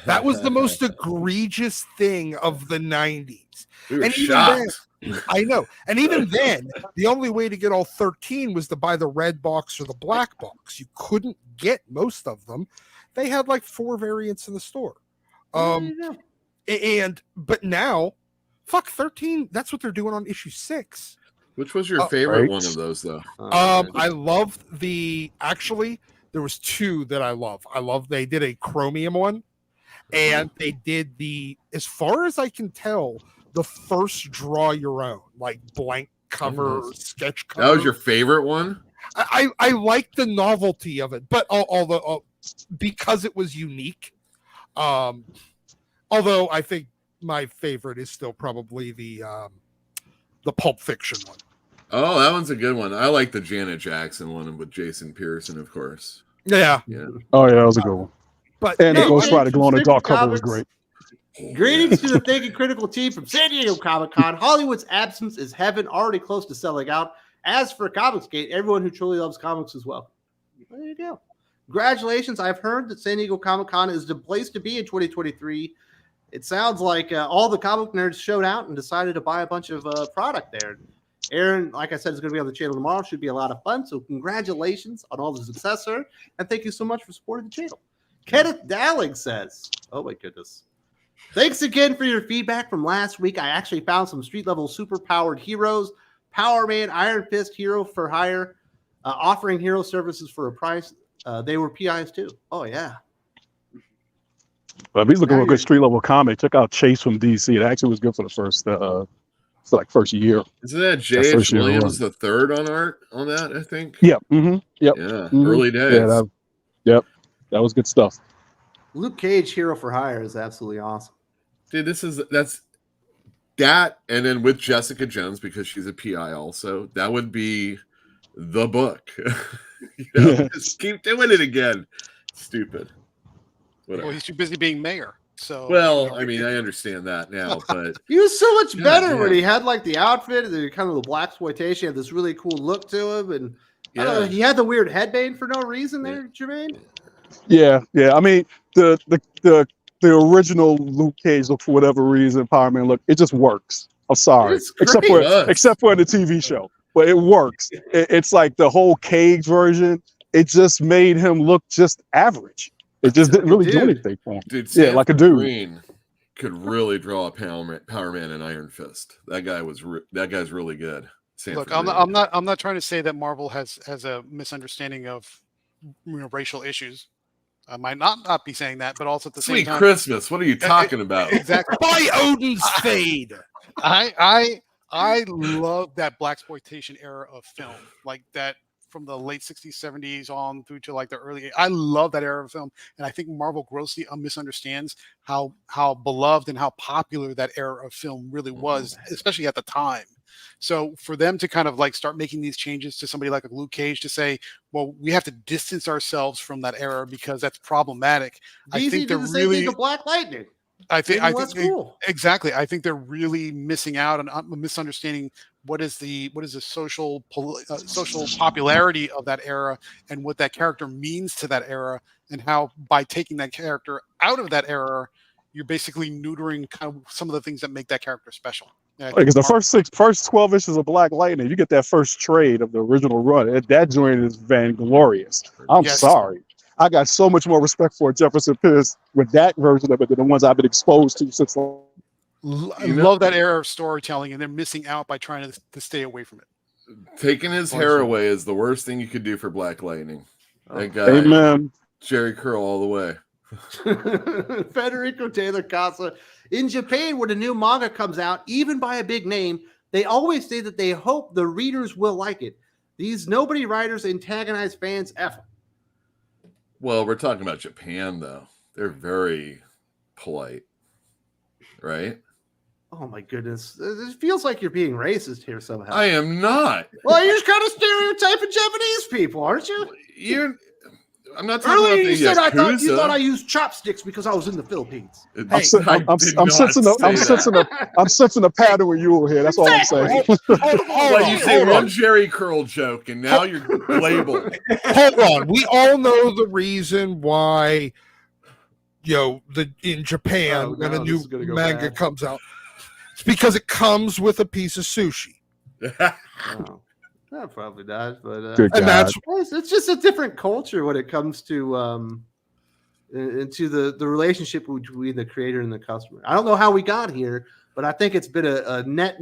That was the most egregious thing of the 90s. We were and shocked. Even then, I know. And even then, the only way to get all 13 was to buy the red box or the black box. You couldn't get most of them. They had like 4 variants in the store. But now, fuck 13. That's what they're doing on issue 6. Which was your favorite one of those, though? I loved actually, there was 2 that I love. They did a chromium one, and they did as far as I can tell, the first draw your own, like blank cover, sketch cover. That was your favorite one? I liked the novelty of it, but although because it was unique, although I think my favorite is still probably the Pulp Fiction one. Oh, that one's a good one. I like the Janet Jackson one with Jason Pearson, of course. Yeah. Oh yeah, that was a good one. And the Ghost Rider glow in the dark cover was great. Greetings to the Thinking Critical team from San Diego Comic-Con. Hollywood's absence is heaven, already close to selling out. As for Comicsgate, everyone who truly loves comics is welcome. There you go. Congratulations. I've heard that San Diego Comic-Con is the place to be in 2023. It sounds like all the comic nerds showed out and decided to buy a bunch of product there. Aaron, like I said, is going to be on the channel tomorrow. Should be a lot of fun. So congratulations on all the success, sir. And thank you so much for supporting the channel. Kenneth Dowling says, oh my goodness. Thanks again for your feedback from last week. I actually found some street-level super-powered heroes. Power Man, Iron Fist, Hero for Hire, offering hero services for a price. They were PIs too. Oh, yeah. But if he's looking for a good street-level comic, check out Chase from DC. It actually was good for the first year. Isn't that J.H. Williams the third on art on that, I think? Yep. Mm-hmm. Yep. Yeah. Mm-hmm. Early days. Yeah, that was good stuff. Luke Cage, Hero for Hire is absolutely awesome. Dude, that's that, and then with Jessica Jones, because she's a PI also, that would be the book. Just keep doing it again. Stupid. Whatever. Well, he's too busy being mayor. So Well, I mean, I understand that now, but He was so much better damn. when he had like the outfit and the kind of the black exploitation, had this really cool look to him, and I don't know, he had the weird headband for no reason there, Jermaine. Yeah. I mean, the original Luke Cage look, for whatever reason, Power Man look, it just works. I'm sorry, It's except great. for in the TV show, but it works. It's like the whole Cage version. It just made him look just average. It just didn't really do anything for him. dude, Yeah, like a dude. Green could really draw a Power Man and Iron Fist. That guy's really good. Look, Sanford I'm Green. not trying to say that Marvel has a misunderstanding of racial issues. I might not be saying that, but also at the same Sweet time, Christmas. What are you talking about? exactly. By Odin's fade. I love that blaxploitation era of film, like that from the late 60s, 70s on through to like the early. I love that era of film, and I think Marvel grossly misunderstands how beloved and how popular that era of film really was, especially at the time. So for them to kind of like start making these changes to somebody like a Luke Cage to say, well, we have to distance ourselves from that era because that's problematic. I DC think they're did the same really thing to Black Lightning. I think that's cool. exactly. I think they're really missing out on misunderstanding what is the social popularity of that era and what that character means to that era, and how by taking that character out of that era, you're basically neutering kind of some of the things that make that character special. Because the first 12 issues of Black Lightning, you get that first trade of the original run. That joint is vainglorious. I'm sorry. I got so much more respect for Jefferson Pierce with that version of it than the ones I've been exposed to since. I love that era of storytelling, and they're missing out by trying to stay away from it. Taking his hair away is the worst thing you could do for Black Lightning. That guy, Amen. Jerry Curl all the way. Federico Taylor Casa. In Japan, when a new manga comes out, even by a big name, they always say that they hope the readers will like it. These nobody writers antagonize fans effort. Well, we're talking about Japan, though. They're very polite, right? Oh my goodness. It feels like you're being racist here somehow. I am not. Well, you're just kind of stereotyping Japanese people, aren't you? I'm not talking Earlier about you the said Yakuza. you thought I used chopsticks because I was in the Philippines. I'm sensing a pattern with you here. That's all I'm saying. Well, you say one Jerry Curl joke, and now you're labeled. Hold on. We all know the reason why, in Japan, when a new manga comes out, it's because it comes with a piece of sushi. Oh. That probably does, but it's just a different culture when it comes to into the relationship between the creator and the customer. I don't know how we got here, but I think it's been a net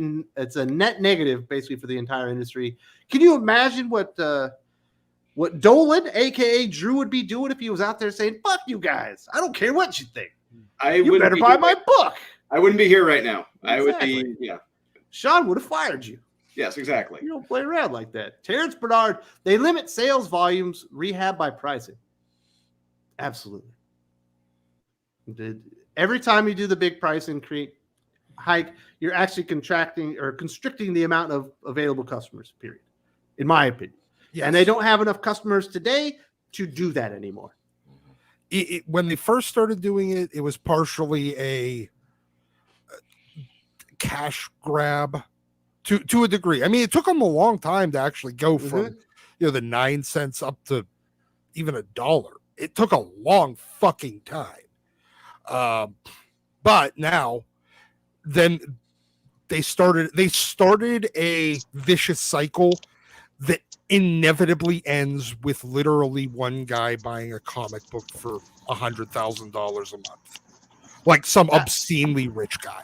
negative basically for the entire industry. Can you imagine what Dolan, aka Drew, would be doing if he was out there saying, "Fuck you guys! I don't care what you think. You better buy my book." I wouldn't be here right now. Exactly. I would be, yeah. Sean would have fired you. Yes, exactly. You don't play around like that. Terrence Bernard, they limit sales volumes, rehab by pricing. Absolutely. Every time you do the big price increase hike, you're actually contracting or constricting the amount of available customers, period, in my opinion. Yes. And they don't have enough customers today to do that anymore. When they first started doing it, it was partially a cash grab. To a degree. I mean, it took them a long time to actually go from the 9 cents up to even $1. It took a long fucking time. But now, then they started a vicious cycle that inevitably ends with literally one guy buying a comic book for $100,000 a month, like some obscenely rich guy.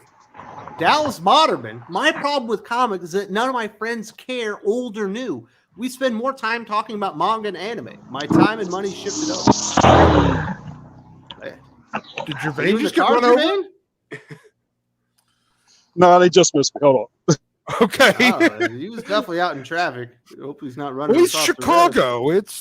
Dallas Moderman, my problem with comics is that none of my friends care, old or new. We spend more time talking about manga and anime. My time and money shifted over. Did your vein just get run over? No, they just missed me. Hold on. Okay. He was definitely out in traffic. I hope he's not running. Well, he's Chicago. It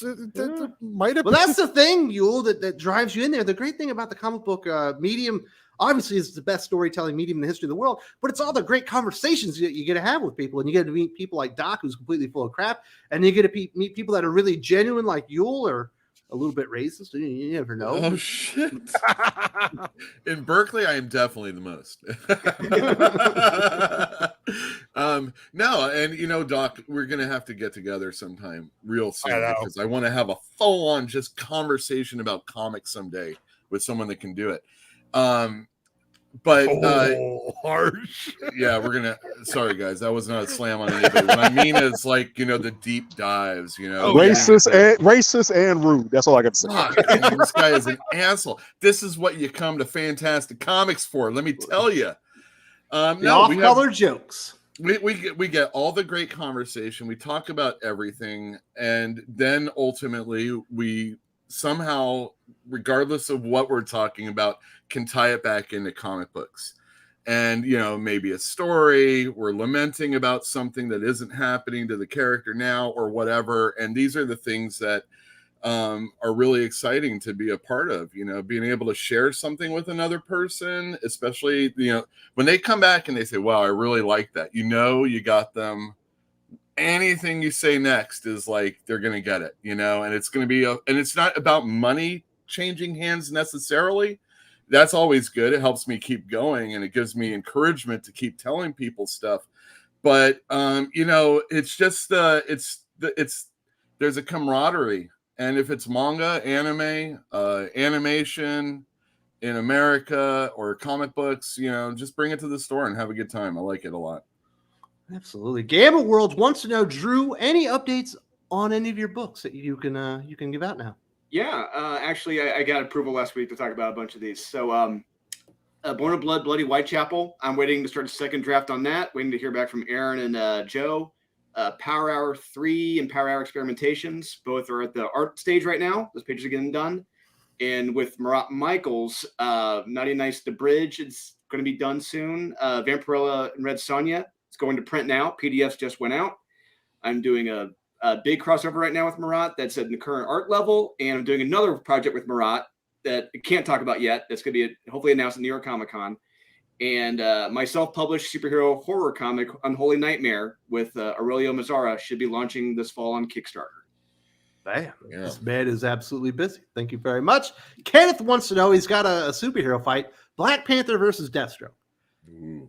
might have. Well, that's the thing, Yule, that drives you in there. The great thing about the comic book medium, obviously is the best storytelling medium in the history of the world, but it's all the great conversations that you get to have with people, and you get to meet people like Doc, who's completely full of crap, and you get to meet people that are really genuine, like Yule, or a little bit racist. You never know. Oh shit! In Berkeley, I am definitely the most. No, and Doc, we're gonna have to get together sometime real soon because I want to have a full-on just conversation about comics someday with someone that can do it. Harsh. Yeah, we're gonna. Sorry, guys, that was not a slam on anybody. What I mean is, like, the deep dives. Racist and rude. That's all I got to say. This guy is an asshole. This is what you come to Fantastic Comics for. Let me tell you. Off-color jokes. We get all the great conversation. We talk about everything, and then ultimately we somehow, regardless of what we're talking about, can tie it back into comic books. And maybe a story, we're lamenting about something that isn't happening to the character now or whatever. And these are the things that are really exciting to be a part of, being able to share something with another person, especially when they come back and they say, wow, I really like that. You got them. Anything you say next is like they're gonna get it, and it's gonna be and it's not about money changing hands necessarily. That's always good. It helps me keep going, and it gives me encouragement to keep telling people stuff. But it's just there's a camaraderie, and if it's manga, anime, animation in America, or comic books, just bring it to the store and have a good time. I like it a lot. Absolutely. Gamma World wants to know, Drew, any updates on any of your books that you can give out now? Yeah, actually, I got approval last week to talk about a bunch of these. So, Born of Blood, Bloody Whitechapel. I'm waiting to start a second draft on that. Waiting to hear back from Aaron and Joe. Power Hour 3 and Power Hour Experimentations. Both are at the art stage right now. Those pages are getting done. And with Marat Michaels, Naughty Nice The Bridge, it's going to be done soon. Vampirella and Red Sonja. It's going to print now. PDFs just went out. I'm doing a big crossover right now with Marat that's at the current art level. And I'm doing another project with Marat that I can't talk about yet. That's going to be hopefully announced at New York Comic Con. And my self-published superhero horror comic, Unholy Nightmare, with Aurelio Mazzara, should be launching this fall on Kickstarter. Bam. Yeah. This man is absolutely busy. Thank you very much. Kenneth wants to know, he's got a superhero fight, Black Panther versus Deathstroke.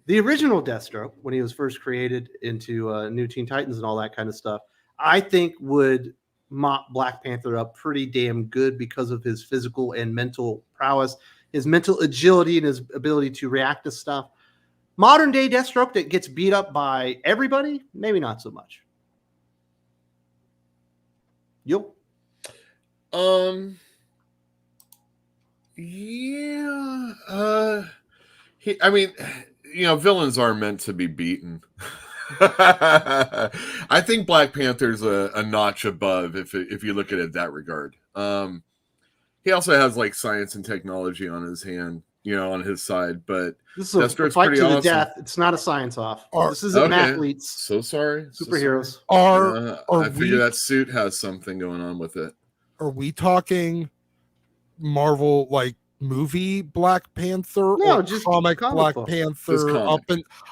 The original Deathstroke, when he was first created into New Teen Titans and all that kind of stuff, I think would mop Black Panther up pretty damn good because of his physical and mental prowess, his mental agility, and his ability to react to stuff. Modern day Deathstroke that gets beat up by everybody, maybe not so much. Yo. Yeah. Villains are meant to be beaten. I think Black Panther's a notch above if you look at it that regard. He also has like science and technology on his hand, on his side, but this is a fight to the death. It's not a science off. This isn't athletes. So sorry. Superheroes. I figure that suit has something going on with it. Are we talking Marvel like movie Black Panther, no, or just comic Black book. Panther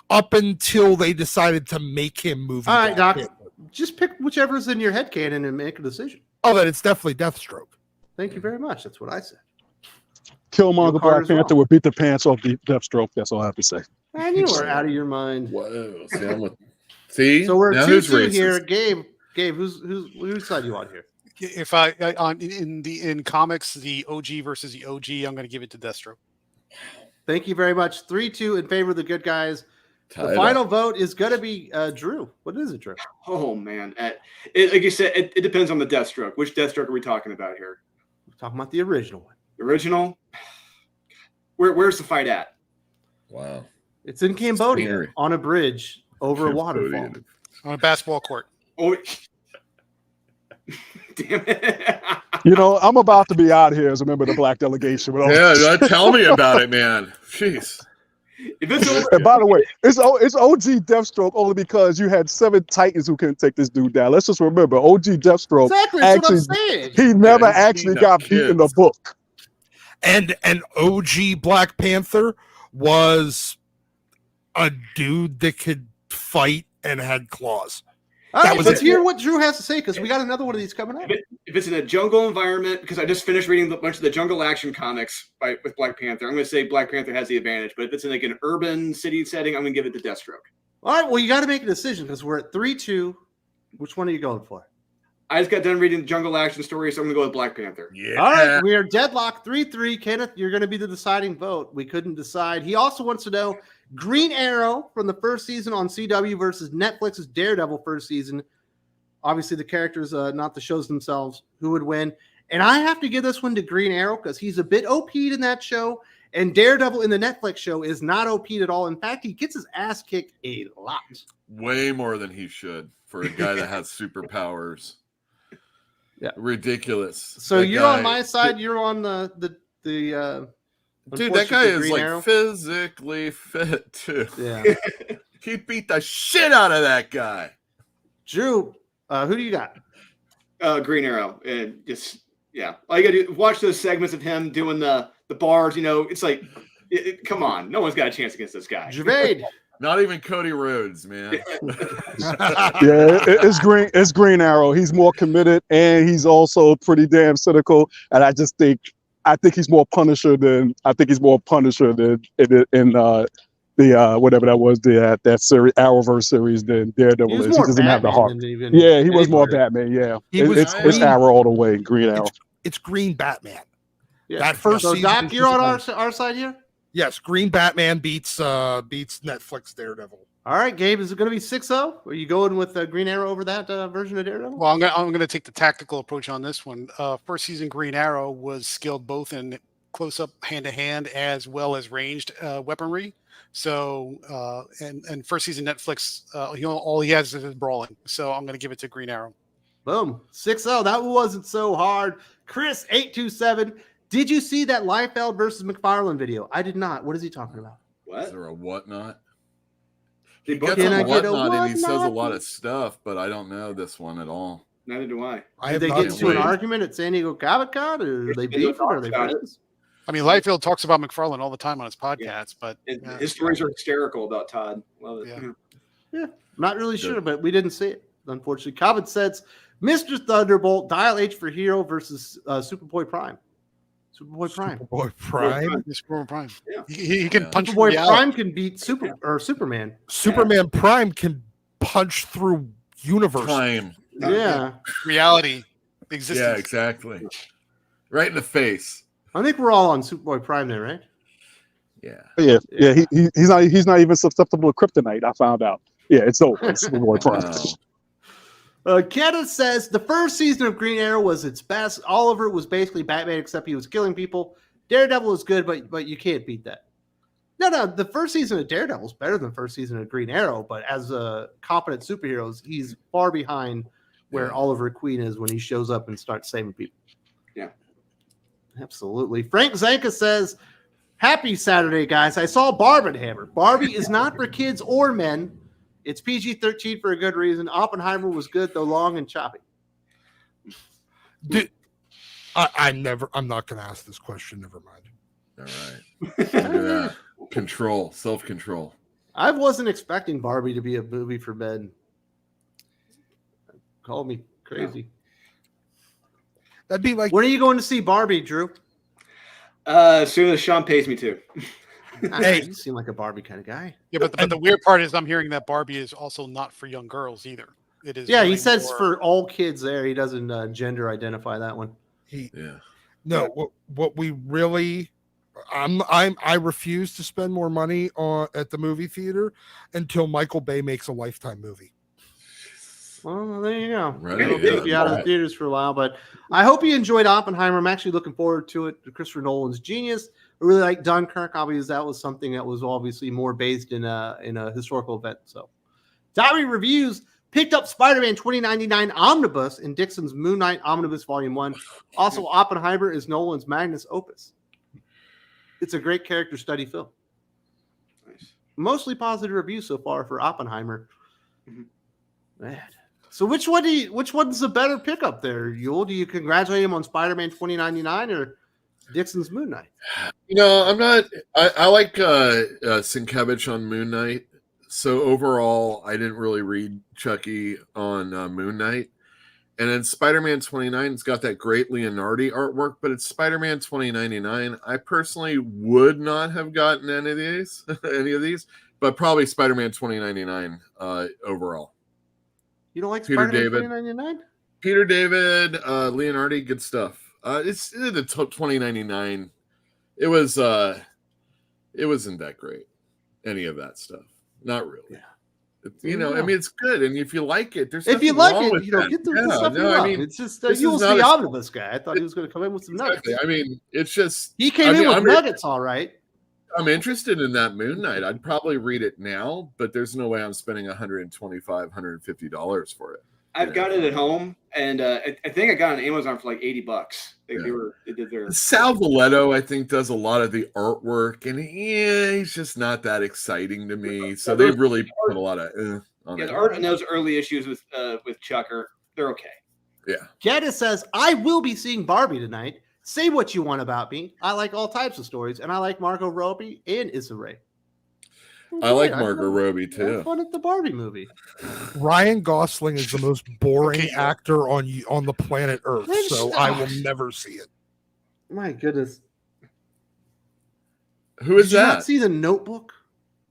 up until they decided to make him movie? All right, Black Doc, Panther? just pick whichever's in your headcanon and make a decision. Oh, then it's definitely Deathstroke. Thank you very much. That's what I said. Killmonger Black Panther would beat the pants off Deathstroke. That's all I have to say. Man, you are out of your mind. Whoa! See, so we're now 2-2 here. Gabe, whose side you on here? If in comics, the OG versus the OG, I'm going to give it to Deathstroke. Thank you very much. 3-2 in favor of the good guys. The final vote is going to be Drew. What is it, Drew? Oh man, like you said, it depends on the Deathstroke. Which Deathstroke are we talking about here? We're talking about the original one. The original. Where's the fight at? Wow. It's in Cambodia on a bridge over a waterfall. On a basketball court. Oh, damn it. I'm about to be out here as a member of the Black delegation. Yeah, tell me about it, man. Jeez. And by the way, it's OG Deathstroke only because you had 7 Titans who couldn't take this dude down. Let's just remember, OG Deathstroke. Exactly, that's what I'm saying. He never actually got beat in the book. And OG Black Panther was a dude that could fight and had claws. All That right, was let's it. hear what Drew has to say because we got another one of these coming up. If it's in a jungle environment, because I just finished reading a bunch of the jungle action comics with Black Panther, I'm going to say Black Panther has the advantage. But if it's in like an urban city setting, I'm going to give it to Deathstroke. All right, well, you got to make a decision because we're at 3-2. Which one are you going for? I just got done reading jungle action stories, so I'm going to go with Black Panther. Yeah. All right, we are deadlocked 3-3. Kenneth, you're going to be the deciding vote. We couldn't decide. He also wants to know Green Arrow from the first season on CW versus Netflix's Daredevil first season. Obviously, the characters, not the shows themselves, who would win. And I have to give this one to Green Arrow because he's a bit OP'd in that show. And Daredevil in the Netflix show is not OP'd at all. In fact, he gets his ass kicked a lot. Way more than he should for a guy that has superpowers. Yeah. Ridiculous. So That you're guy- on my side. You're on the Dude, that unfortunately, guy is Green like Arrow. physically fit too. Yeah. He beat the shit out of that guy. Drew, who do you got? Green Arrow. And just, yeah. All you got to do watch those segments of him doing the bars. You know, it's like, come on. No one's got a chance against this guy. Javade. Not even Cody Rhodes, man. It's Green Arrow. He's more committed and he's also pretty damn cynical. And I think he's more Punisher than in the whatever that was, that series, Arrowverse series, than Daredevil is. He doesn't have the heart. Yeah, he was more Batman. Yeah, it's Arrow all the way. Green Arrow. It's Green Batman. Yeah. That first So season. Doc, you're on our side here. Yes, Green Batman beats Netflix Daredevil. All right, Gabe, is it going to be 6-0? Are you going with Green Arrow over that version of Daredevil? Well, I'm gonna take the tactical approach on this one. First season Green Arrow was skilled both in close up, hand to hand, as well as ranged weaponry. So and first season Netflix, all he has is brawling. So I'm gonna give it to Green Arrow. Boom, 6-0. That wasn't so hard. Chris 827. Did you see that Liefeld versus McFarlane video? I did not. What is he talking about? Is What? there a whatnot? They He both gets Can a I get a whatnot and he says a whatnot? lot of stuff, but I don't know this one at all. Neither do I. I Did have they not get into an seen- argument at San Diego Comic-Con? Or are they beefing? Or are they friends? I mean, Liefeld talks about McFarlane all the time on his podcast, but His stories are hysterical about Todd. Love it. Yeah. Yeah, not really sure, but we didn't see it, unfortunately. Cobbett says, Mr. Thunderbolt, Dial H for Hero versus Superboy Prime. Superboy Prime. Boy Prime. Superman Prime. Yeah. He can Yeah. punch Superboy reality. Prime can beat Superman. Superman Prime can punch through universe. Prime. Yeah. reality existence. Yeah, exactly. Right in the face. I think we're all on Superboy Prime there, right? Yeah. Yeah. He's not even susceptible to kryptonite. I found out. Yeah, it's over. It's Superboy Prime. Kenneth says the first season of Green Arrow was its best. Oliver was basically Batman, except he was killing people. Daredevil is good, but you can't beat that. No, the first season of Daredevil is better than the first season of Green Arrow, but as a competent superheroes, he's far behind where Oliver Queen is when he shows up and starts saving people. Yeah. Absolutely. Frank Zanka says, happy Saturday, guys. I saw Barbenheimer. Barbie is not for kids or men. It's PG-13 for a good reason. Oppenheimer was good, though long and choppy. Dude, I'm not going to ask this question. Never mind. All right. Look at that. Control, self-control. I wasn't expecting Barbie to be a movie for men. Call me crazy. That'd be like, When are you going to see Barbie, Drew? As soon as Sean pays me to. Hey. You seem like a Barbie kind of guy. Yeah, but the weird part is I'm hearing that Barbie is also not for young girls either. It is. Yeah, he really says more- for all kids there. He doesn't gender identify that one. Yeah. no, what we really, I refuse to spend more money at the movie theater until Michael Bay makes a Lifetime movie. Well, there you go. Right, It'll yeah, keep you out of the right. theaters for a while, but I hope you enjoyed Oppenheimer. I'm actually looking forward to it. Christopher Nolan's genius. I really like Dunkirk. Obviously, that was something that was obviously more based in a historical event. So, Diary Reviews picked up Spider-Man 2099 Omnibus in Dixon's Moon Knight Omnibus Volume 1. Also, Oppenheimer is Nolan's magnus opus. It's a great character study film. Nice. Mostly positive reviews so far for Oppenheimer. Mhm. Man. So which one's the better pickup there, Yule? Do you congratulate him on Spider-Man 2099 or Dixon's Moon Knight. I'm not. I like Sienkiewicz on Moon Knight. So overall, I didn't really read Chucky on Moon Knight. And then Spider-Man 29, it's got that great Leonardi artwork, but it's Spider-Man 2099. I personally would not have gotten any of these, but probably Spider-Man 2099 overall. You don't like Peter Spider-Man David. 2099? Peter David, Leonardi, good stuff. It's the 2099. It wasn't that great. Any of that stuff. Not really. Yeah. I mean, it's good, and if you like it, there's if you nothing like wrong it, with that. get the stuff you I love. mean, It's just this you is was not the a- omnibus guy. I thought he was going to come in with some nuggets. Exactly. I mean, it's just He came in with nuggets, all right. I'm interested in that Moon Knight. I'd probably read it now, but there's no way I'm spending $125, $150 for it. I've got it at home, and I think I got it on Amazon for like $80. They did their Sal Valletta, I think, does a lot of the artwork, and he's just not that exciting to me. So they really put a lot of on it. the art in those early issues with Chuck they're okay. Yeah. Geddes says, I will be seeing Barbie tonight. Say what you want about me. I like all types of stories, and I like Margot Robbie and Issa Rae. I like Margot Robbie Have too. fun at the Barbie movie. Ryan Gosling is the most boring Okay. actor on the planet Earth, so I will never see it. My goodness. Who is Did you not that? see The Notebook?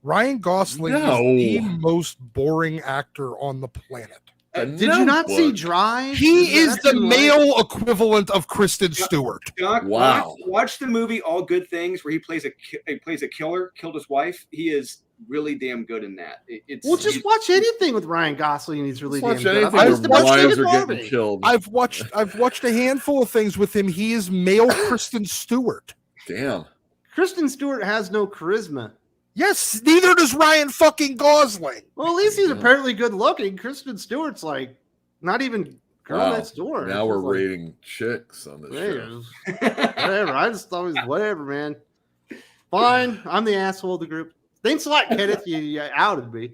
Ryan Gosling No. is the most boring actor on the planet. Did you not see Drive? He is That's the in male equivalent of Kristen Stewart. Doc, Wow. watch the movie All Good Things, where he plays a killer, killed his wife. He is really damn good in that. Well, just watch anything with Ryan Gosling, and he's really damn Watch good. anything I where watched the best thing wives in are getting Barbie. killed. I've watched a handful of things with him. He is male Kristen Stewart. Damn. Kristen Stewart has no charisma. Yes, neither does Ryan fucking Gosling. Well, at least he's Yeah. apparently good looking. Kristen Stewart's like not even girl Wow. next door. Now we're It's like, rating chicks on this hey, show. whatever. I just thought it was whatever, man. Fine. I'm the asshole of the group. Thanks a lot, Kenneth. You outed me.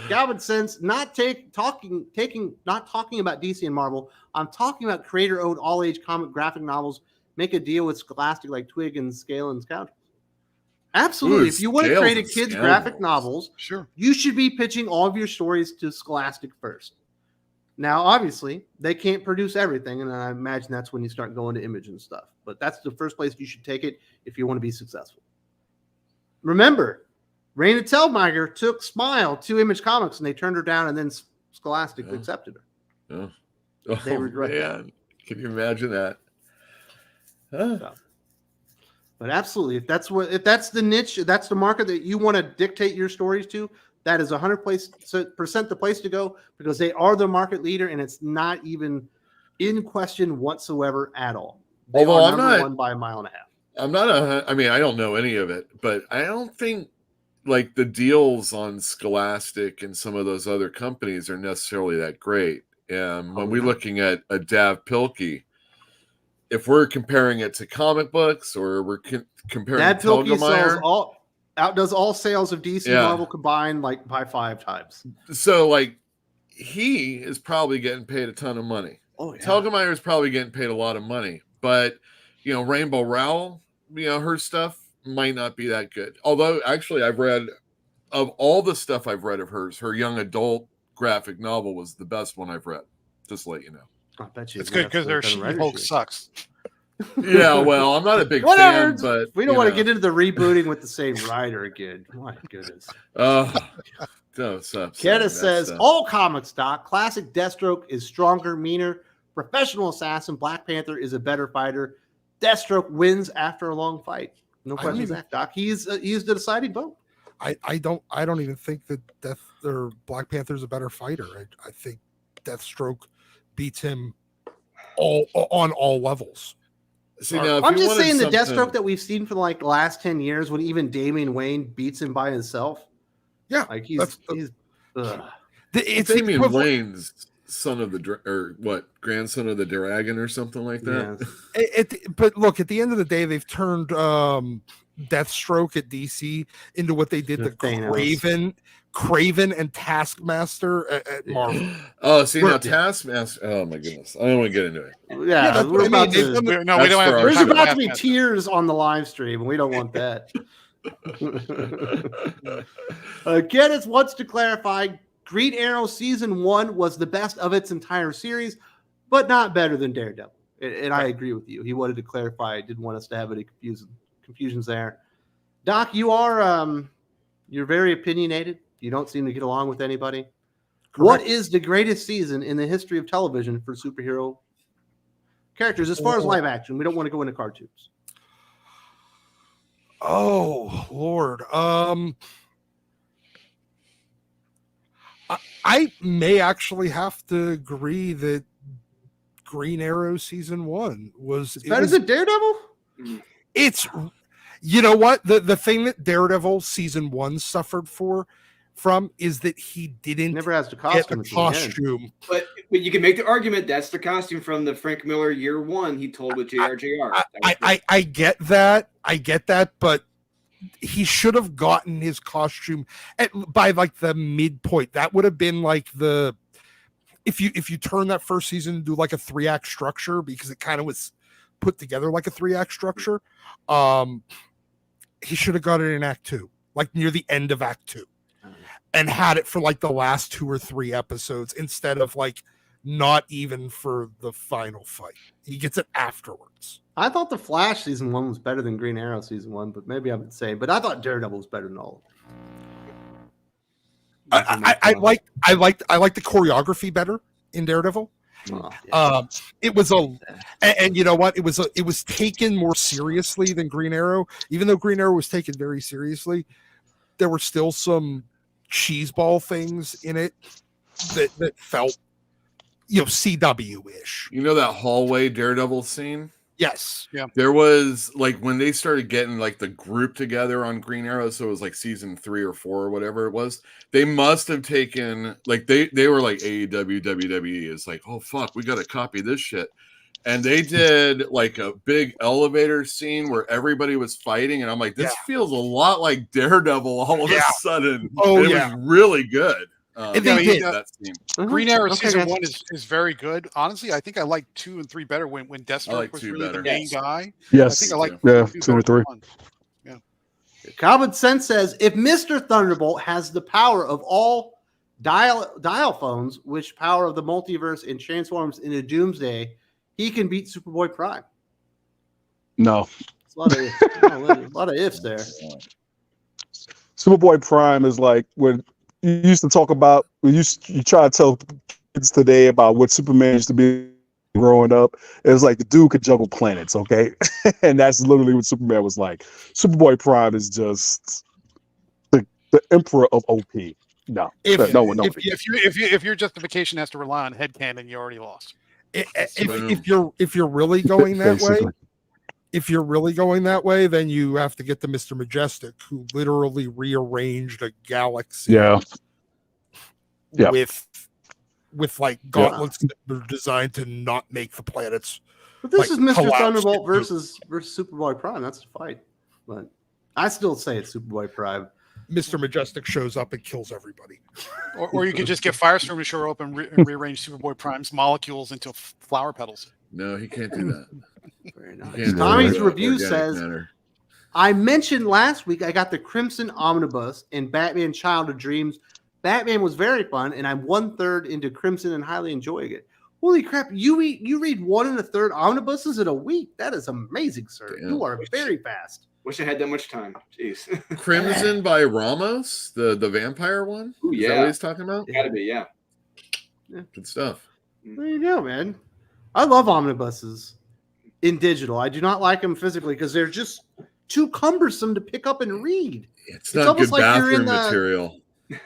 Galvin says not talking about DC and Marvel. I'm talking about creator-owned all-age comic graphic novels. Make a deal with Scholastic like Twig and Scale and Scout. Absolutely. Ooh, If you want to Scales create a and kids Scale graphic novels. novels, Sure. you should be pitching all of your stories to Scholastic first. Now, obviously, they can't produce everything, and I imagine that's when you start going to Image and stuff. But that's the first place you should take it if you want to be successful. Remember, Raina Telgemeier took Smile to Image Comics, and they turned her down, and then Scholastic Yeah. accepted her. Oh, They regret man. Can you imagine that? Huh. But absolutely, if that's the niche, if that's the market that you want to dictate your stories to, that is 100% the place to go, because they are the market leader, and it's not even in question whatsoever at all. They Although are I'm number not- one by a mile and a half. I'm not I mean, I don't know any of it, but I don't think like the deals on Scholastic and some of those other companies are necessarily that great. When we're looking at a Dav Pilkey, if we're comparing it to comic books or we're comparing Dad Pilkey Telgemeier, outdoes all sales of DC Yeah. Marvel combined like by 5 times. so like he is probably getting paid a ton of money. Oh yeah. Telgemeier is probably getting paid a lot of money, but Rainbow Rowell, her stuff might not be that good. Although actually I've read of all the stuff I've read of hers, her young adult graphic novel was the best one I've read. Just to let you know. I bet you It's good because their She-Hulk sucks. Yeah, well, I'm not a big Whatever. fan, but We don't want to get into the rebooting with the same writer again. My goodness. No, stop. Kenneth says, all comics, Doc. Classic Deathstroke is stronger, meaner. Professional assassin, Black Panther is a better fighter. Deathstroke wins after a long fight. No questions asked, Doc. He's the deciding vote. I don't even think that Black Panther's a better fighter. I think Deathstroke beats him on all levels. See, now, if I'm you just wanted saying the something- Deathstroke that we've seen for like the last 10 years, when even Damian Wayne beats him by himself. Yeah, like it's Damian equivalent- Wayne's son of grandson of the dragon or something like that. Yeah. But look, at the end of the day, they've turned Deathstroke at DC into what they did to Thanos. Craven and Taskmaster at Marvel. Oh, see now Yeah. Taskmaster. Oh my goodness, I don't want to get into it. Yeah, that's we're what I about mean. They've to. done We don't That's have for our There's show. about to be tears on the live stream, and we don't want that. Kenneth wants to clarify: Green Arrow season 1 was the best of its entire series, but not better than Daredevil. And I agree with you. He wanted to clarify. Didn't want us to have any confusions there. Doc, you are you're very opinionated. You don't seem to get along with anybody. Correct. What is the greatest season in the history of television for superhero characters as far as live action? We don't want to go into cartoons. Oh Lord. I may actually have to agree that Green Arrow season 1 was Better than Daredevil? It's, you know what, the thing that Daredevil season 1 suffered from is that he didn't Never has the get costume. the costume. But you can make the argument that's the costume from the Frank Miller year 1 he told with JRJR. I get that. But he should have gotten his costume by like the midpoint. That would have been like if you turn that first season into like a 3-act structure, because it kind of was put together like a 3-act structure. He should have got it in Act 2, like near the end of Act 2, and had it for like the last 2 or 3 episodes instead of like not even for the final fight. He gets it afterwards. I thought the Flash season 1 was better than Green Arrow season 1, but maybe I'm insane. But I thought Daredevil was better than all of them. I like the choreography better in Daredevil. Oh, yeah. It was and you know what? It was taken more seriously than Green Arrow. Even though Green Arrow was taken very seriously, there were still some cheeseball things in it that felt, CW-ish. You know that hallway Daredevil scene? Yes. Yeah. There was like when they started getting like the group together on Green Arrow, so it was like season 3 or 4 or whatever it was. They must have taken like they were like AEW, WWE is like, oh fuck, we got to copy this shit. And they did like a big elevator scene where everybody was fighting, and I'm like, this feels a lot like Daredevil all of a sudden. Oh, and it was really good. And they did that scene. Green Arrow Okay, season guys. 1 is very good. Honestly, I think I like 2 and 3 better when Deathstroke like was 2 really better. the main Yes. guy. Yes. I think I like Yeah, 2 2 or better 3. than 1. Common Sense says if Mr. Thunderbolt has the power of all dial phones, which power of the multiverse and transforms into Doomsday, he can beat Superboy Prime. No. It's a lot of ifs there. Superboy Prime is like when you used to talk about when you try to tell kids today about what Superman used to be growing up. It was like the dude could juggle planets, okay? And that's literally what Superman was like. Superboy Prime is just the emperor of OP. No, If your justification has to rely on headcanon, you already lost. If you're really going that way, Basically. if you're really going that way, then you have to get the Mr. Majestic, who literally rearranged a galaxy. Yeah. With like gauntlets that were designed to not make the planets. But this is Mr. collapse. Thunderbolt versus Superboy Prime. That's the fight. But I still say it's Superboy Prime. Mr. Majestic shows up and kills everybody. Or you could just get Firestorm to show up and rearrange Superboy Prime's molecules into flower petals. No, he can't do that. Very He nice. can't do Tommy's that. review Organic says, matter. I mentioned last week I got the Crimson Omnibus in Batman Child of Dreams. Batman was very fun, and I'm 1/3 into Crimson and highly enjoying it. Holy crap, you read 1 1/3 omnibuses in a week. That is amazing, sir. Damn. You are very fast. Wish I had that much time. Jeez. Crimson by Ramos, the vampire one. Ooh, Is that yeah. what he's talking about? Gotta be, yeah. Good stuff. There you go, man. I love omnibuses in digital. I do not like them physically because they're just too cumbersome to pick up and read. It's It's not almost good like you're in bathroom the- material.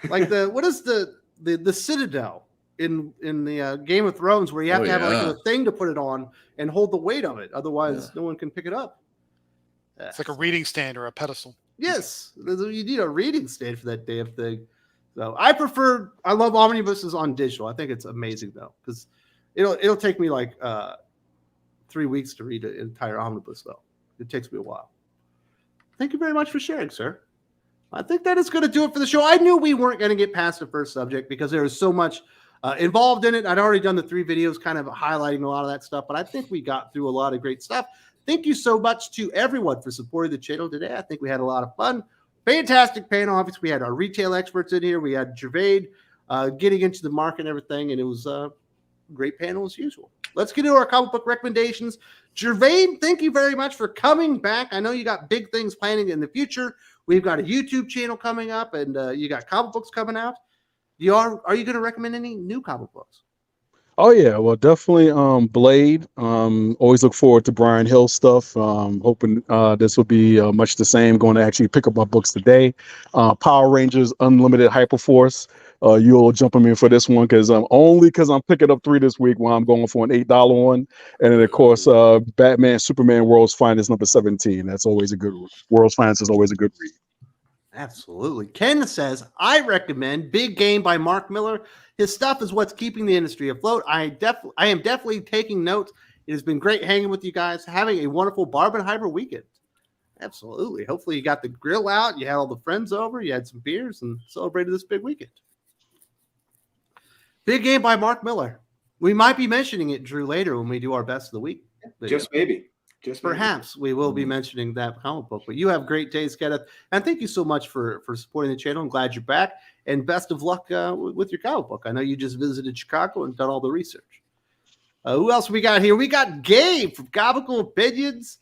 Like what is the Citadel in the Game of Thrones, where you have Oh, to have yeah. like a thing to put it on and hold the weight of it, otherwise no one can pick it up. It's like a reading stand or a pedestal. Yes, you need a reading stand for that damn thing. So I love omnibuses on digital. I think it's amazing though, because it'll take me like 3 weeks to read an entire omnibus though. It takes me a while. Thank you very much for sharing, sir. I think that is going to do it for the show. I knew we weren't going to get past the first subject because there was so much involved in it. I'd already done the 3 videos kind of highlighting a lot of that stuff, but I think we got through a lot of great stuff. Thank you so much to everyone for supporting the channel today. I think we had a lot of fun. Fantastic panel. Obviously, we had our retail experts in here. We had Gervais getting into the market and everything, and it was a great panel as usual. Let's get into our comic book recommendations. Gervais, thank you very much for coming back. I know you got big things planning in the future. We've got a YouTube channel coming up, and you got comic books coming out. Are you going to recommend any new comic books? Oh yeah, well definitely Blade. Always look forward to Brian Hill stuff. Hoping this will be much the same. Going to actually pick up my books today. Power Rangers Unlimited Hyperforce. You'll jump in for this one because I'm picking up 3 this week while I'm going for an $8 one. And then of course Batman Superman World's Finest number 17. That's always a good World's Finest is always a good read. Absolutely. Ken says, I recommend Big Game by Mark Miller. His stuff is what's keeping the industry afloat. I am definitely taking notes. It has been great hanging with you guys, having a wonderful Barbenheimer weekend. Absolutely. Hopefully you got the grill out, you had all the friends over, you had some beers, and celebrated this big weekend. Big Game by Mark Miller. We might be mentioning it, Drew, later when we do our best of the week. Just maybe. Perhaps we will be mentioning that comic book. But you have great taste, Kenneth. And thank you so much for supporting the channel. I'm glad you're back. And best of luck with your comic book. I know you just visited Chicago and done all the research. Who else we got here? We got Gabe from Comical Opinions.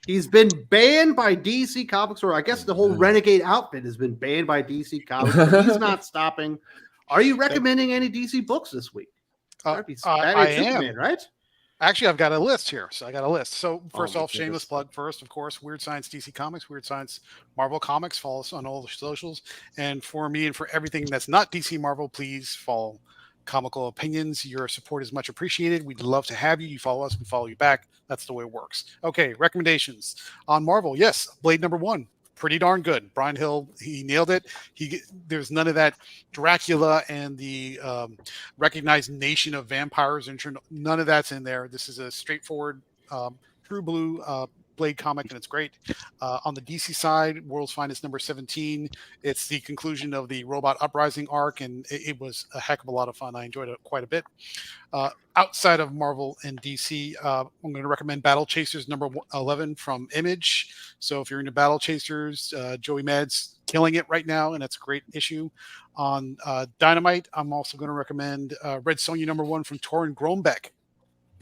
He's been banned by DC Comics, or I guess the whole Renegade outfit has been banned by DC Comics. But he's not stopping. Are you recommending any DC books this week? I am. Superman, right? Actually, I've got a list here. So I got a list. So first my off, shameless plug first, of course, Weird Science DC Comics, Weird Science Marvel Comics. Follow us on all the socials. And for me and for everything that's not DC Marvel, please follow Comical Opinions. Your support is much appreciated. We'd love to have you. You follow us, we follow you back. That's the way it works. Okay, recommendations on Marvel. Yes, Blade #1. Pretty darn good. Brian Hill, he nailed it. There's none of that Dracula and the recognized nation of vampires. None of that's in there. This is a straightforward, true blue Blade comic, and it's great. On the DC side, World's Finest number 17. It's the conclusion of the Robot Uprising arc, and it was a heck of a lot of fun. I enjoyed it quite a bit. Outside of Marvel and DC, I'm going to recommend Battle Chasers number 11 from Image. So if you're into Battle Chasers, Joey Mad's killing it right now, and that's a great issue. On Dynamite, I'm also going to recommend Red Sonja number 1 from Torrin Grombeck.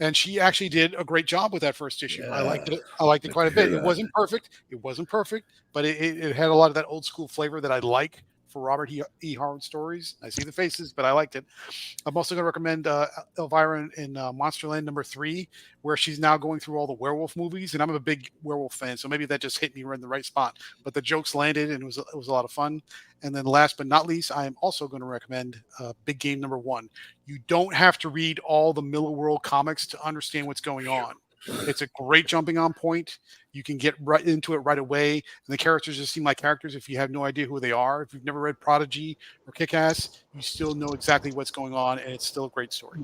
And she actually did a great job with that first issue. Yeah. I liked it quite a bit. It wasn't perfect, but it had a lot of that old school flavor that I like for Robert E. Howard stories. I see the faces, but I liked it. I'm also going to recommend Elvira in Monsterland number 3, where she's now going through all the werewolf movies, and I'm a big werewolf fan, so maybe that just hit me right in the right spot. But the jokes landed, and it was a lot of fun. And then last but not least, I am also going to recommend Big Game number 1. You don't have to read all the Miller World comics to understand what's going on. It's a great jumping on point. You can get right into it right away. And the characters just seem like characters if you have no idea who they are. If you've never read Prodigy or Kick-Ass, you still know exactly what's going on, and it's still a great story.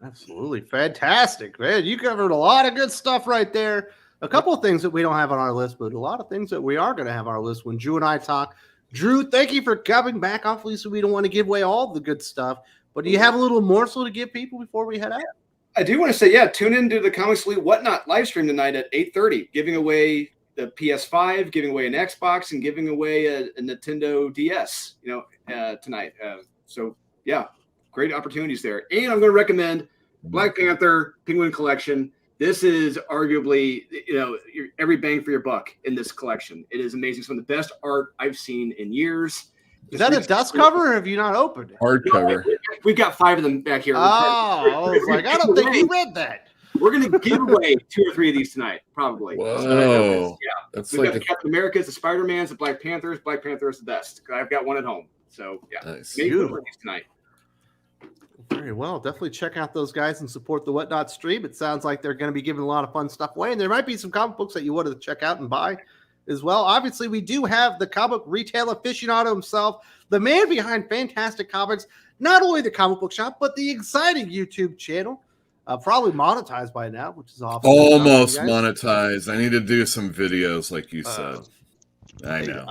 Absolutely. Fantastic, man. You covered a lot of good stuff right there. A couple of things that we don't have on our list, but a lot of things that we are going to have on our list when Drew and I talk. Drew, thank you for coming back. Obviously, we don't want to give away all the good stuff, but do you have a little morsel to give people before we head out? I do want to say, tune into the Comics Elite Whatnot live stream tonight at 8:30, giving away the PS5, giving away an Xbox, and giving away a Nintendo DS, tonight. So, great opportunities there. And I'm going to recommend Black Panther Penguin Collection. This is arguably, every bang for your buck in this collection. It is amazing. Some of the best art I've seen in years. Is that a dust cover, or have you not opened it? Hardcover. We've got 5 of them back here. Oh, I was like, I don't think you read that. We're going to give away 2 or 3 of these tonight, probably. Whoa. So, That's we've like got the Captain Americas, the Spider-Mans, the Black Panthers. Black Panther is the best. I've got one at home. So, nice. maybe we'll these tonight. Very well. Definitely check out those guys and support the Whatnot stream. It sounds like they're going to be giving a lot of fun stuff away, and there might be some comic books that you wanted to check out and buy as well. Obviously, we do have the comic retail aficionado himself, the man behind Fantastic Comics, not only the comic book shop, but the exciting YouTube channel. Probably monetized by now, which is awesome. Almost monetized. I need to do some videos, like you said. I know.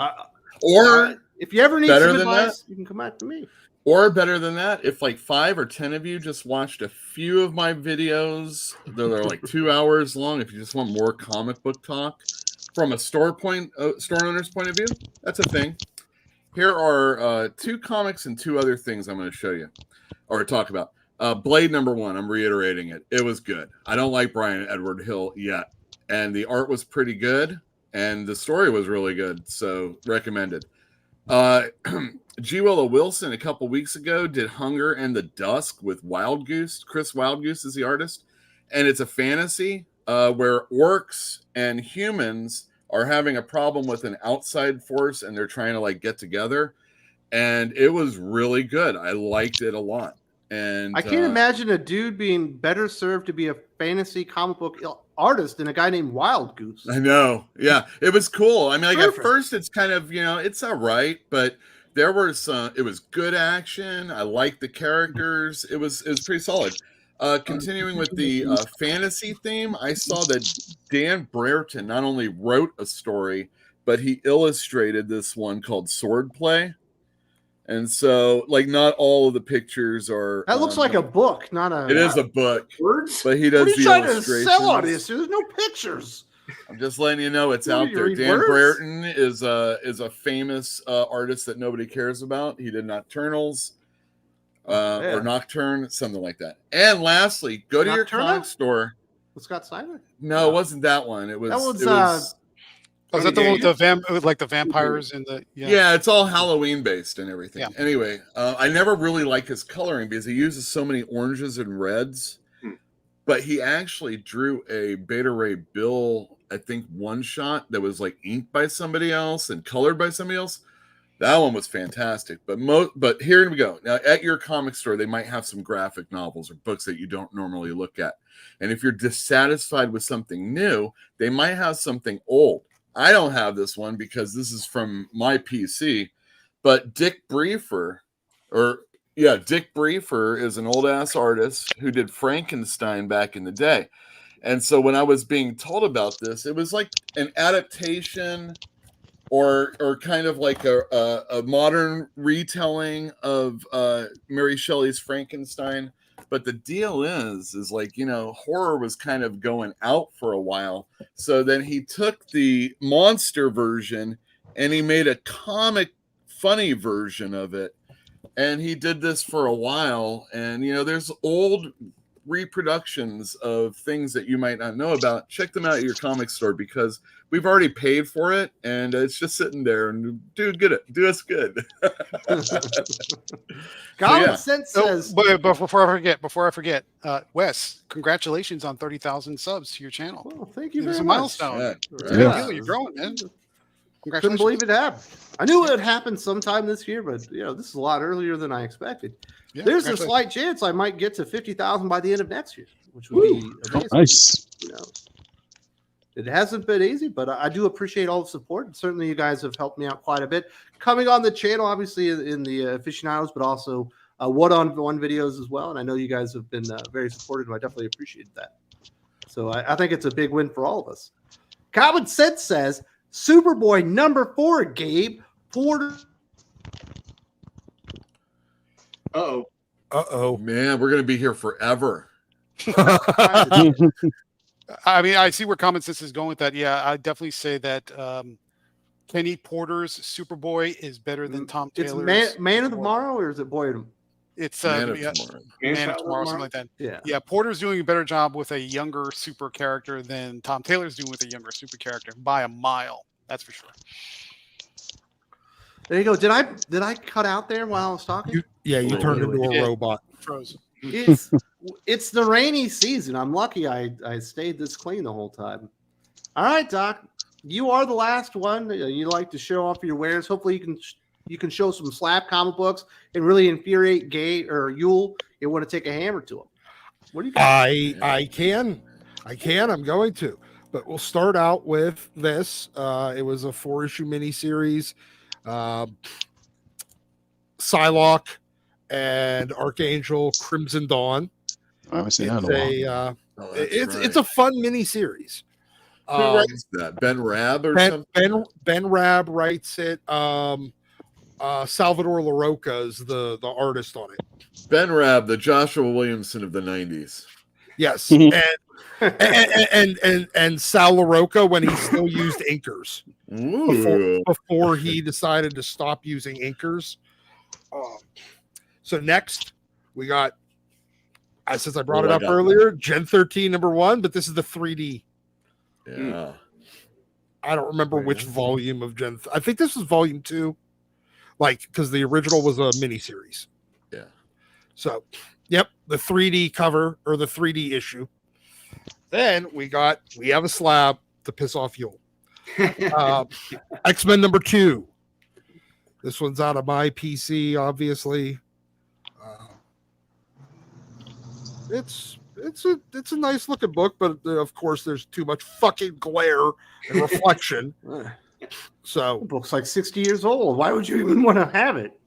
Or if you ever need some advice, you can come back to me. Or better than that, if like 5 or 10 of you just watched a few of my videos, they're like 2 hours long. If you just want more comic book talk from a store owner's point of view, that's a thing. Here are 2 comics and 2 other things I'm going to show you or talk about. Blade #1, I'm reiterating it. It was good. I don't like Brian Edward Hill yet. And the art was pretty good. And the story was really good. So recommended. G. Willow Wilson a couple weeks ago did Hunger and the Dusk with Wild Goose. Chris Wild Goose is the artist. And it's a fantasy where orcs and humans are having a problem with an outside force and they're trying to like get together. And it was really good. I liked it a lot. And I can't imagine a dude being better served to be a fantasy comic book artist than a guy named Wild Goose. I know. Yeah, it was cool. I mean, like at first it's kind of, it's all right, but there was it was good action. I liked the characters. It was pretty solid. Continuing with the fantasy theme, I saw that Dan Brereton not only wrote a story, but he illustrated this one called Swordplay. And so, like, not all of the pictures are. That looks like a book, not a. It is a book. Words? But he does what are you the trying illustrations. To sell on this? There's no pictures. I'm just letting you know it's out there. Dan Brereton is a famous artist that nobody cares about. He did Nocturnals or Nocturne, something like that. And lastly, go to your comic store. With Scott Snyder? No, it wasn't that one. It was. That was. Was that the one with the vampires and the? Yeah, it's all Halloween based and everything. Yeah. Anyway, I never really like his coloring because he uses so many oranges and reds. But he actually drew a Beta Ray Bill, I think, one shot that was like inked by somebody else and colored by somebody else. That one was fantastic. But here we go. Now, at your comic store, they might have some graphic novels or books that you don't normally look at. And if you're dissatisfied with something new, they might have something old. I don't have this one because this is from my PC. But Dick Briefer is an old ass artist who did Frankenstein back in the day. And so when I was being told about this, it was like an adaptation or kind of like a modern retelling of Mary Shelley's Frankenstein. But the deal is like, horror was kind of going out for a while. So then he took the monster version and he made a comic funny version of it. And he did this for a while. And, there's old reproductions of things that you might not know about. Check them out at your comic store because we've already paid for it. And it's just sitting there. And dude, get it. Do us good. Common sense says. But before I forget, Wes, congratulations on 30,000 subs to your channel. Well, thank you very much. It's a milestone. Yeah. You're growing, man. Couldn't believe it happened. I knew it would happen sometime this year, but this is a lot earlier than I expected. Yeah, there's a slight chance I might get to 50,000 by the end of next year, which would be amazing. Nice. It hasn't been easy, but I do appreciate all the support. And certainly, you guys have helped me out quite a bit. Coming on the channel, obviously in the aficionados, but also one-on-one videos as well. And I know you guys have been very supportive, and I definitely appreciate that. So I think it's a big win for all of us. Common Sense says. Superboy #4, Gabe Porter. Uh-oh. Man, we're going to be here forever. I mean, I see where Common Sense is going with that. Yeah, I definitely say that Kenny Porter's Superboy is better than Tom Taylor's. It's Man of Tomorrow, or is it Boy? It's Man of Tomorrow. Man of Tomorrow, something like that. Yeah. Porter's doing a better job with a younger super character than Tom Taylor's doing with a younger super character by a mile. That's for sure. There you go. Did I cut out there while I was talking? You turned into a robot. Frozen. It's the rainy season. I'm lucky I stayed this clean the whole time. All right, Doc. You are the last one. You like to show off your wares. Hopefully you can show some slap comic books and really infuriate Gabe or Yule. You want to take a hammer to him. What do you got? I can. I'm going to. But we'll start out with this. It was a 4-issue miniseries. Psylocke and Archangel Crimson Dawn. I haven't seen that It's in a while. it's a fun mini series. Who writes that? Ben Rabb or something? Ben Rabb writes it. Salvador LaRocca is the artist on it. Ben Rabb, the Joshua Williamson of the 90s. Yes, and Sal LaRocca when he still used inkers before he decided to stop using inkers. So next we got, since I brought it up earlier, Gen 13 #1, but this is the 3D. Yeah. I don't remember which volume of Gen. I think this was volume 2, because the original was a miniseries. Yeah. So, yep, the 3D cover or the 3D issue. Then we have a slab to piss off Yule. X-Men #2. This one's out of my PC, obviously. It's a nice looking book, but of course there's too much fucking glare and reflection. So the book's like 60 years old. Why would you even want to have it?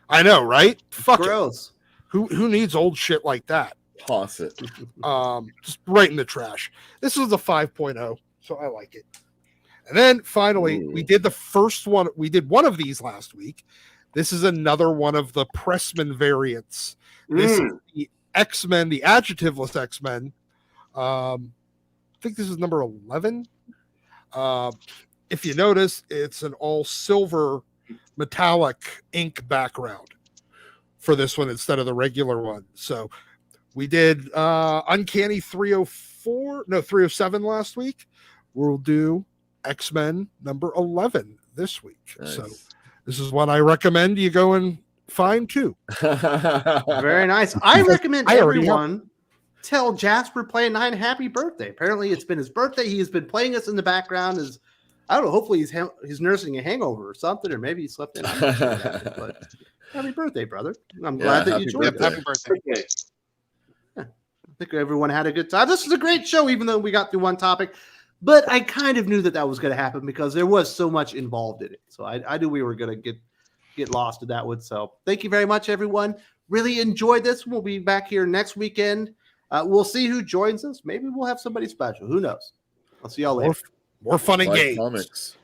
I know, right? Fuck gross. Who needs old shit like that? Toss it. Just right in the trash. This is a 5.0, so I like it. And then finally, we did the first one. We did one of these last week. This is another one of the Pressman variants. This is the X-Men, the adjectiveless X-Men. I think this is number 11. If you notice, it's an all silver metallic ink background for this one instead of the regular one. So we did Uncanny 307 last week. We'll do X-Men number 11 this week. Nice. So this is one I recommend you go and find too. Very nice. I recommend everyone tell Jasper Play 9 happy birthday. Apparently it's been his birthday. He has been playing us in the background. I don't know, hopefully he's nursing a hangover or something, or maybe he slept in. But happy birthday, brother. I'm glad that you joined us. Happy birthday. I think everyone had a good time. This is a great show, even though we got through one topic. But I kind of knew that was going to happen because there was so much involved in it. So I knew we were going to get lost in that one. So thank you very much, everyone. Really enjoyed this. We'll be back here next weekend. We'll see who joins us. Maybe we'll have somebody special. Who knows? I'll see y'all later. More fun and games. Comics.